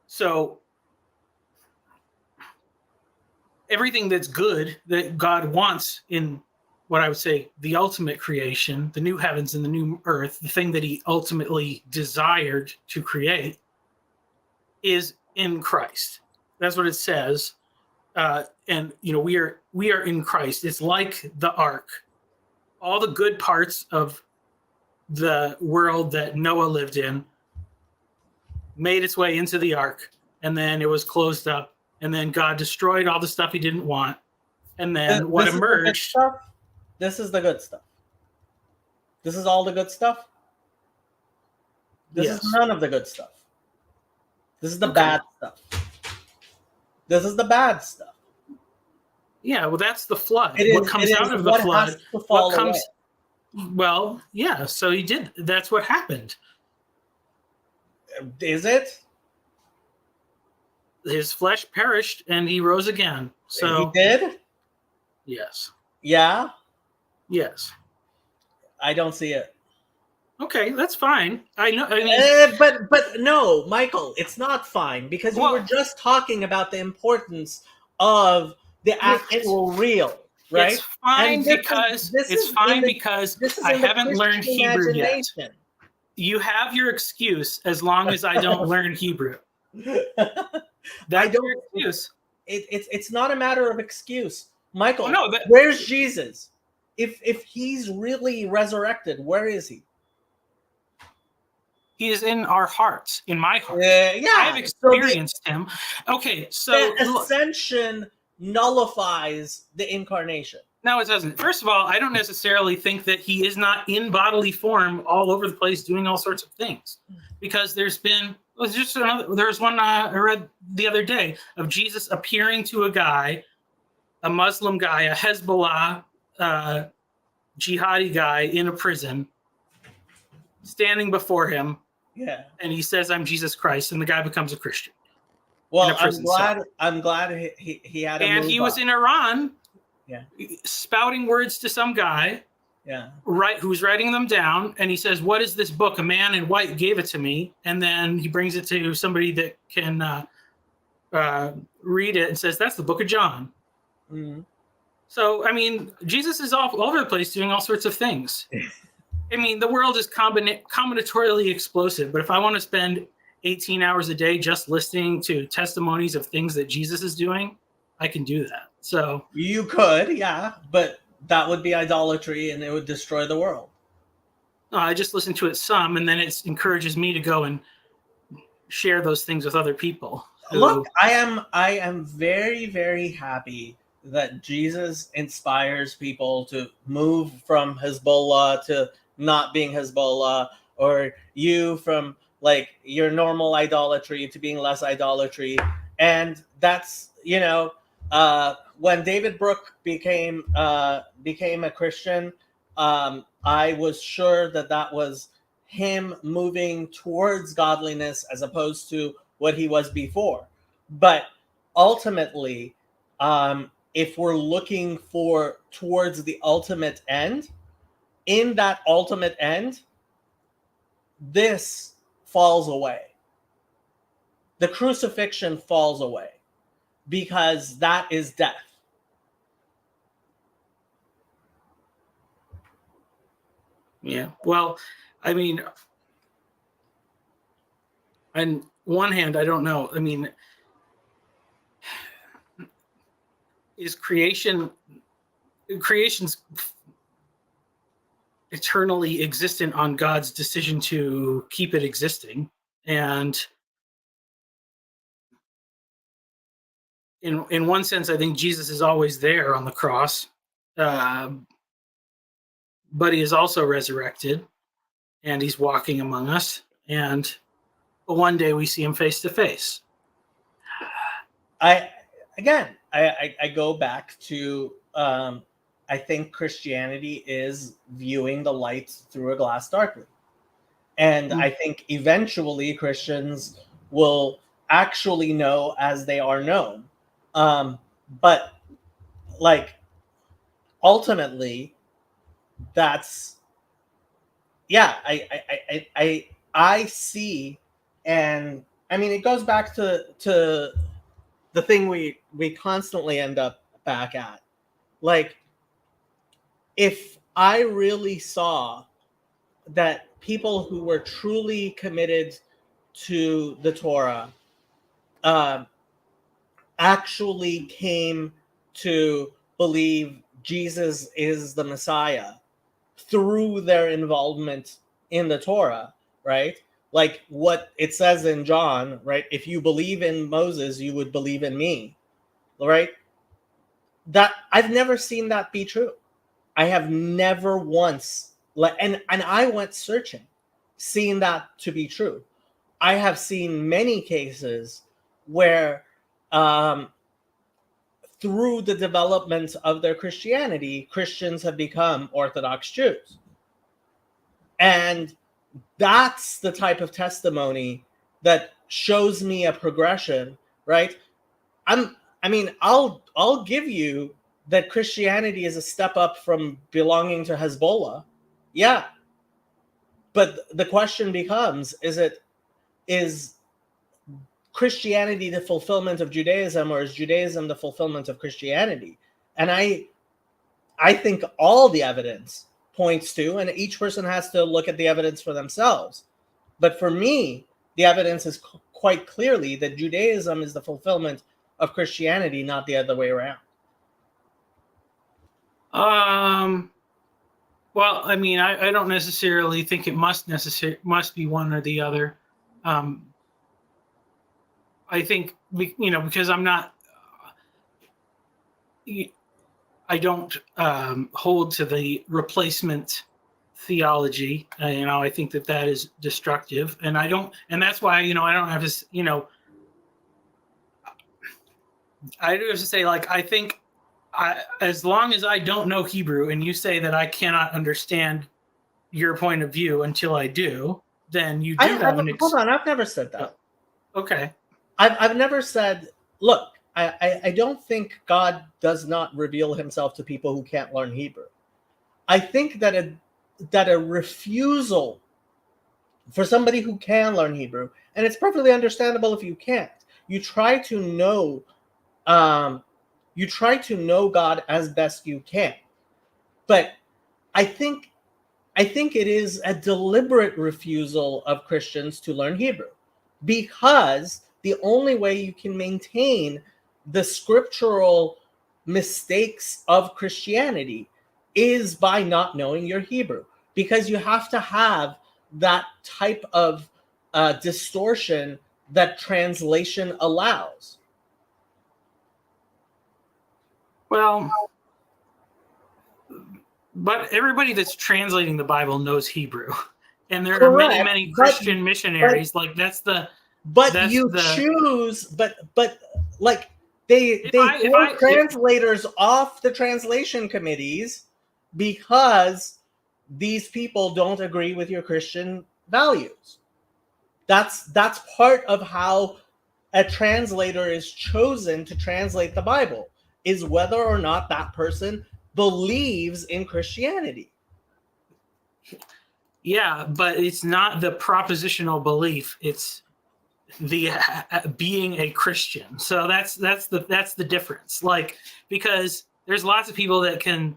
So everything that's good that God wants in what I would say the ultimate creation, the new heavens and the new earth, the thing that he ultimately desired to create, is in Christ. That's what it says. And we are in Christ. It's like the ark. All the good parts of the world that Noah lived in made its way into the ark, and then it was closed up, and then God destroyed all the stuff he didn't want, and then what emerged. This is the good stuff. This is all the good stuff. This is none of the good stuff. This is the bad stuff. This is the bad stuff. Yeah, well, that's the flood. What comes out of the flood? What comes? Well, yeah. So he did. That's what happened. Is it? His flesh perished, and he rose again. So he did. Yes. Yeah. Yes. I don't see it. Okay, that's fine. I know. I mean, but no, Michael, it's not fine because you were just talking about the importance of the actual real, right? It's fine because I haven't learned Hebrew yet. You have your excuse as long as I don't learn Hebrew. That's your excuse. It's not a matter of excuse, Michael. No, where's Jesus? If he's really resurrected, where is he? He is in our hearts, in my heart. Yeah, I have experienced him. Okay, so the ascension nullifies the incarnation. No, it doesn't. First of all, I don't necessarily think that he is not in bodily form all over the place doing all sorts of things, because there's one I read the other day of Jesus appearing to a guy, a Muslim guy, a Hezbollah jihadi guy in a prison, standing before him. Yeah. And he says, "I'm Jesus Christ," and the guy becomes a Christian. Well, I'm glad he had a and he was in Iran, yeah, spouting words to some guy, yeah, right, who's writing them down, and he says, "What is this book? A man in white gave it to me," and then he brings it to somebody that can read it and says, "That's the book of John." Mm-hmm. So, I mean, Jesus is all over the place doing all sorts of things. I mean, the world is combinatorially explosive, but if I want to spend 18 hours a day just listening to testimonies of things that Jesus is doing, I can do that. So you could, yeah, but that would be idolatry and it would destroy the world. No, I just listen to it some, and then it encourages me to go and share those things with other people. Look, I am very, very happy that Jesus inspires people to move from Hezbollah to not being Hezbollah, or you from like your normal idolatry to being less idolatry. And that's, when David Brooke became a Christian, I was sure that was him moving towards godliness as opposed to what he was before. But ultimately, if we're looking towards the ultimate end, in that ultimate end, this falls away. The crucifixion falls away because that is death. Yeah. Well, I mean, on one hand, I don't know. I mean, is creation's eternally existent on God's decision to keep it existing? And in one sense, I think Jesus is always there on the cross, but he is also resurrected, and he's walking among us. And one day we see him face to face. I go back to I think Christianity is viewing the light through a glass darkly. And I think eventually Christians will actually know as they are known. But like ultimately, that's I see, and I mean it goes back to the thing we constantly end up back at. Like, if I really saw that people who were truly committed to the Torah actually came to believe Jesus is the Messiah through their involvement in the Torah, right? Like what it says in John, right? If you believe in Moses, you would believe in me, right? That I've never seen that be true. I have never once, and I went searching, seeing that to be true. I have seen many cases where through the development of their Christianity, Christians have become Orthodox Jews. And that's the type of testimony that shows me a progression, right? I'll give you that Christianity is a step up from belonging to Hezbollah. Yeah. But the question becomes, is Christianity the fulfillment of Judaism, or is Judaism the fulfillment of Christianity? And I think all the evidence points to, and each person has to look at the evidence for themselves. But for me, the evidence is quite clearly that Judaism is the fulfillment of Christianity, not the other way around. Well, I mean, I don't necessarily think it must be one or the other. I think because I'm not, I don't hold to the replacement theology. I think that is destructive, and that's why I don't have this. I do have to say, like, I think as long as I don't know Hebrew, and you say that I cannot understand your point of view until I do, then you do have an. Hold on, I've never said that. Okay. I've never said. Look, I don't think God does not reveal himself to people who can't learn Hebrew. I think that a refusal for somebody who can learn Hebrew, and it's perfectly understandable if you can't. You try to know God as best you can. But I think it is a deliberate refusal of Christians to learn Hebrew, because the only way you can maintain the scriptural mistakes of Christianity is by not knowing your Hebrew, because you have to have that type of distortion that translation allows. Well, but everybody that's translating the Bible knows Hebrew. and there are many, Correct, many Christian missionaries. Like that's the but you choose, but like they if pull I if translators off the translation committees because these people don't agree with your Christian values. That's part of how a translator is chosen to translate the Bible, is whether or not that person believes in Christianity. Yeah, but it's not the propositional belief. It's the being a Christian. So that's the difference. Like, because there's lots of people that can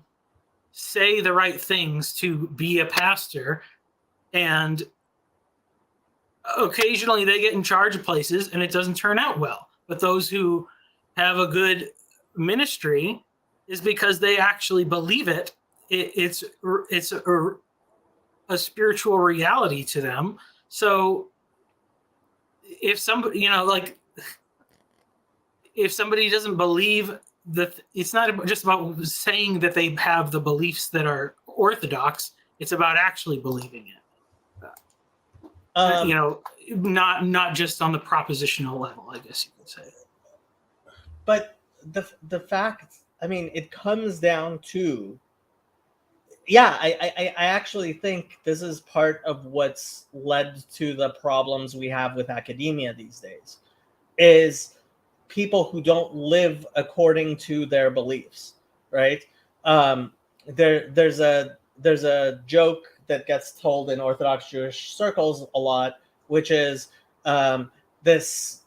say the right things to be a pastor, and occasionally they get in charge of places and it doesn't turn out well. But those who have a good ministry is because they actually believe it. It's a spiritual reality to them. So if somebody, like if somebody doesn't believe that, it's not just about saying that they have the beliefs that are orthodox. It's about actually believing it. Not just on the propositional level, I guess you could say. But the fact, I mean, it comes down to, yeah, I actually think this is part of what's led to the problems we have with academia these days, is people who don't live according to their beliefs, right? There's a joke that gets told in Orthodox Jewish circles a lot, which is this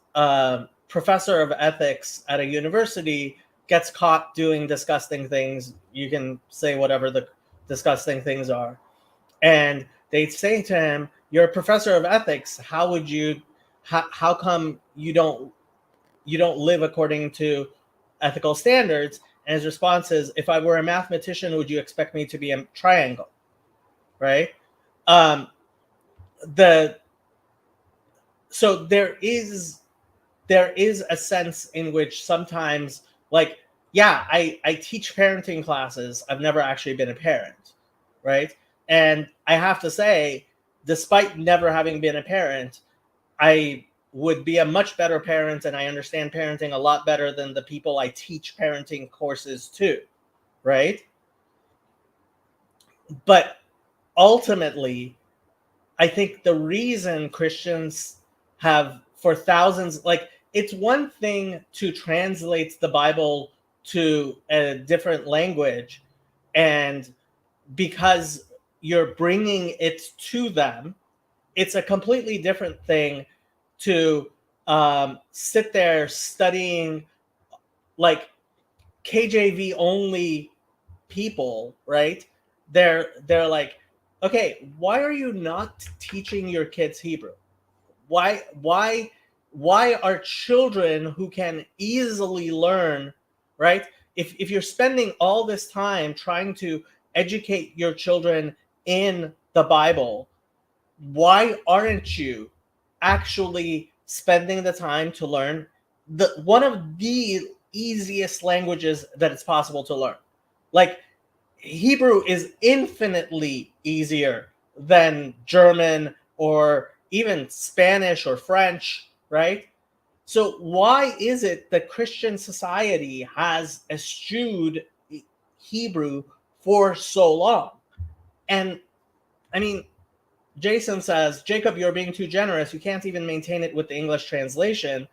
professor of ethics at a university gets caught doing disgusting things. You can say whatever the disgusting things are, and they say to him, "You're a professor of ethics. How come you don't live according to ethical standards?" And his response is, "If I were a mathematician, would you expect me to be a triangle?" Right? Um, the so there is a sense in which sometimes, like, yeah, I teach parenting classes. I've never actually been a parent, right? And I have to say, despite never having been a parent, I would be a much better parent, and I understand parenting a lot better than the people I teach parenting courses to, right? But ultimately, I think the reason Christians have, for thousands, like, it's one thing to translate the Bible to a different language, and because you're bringing it to them, it's a completely different thing to sit there studying, like, KJV only people, right? They're like, okay, why are you not teaching your kids Hebrew? Why are children who can easily learn, right? If you're spending all this time trying to educate your children in the Bible, why aren't you actually spending the time to learn the one of the easiest languages that it's possible to learn? Like, Hebrew is infinitely easier than German or even Spanish or French, right? So why is it that Christian society has eschewed Hebrew for so long? And I mean, Jason says, "Jacob, you're being too generous. You can't even maintain it with the English translation."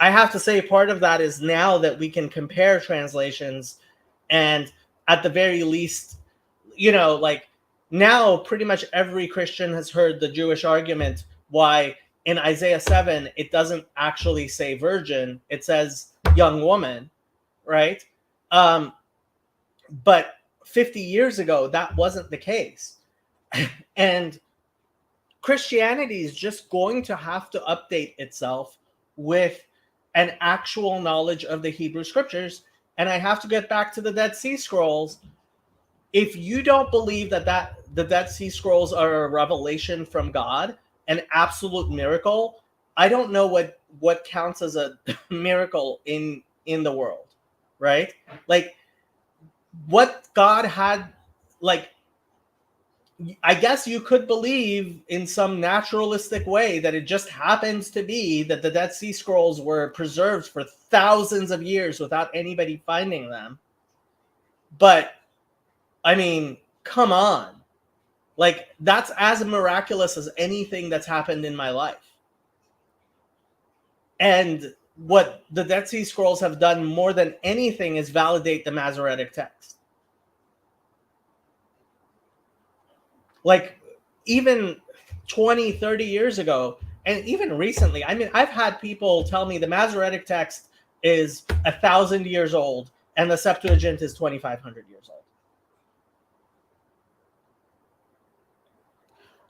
I have to say, part of that is now that we can compare translations, and at the very least, like, now pretty much every Christian has heard the Jewish argument why in Isaiah 7 it doesn't actually say virgin, it says young woman, right? But 50 years ago, that wasn't the case. And Christianity is just going to have to update itself with an actual knowledge of the Hebrew scriptures. And I have to get back to the Dead Sea Scrolls. If you don't believe that the Dead Sea Scrolls are a revelation from God, an absolute miracle, I don't know what counts as a miracle in the world, right? Like, what God had, like, I guess you could believe in some naturalistic way that it just happens to be that the Dead Sea Scrolls were preserved for thousands of years without anybody finding them. But, I mean, come on. Like, that's as miraculous as anything that's happened in my life. And what the Dead Sea Scrolls have done more than anything is validate the Masoretic text. Like, even 20, 30 years ago, and even recently, I mean, I've had people tell me the Masoretic text is 1,000 years old and the Septuagint is 2,500 years old.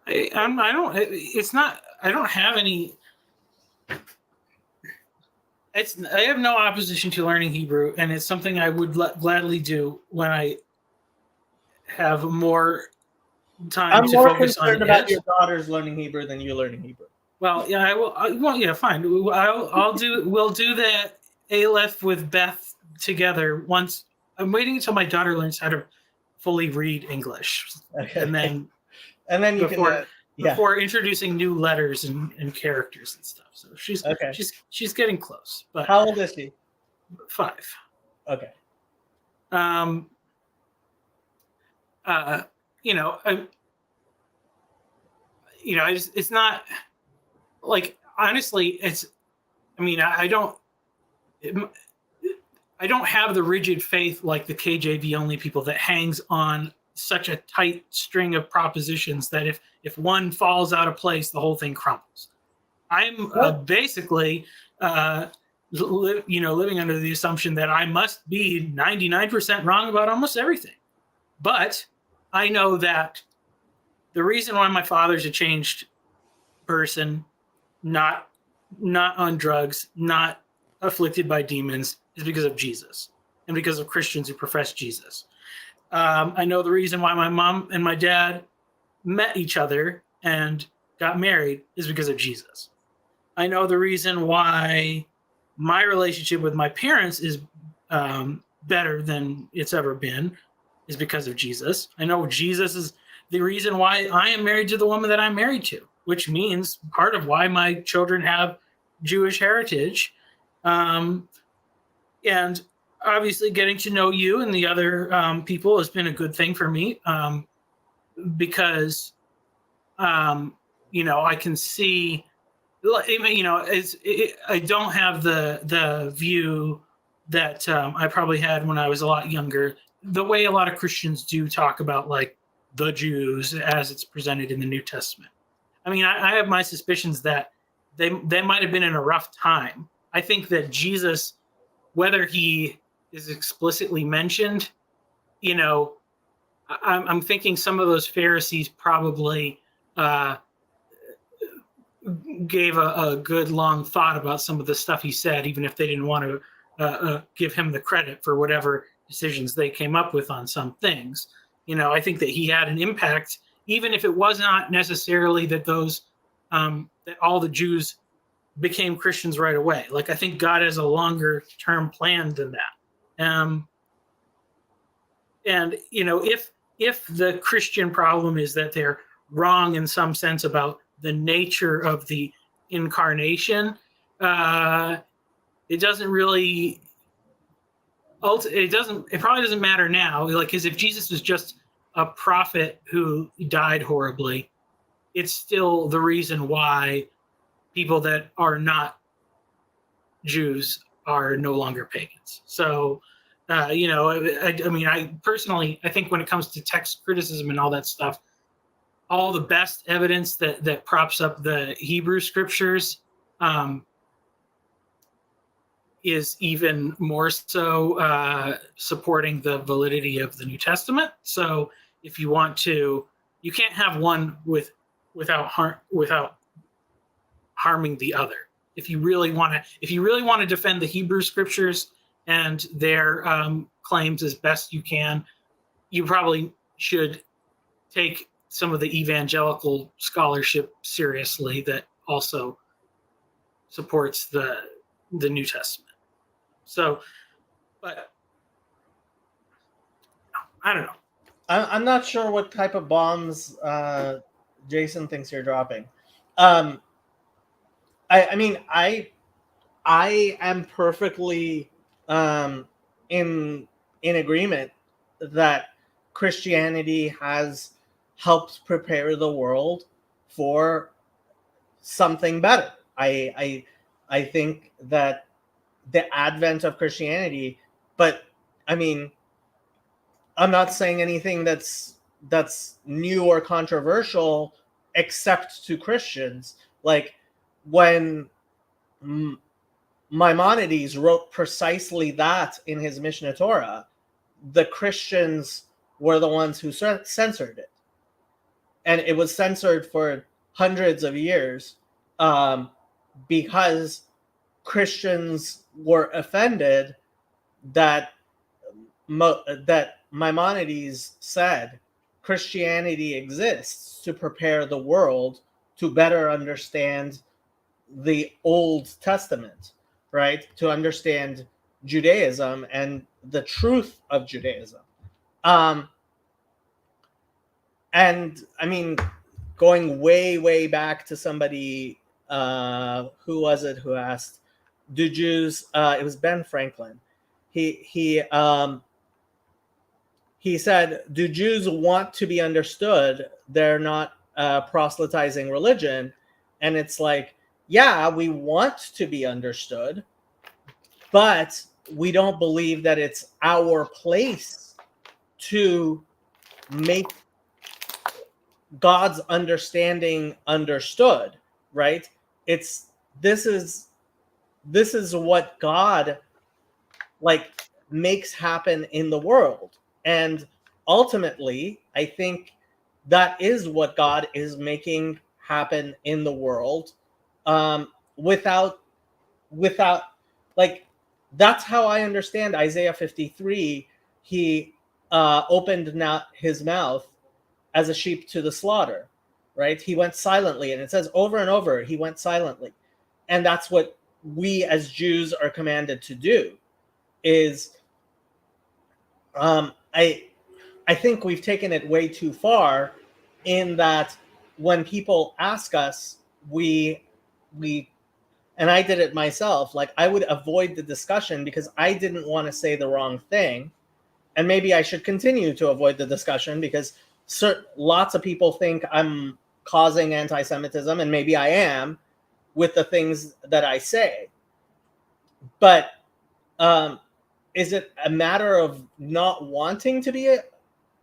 I don't have any. I have no opposition to learning Hebrew, and it's something I would gladly do when I have more time I'm to more focus on concerned about it. your daughters learning Hebrew than you learning Hebrew. Well, yeah, I will. Well, yeah, fine. I'll do. We'll do the Aleph with Beth together once. I'm waiting until my daughter learns how to fully read English, Okay. and then you before introducing new letters and characters and stuff. So Okay. she's getting close. But How old is she? 5. Okay. You know, it's not like, honestly, it's. I mean, I don't have the rigid faith like the KJV only people that hangs on such a tight string of propositions that if one falls out of place, the whole thing crumbles. I'm basically, living under the assumption that I must be 99% wrong about almost everything. But I know that the reason why my father's a changed person, not on drugs, not afflicted by demons, is because of Jesus and because of Christians who profess Jesus. I know the reason why my mom and my dad met each other and got married is because of Jesus. I know the reason why my relationship with my parents is better than it's ever been is because of Jesus. I know Jesus is the reason why I am married to the woman that I'm married to, which means part of why my children have Jewish heritage. And obviously getting to know you and the other people has been a good thing for me, because, I can see, I don't have the view that I probably had when I was a lot younger, the way a lot of Christians do talk about, like, the Jews as it's presented in the New Testament. I mean, I have my suspicions that they might have been in a rough time. I think that Jesus, whether he is explicitly mentioned, I'm thinking some of those Pharisees probably gave a good long thought about some of the stuff he said, even if they didn't want to give him the credit for whatever decisions they came up with on some things. I think that he had an impact, even if it was not necessarily that that all the Jews became Christians right away. Like, I think God has a longer term plan than that. And if the Christian problem is that they're wrong in some sense about the nature of the incarnation, it doesn't really. It probably doesn't matter now. Like, because if Jesus was just a prophet who died horribly, it's still the reason why people that are not Jews are no longer pagans. So, I mean, I personally, I think when it comes to text criticism and all that stuff, all the best evidence that props up the Hebrew scriptures is even more so supporting the validity of the New Testament. So if you want to, you can't have one without harming the other. If you really want to defend the Hebrew scriptures and their claims as best you can, you probably should take some of the evangelical scholarship seriously that also supports the New Testament. So, but I don't know. I'm not sure what type of bombs Jason thinks you're dropping. Um, I mean, I am perfectly um, in agreement that Christianity has helped prepare the world for something better. I think that the advent of Christianity, but I mean, I'm not saying anything that's new or controversial except to Christians. Like when Maimonides wrote precisely that in his Mishnah Torah, the Christians were the ones who censored it, and it was censored for hundreds of years um, because Christians were offended that that Maimonides said Christianity exists to prepare the world to better understand the Old Testament, right? To understand Judaism and the truth of Judaism. Um, and I mean, going way, way back to somebody, who was it who asked, do Jews, it was Ben Franklin. He said, do Jews want to be understood? They're not proselytizing religion. And it's like, yeah, we want to be understood, but we don't believe that it's our place to make God's understanding understood, right? It's this is what God like makes happen in the world. And ultimately, I think that is what God is making happen in the world. Without without like that's how I understand Isaiah 53. He opened not his mouth as a sheep to the slaughter, right? He went silently, and it says over and over, he went silently. And that's what we as Jews are commanded to do. Is um, I I think we've taken it way too far, in that when people ask us, we and I did it myself. Like I would avoid the discussion because I didn't want to say the wrong thing, and maybe I should continue to avoid the discussion because lots of people think I'm causing anti-Semitism, and maybe I am with the things that I say. But um, is it a matter of not wanting to be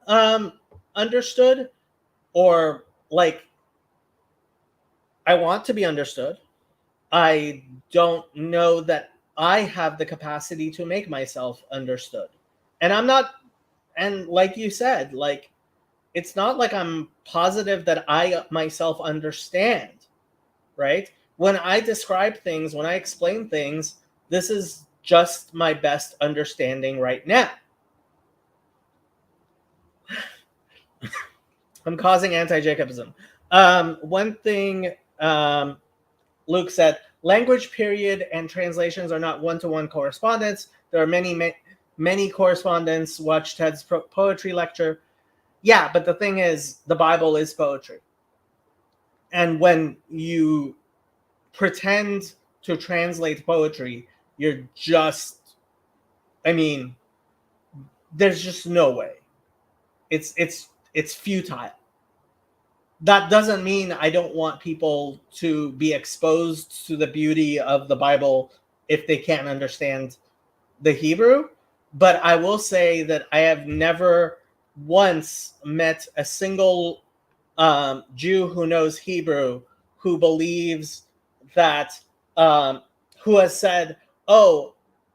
um, understood, or like I want to be understood? I don't know that I have the capacity to make myself understood. And I'm not, and like you said, like, it's not like I'm positive that I myself understand, right? When I describe things, when I explain things, this is just my best understanding right now. I'm causing anti-Jacobism. One thing Luke said, language, period, and translations are not one-to-one correspondence. There are many correspondents. Watch Ted's poetry lecture. Yeah, but the thing is, the Bible is poetry. And when you pretend to translate poetry, you're just, I mean, there's just no way. It's futile. That doesn't mean I don't want people to be exposed to the beauty of the Bible if they can't understand the Hebrew. But I will say that I have never once met a single Jew who knows Hebrew who believes that, um, who has said, "Oh,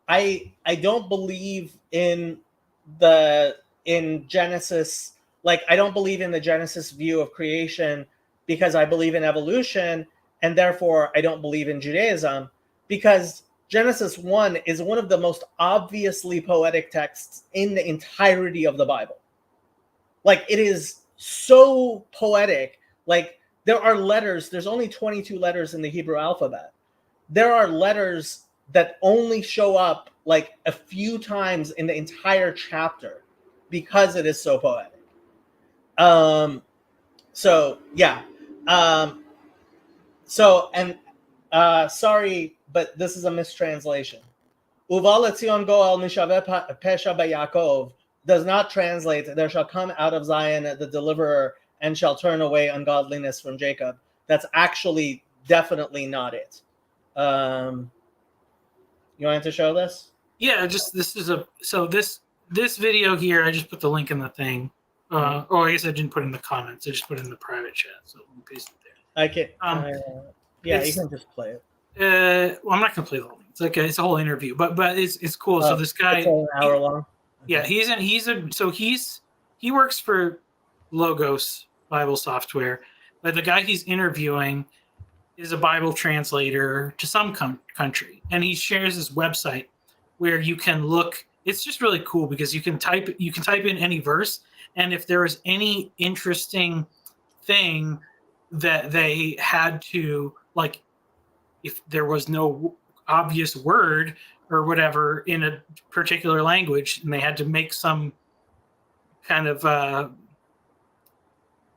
I don't believe in Genesis. Like I don't believe in the Genesis view of creation because I believe in evolution, and therefore I don't believe in Judaism because." Genesis 1 is one of the most obviously poetic texts in the entirety of the Bible. Like it is so poetic. Like there are letters, there's only 22 letters in the Hebrew alphabet. There are letters that only show up like a few times in the entire chapter because it is so poetic. So yeah. So and sorry, but this is a mistranslation. Uval etzion goel mishaveh pesha b'Yaakov does not translate, there shall come out of Zion the deliverer and shall turn away ungodliness from Jacob. That's actually definitely not it. You wanted to show this? Yeah, just this is this video here. I just put the link in the thing. Oh, I guess I didn't put it in the comments. I just put it in the private chat. So we'll paste it there. I can. Yeah, you can just play it. Well, I'm not gonna play the whole thing. It's a whole interview, but it's cool. So this guy, it's an hour long. Yeah, he works for Logos Bible software, but the guy he's interviewing is a Bible translator to some country, and he shares his website where you can look. It's just really cool because you can type in any verse, and if there was any interesting thing that they had to, like, if there was no obvious word or whatever in a particular language, and they had to make some kind of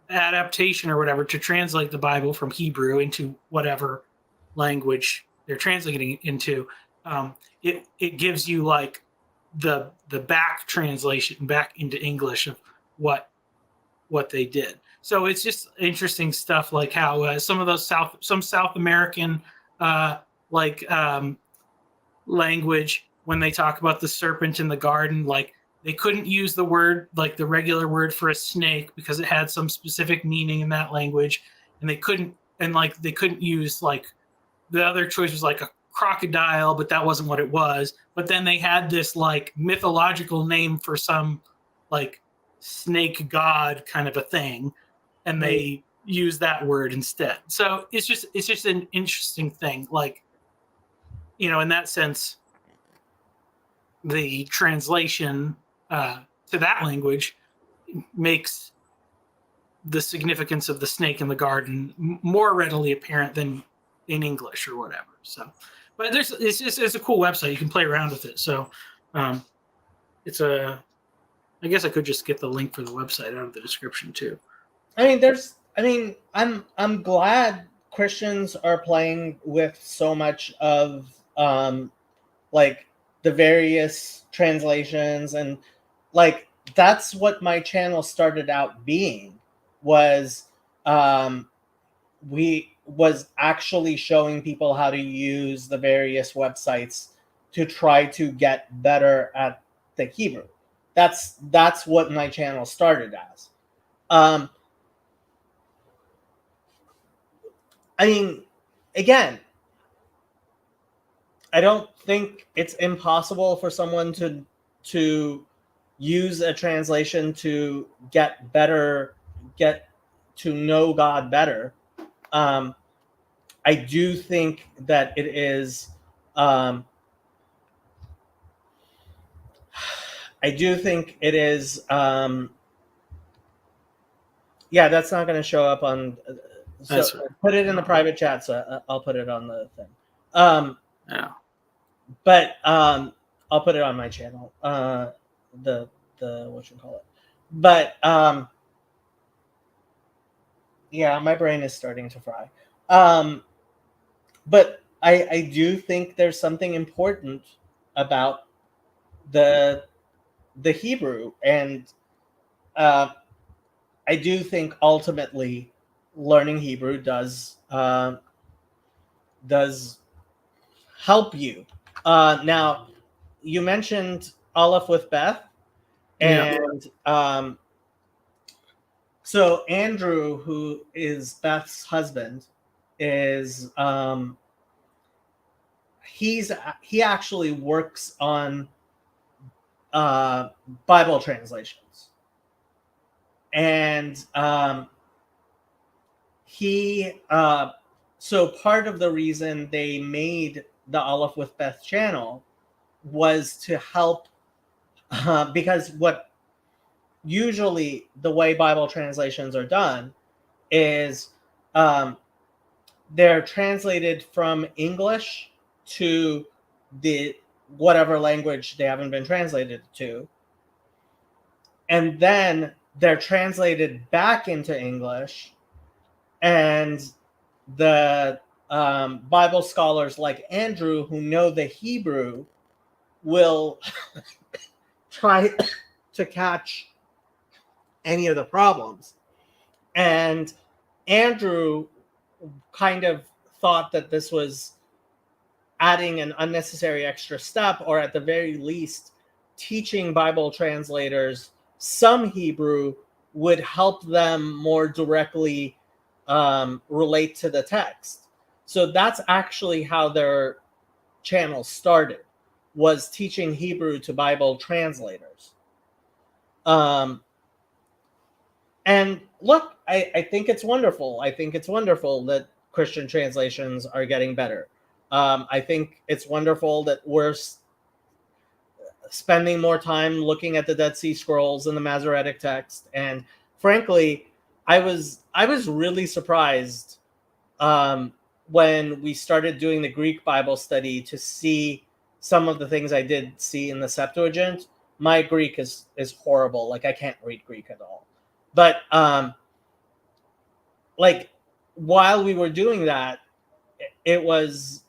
adaptation or whatever to translate the Bible from Hebrew into whatever language they're translating it into, it gives you like the back translation back into English of what they did. So it's just interesting stuff, like how some of those South American language, when they talk about the serpent in the garden, like they couldn't use the word, like the regular word for a snake, because it had some specific meaning in that language, and they couldn't use, like, the other choice was like a crocodile, but that wasn't what it was. But then they had this like mythological name for some like snake god kind of a thing, and they use that word instead. So it's just an interesting thing, like, in that sense, the translation to that language makes the significance of the snake in the garden more readily apparent than in English or whatever. So, but it's a cool website. You can play around with it. So, I guess I could just get the link for the website out of the description too. I'm glad Christians are playing with so much of like the various translations, and like that's what my channel started out being, was was actually showing people how to use the various websites to try to get better at the Hebrew. That's what my channel started as. Again, I don't think it's impossible for someone to use a translation to get to know God better. I do think that it is. Yeah, that's not going to show up on. So put it in the private chat. So I'll put it on the thing. Yeah. But I'll put it on my channel. The what you call it. But yeah, my brain is starting to fry. But I do think there's something important about the Hebrew, and I do think ultimately learning Hebrew does help you. Now, you mentioned Aleph with Beth, and so Andrew, who is Beth's husband, is he actually works on Bible translations, and so part of the reason they made the Aleph with Beth channel was to help, because what usually the way Bible translations are done is they're translated from English to the whatever language they haven't been translated to, and then they're translated back into English, and the Bible scholars like Andrew, who know the Hebrew, will try to catch any of the problems. And Andrew kind of thought that this was adding an unnecessary extra step, or at the very least, teaching Bible translators some Hebrew would help them more directly relate to the text. So that's actually how their channel started, was teaching Hebrew to Bible translators. And look, I think it's wonderful. I think it's wonderful that Christian translations are getting better. I think it's wonderful that we're spending more time looking at the Dead Sea Scrolls and the Masoretic text. And frankly, I was really surprised when we started doing the Greek Bible study to see some of the things I did see in the Septuagint. My Greek is horrible. Like, I can't read Greek at all. But like, while we were doing that, it was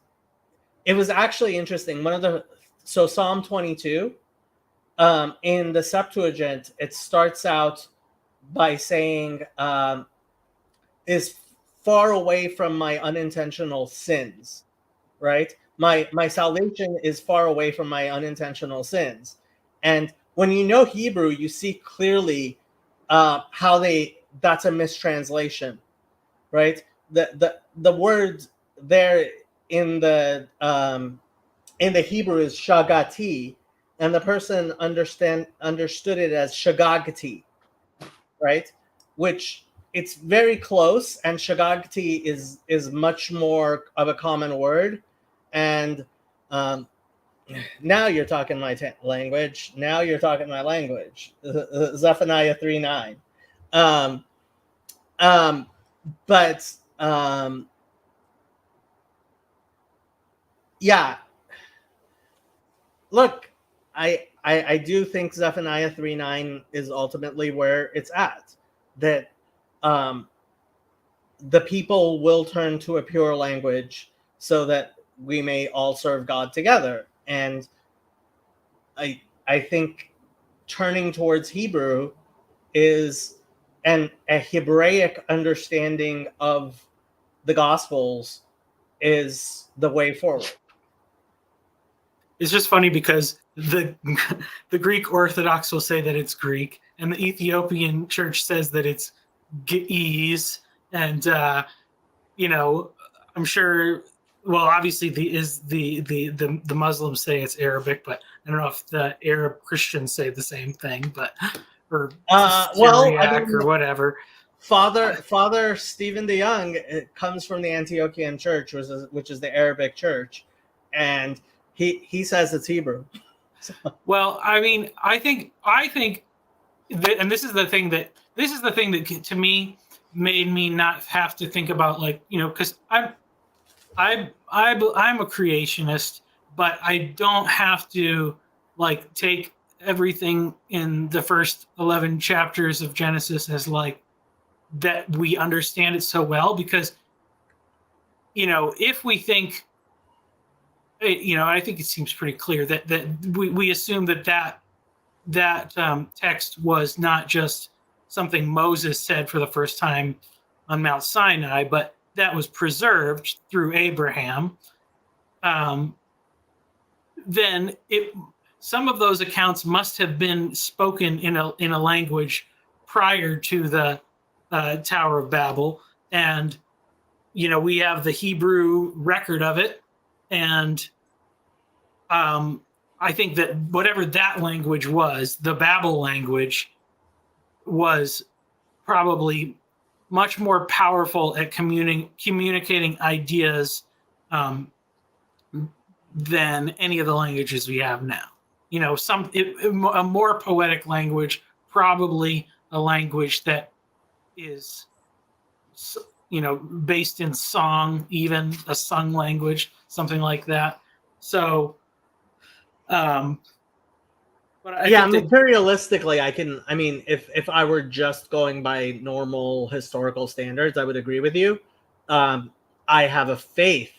actually interesting. So Psalm 22 in the Septuagint, it starts out by saying, is far away from my unintentional sins, right? My salvation is far away from my unintentional sins. And when you know Hebrew, you see clearly how that's a mistranslation, right? The word there in the Hebrew is shagati, and the person understood it as shagagati, right? Which, it's very close, and shagagati is much more of a common word. And now you're talking my language. Now you're talking my language. Zephaniah 3:9. But yeah, look, I do think Zephaniah 3:9 is ultimately where it's at. That the people will turn to a pure language so that we may all serve God together. And I think turning towards Hebrew is, and a Hebraic understanding of the Gospels is the way forward. It's just funny because the Greek Orthodox will say that it's Greek, and the Ethiopian Church says that it's Ge'ez, and I'm sure. Well, obviously, the Muslims say it's Arabic, but I don't know if the Arab Christians say the same thing, or Syriac or whatever. Father Stephen DeYoung comes from the Antiochian Church, which is the Arabic Church, and he says it's Hebrew. Well, I mean, I think that, and this is the thing that to me made me not have to think about, like, because I'm a creationist, but I don't have to, like, take everything in the first 11 chapters of Genesis as like that we understand it so well, because if we think, I think it seems pretty clear that we assume that text was not just something Moses said for the first time on Mount Sinai, but that was preserved through Abraham. Then some of those accounts must have been spoken in a language prior to the Tower of Babel, and we have the Hebrew record of it, and I think that whatever that language was, the Babel language, was probably much more powerful at communicating ideas than any of the languages we have now. A more poetic language, probably a language that is, based in song, even a sung language, something like that. So, But I yeah, think that, materialistically, I mean, if I were just going by normal historical standards, I would agree with you. I have a faith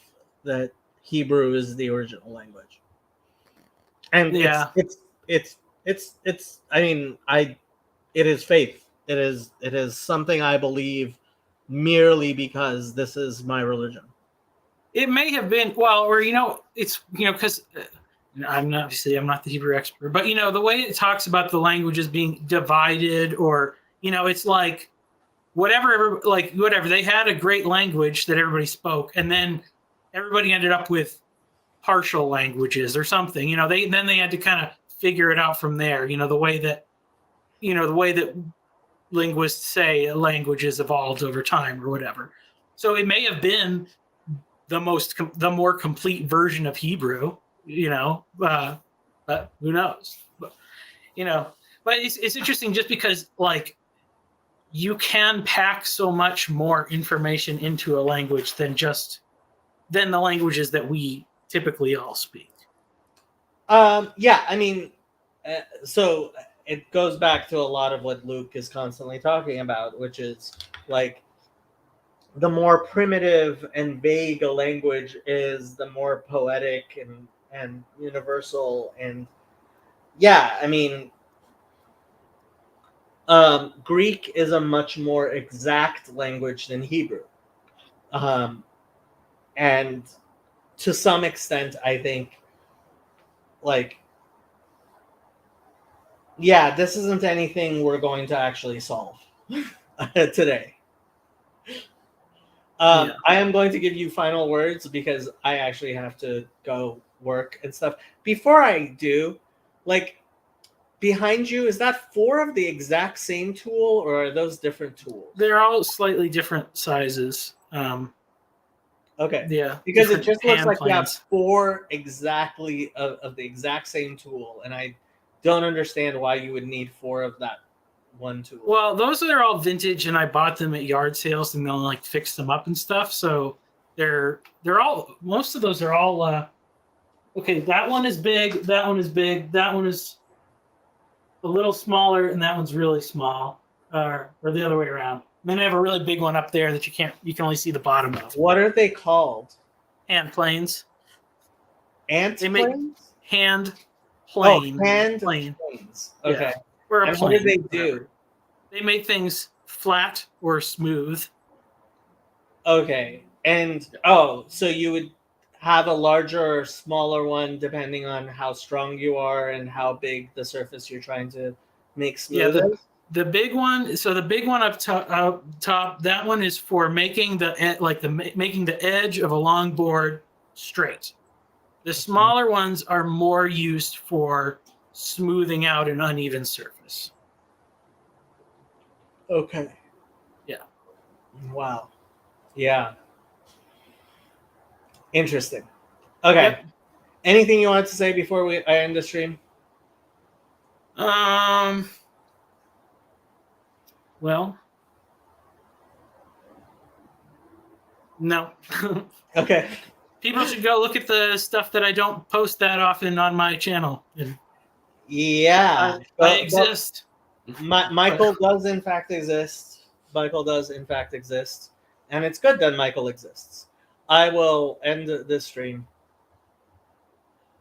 that Hebrew is the original language, and yeah, it's. I mean, it is faith. It is something I believe merely because this is my religion. it may have been, well, or it's because I'm not the Hebrew expert, but the way it talks about the languages being divided, or it's like whatever they had a great language that everybody spoke, and then everybody ended up with partial languages or something. They had to kind of figure it out from there. The way that linguists say a language has evolved over time or whatever. So it may have been the more complete version of Hebrew, but who knows? You know, but it's interesting just because like you can pack so much more information into a language than the languages that we typically all speak. Yeah, I mean, so it goes back to a lot of what Luke is constantly talking about, which is like the more primitive and vague a language is, the more poetic and universal. And yeah, I mean, Greek is a much more exact language than Hebrew, and to some extent, I think, like, yeah, this isn't anything we're going to actually solve today. Yeah. I am going to give you final words because I actually have to go work and stuff. Before I do, like, behind you, is that 4 of the exact same tool, or are those different tools? They're all slightly different sizes. Okay. Yeah, Because it different just looks hand like you have planes. 4 exactly of the exact same tool, and I don't understand why you would need 4 of that one tool. Well, those are all vintage, and I bought them at yard sales, and they'll like fix them up and stuff. So they're all most of those are all okay. That one is big. That one is big. That one is a little smaller, and that one's really small, or the other way around. And then I have a really big one up there that you can only see the bottom of. What are they called? Hand planes. Ant They make planes? hand Oh, plane. hand plane. planes. Yeah. Okay. Or a And plane. what do they whatever. do? They make things flat or smooth. Okay. And so you would have a larger or smaller one depending on how strong you are and how big the surface you're trying to make Yeah, smooth is? the big one. So the big one up top, that one is for making making the edge of a long board straight. The smaller ones are more used for smoothing out an uneven surface. Okay. Yeah. Wow. Yeah. Interesting. Okay. Yep. Anything you wanted to say before I end the stream? Well, no. Okay. People should go look at the stuff that I don't post that often on my channel. Yeah. I exist. Michael does in fact exist. Michael does in fact exist. And it's good that Michael exists. I will end this stream.